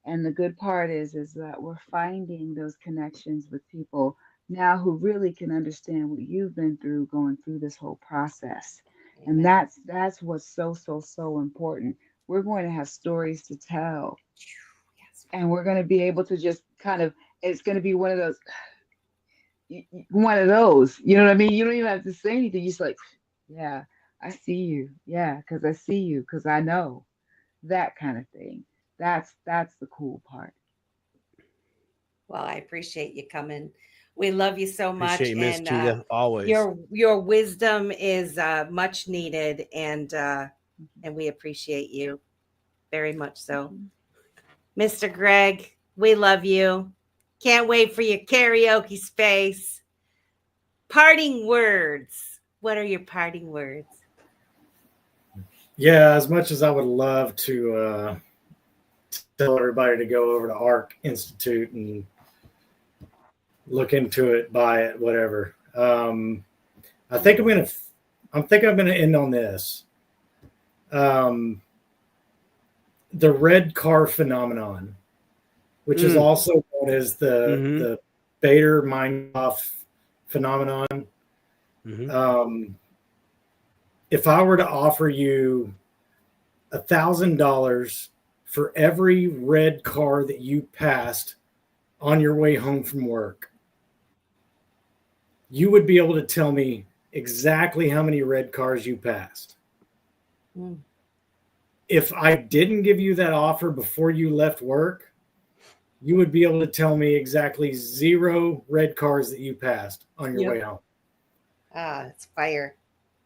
And the good part is that we're finding those connections with people now who really can understand what you've been through going through this whole process. And that's what's so important. We're going to have stories to tell. And we're going to be able to just it's going to be one of those, you know what I mean? You don't even have to say anything. You're just like, yeah, I see you. Yeah, because I see you, because I know, that kind of thing. That's the cool part. Well, I appreciate you coming. We love you so much. Appreciate Miss Keita, always. Your wisdom is much needed, and we appreciate you very much so. Mr. Greg, we love you. Can't wait for your karaoke space. Parting words. What are your parting words? Yeah, as much as I would love to tell everybody to go over to ARC Institute and look into it, buy it, whatever. I think I'm gonna end on this. The red car phenomenon, which is also known as the Bader-Meinhof phenomenon. If I were to offer you $1,000 for every red car that you passed on your way home from work, you would be able to tell me exactly how many red cars you passed. If I didn't give you that offer before you left work, you would be able to tell me exactly 0 red cars that you passed on your way home. It's fire.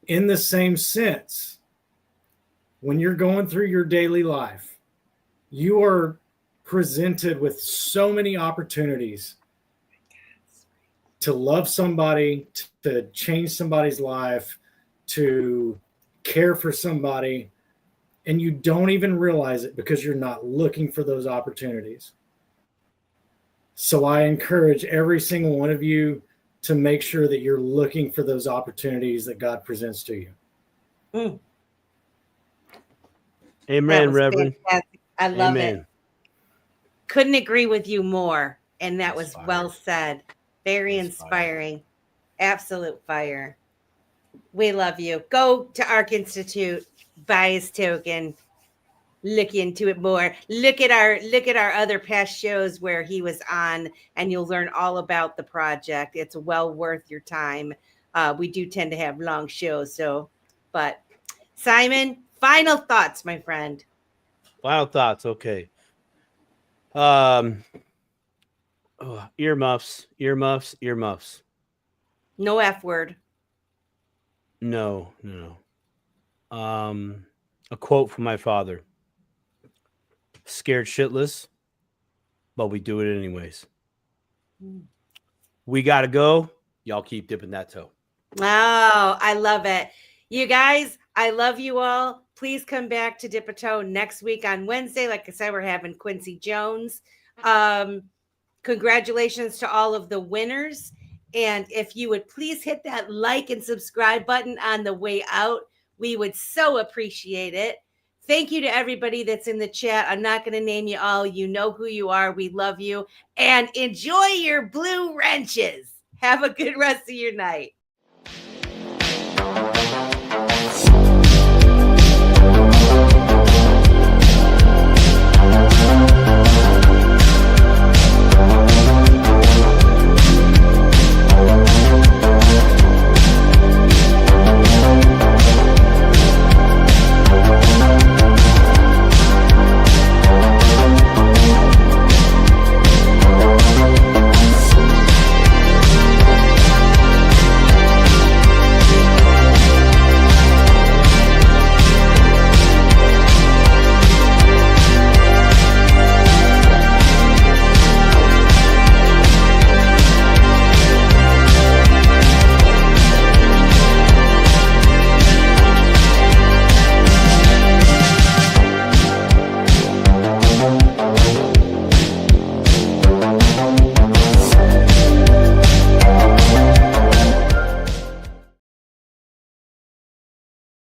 In the same sense, when you're going through your daily life, you are presented with so many opportunities to love somebody, to change somebody's life, to care for somebody, and you don't even realize it because you're not looking for those opportunities. So I encourage every single one of you to make sure that you're looking for those opportunities that God presents to you. Amen, Reverend. Fantastic. I love Amen. it. Couldn't agree with you more. And that was well said. Very inspiring. Absolute fire. We love you. Go to Arc Institute, buy his token, look into it more. Look at our other past shows where he was on, and you'll learn all about the project. It's well worth your time. We do tend to have long shows, but Simon, final thoughts, my friend. Final thoughts. Okay. Earmuffs. No F word. No. A quote from my father. Scared shitless, but we do it anyways. We got to go. Y'all keep dipping that toe. Oh, I love it. You guys, I love you all. Please come back to Dip a Toe next week on Wednesday. Like I said, we're having Quincy Jones. Congratulations to all of the winners. And if you would please hit that like and subscribe button on the way out, we would so appreciate it. Thank you to everybody that's in the chat. I'm not going to name you all. You know who you are. We love you. And enjoy your blue wrenches. Have a good rest of your night.